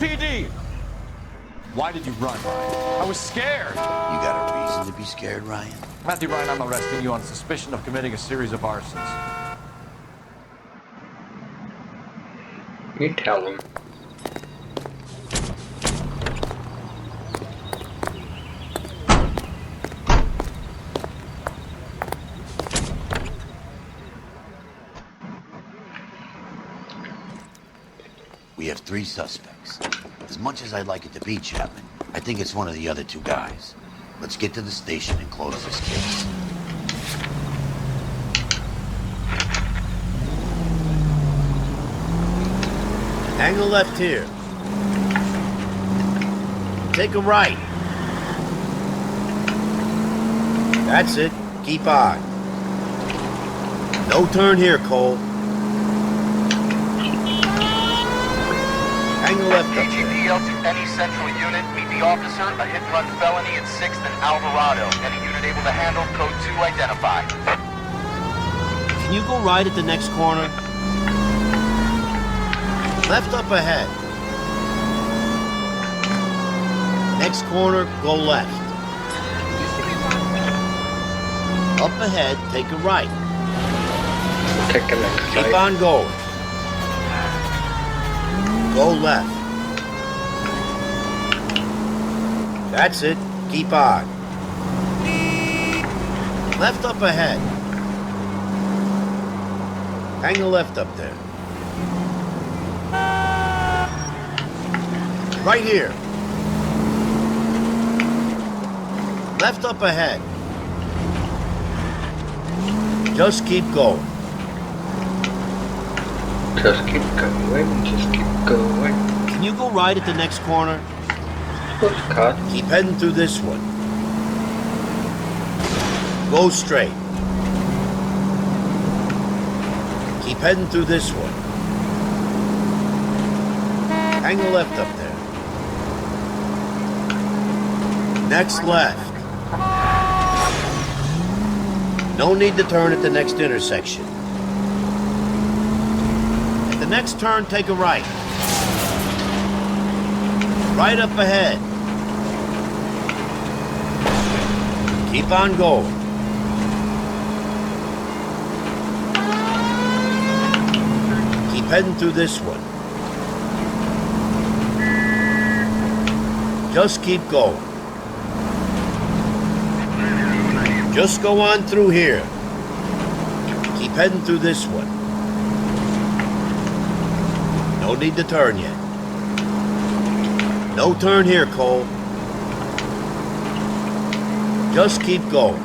LAPD! Why did you run, Ryan? I was scared. You got a reason to be scared, Ryan? Matthew Ryan, I'm arresting you on suspicion of committing a series of arsons. You tell him. We have 3 suspects. As much as I'd like it to be Chapman, I think it's one of the other 2 guys. Let's get to the station and close this case. Hang a left here. Take a right. That's it. Keep on. No turn here, Cole. Hang a left up there. AGPL to any central unit. Meet the officer. A hit-and-run felony at 6th and Alvarado. Any unit able to handle. Code 2 identified. Can you go right at the next corner? Left up ahead. Next corner, go left. Up ahead, take a right. Take a left. Keep on going. Go left. That's it. Keep on. Left up ahead. Hang a left up there. Right here. Left up ahead. Just keep going. Just keep going, just keep going. Can you go right at the next corner? Cut. Keep heading through this one. Go straight. Keep heading through this one. Hang a left up there. Next left. No need to turn at the next intersection. At the next turn, take a right. Right up ahead. Keep on going. Keep heading through this one. Just keep going. Just go on through here. Keep heading through this one. No need to turn yet. No turn here, Cole. Just keep going.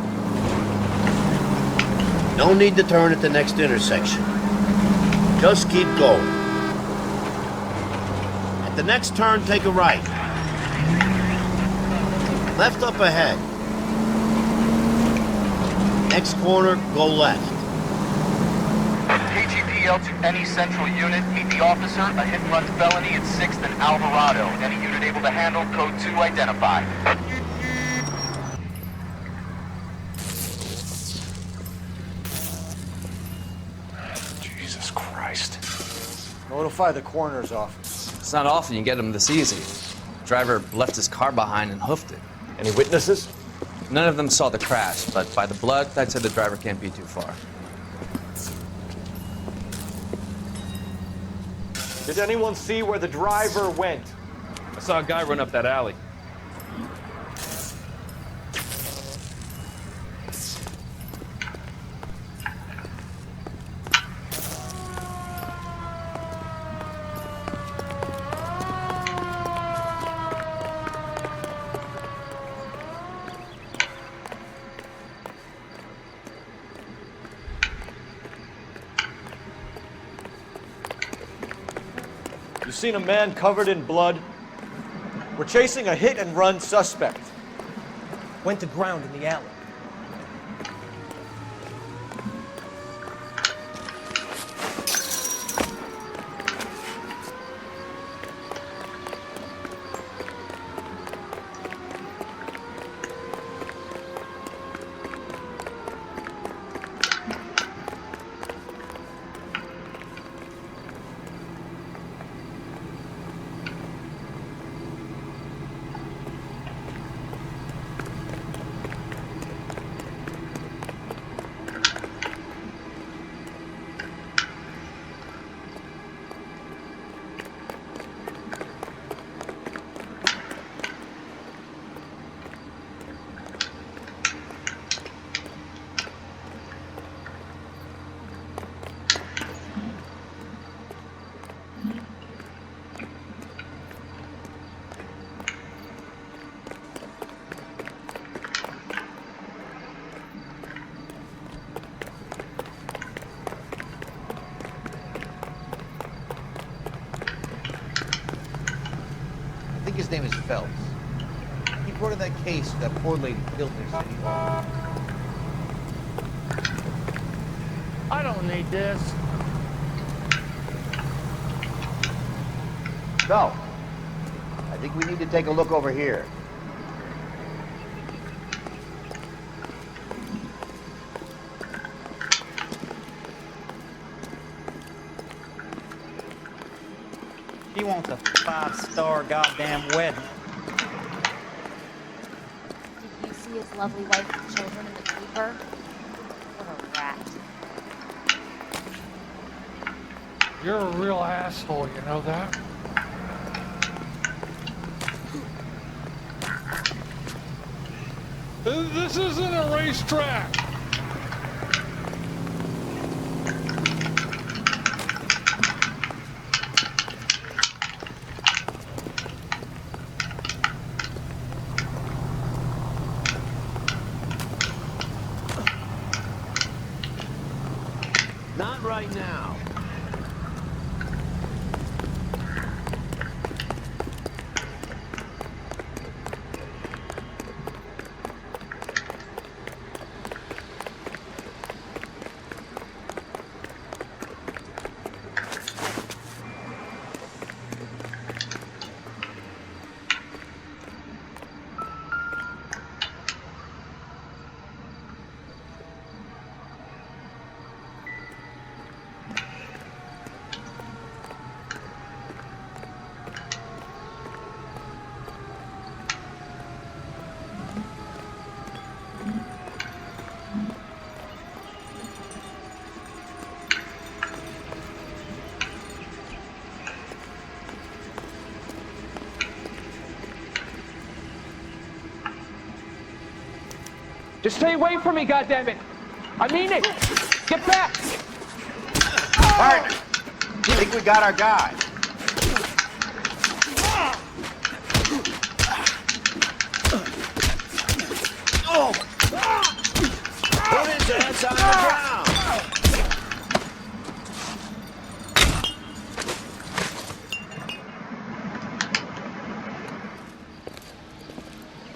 No need to turn at the next intersection. Just keep going. At the next turn, take a right. Left up ahead. Next corner, go left. KGPL to any central unit. Meet the officer. A hit-and-run felony at 6th and Alvarado. Any unit able to handle. Code 2 identified. Jesus Christ. Notify the coroner's office. It's not often you get them this easy. The driver left his car behind and hoofed it. Any witnesses? None of them saw the crash, but by the blood, I'd say the driver can't be too far. Did anyone see where the driver went? I saw a guy run up that alley. You seen a man covered in blood? We're chasing a hit-and-run suspect. Went to ground in the alley. name is Phelps. He brought in that case that poor lady killed near City Hall. I don't need this. No. I think we need to take a look over here. He wants a 5-star goddamn wedding. Did you see his lovely wife and children in the paper? What a rat. You're a real asshole, you know that? This isn't a racetrack. Not right now. Just stay away from me, goddammit! I mean it! Get back! Partner, I think we got our guy. Oh! Put his ass on the ground!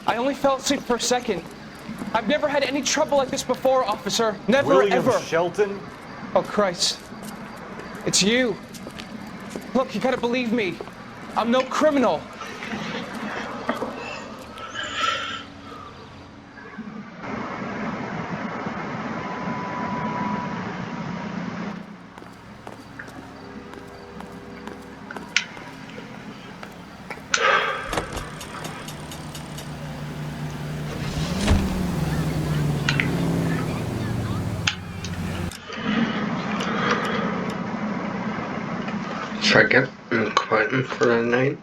I only fell asleep for a second. I've never had any trouble like this before, officer. Never, William ever. Shelton? Oh, Christ. It's you. Look, you gotta believe me. I'm no criminal. Second, and Clinton for the night.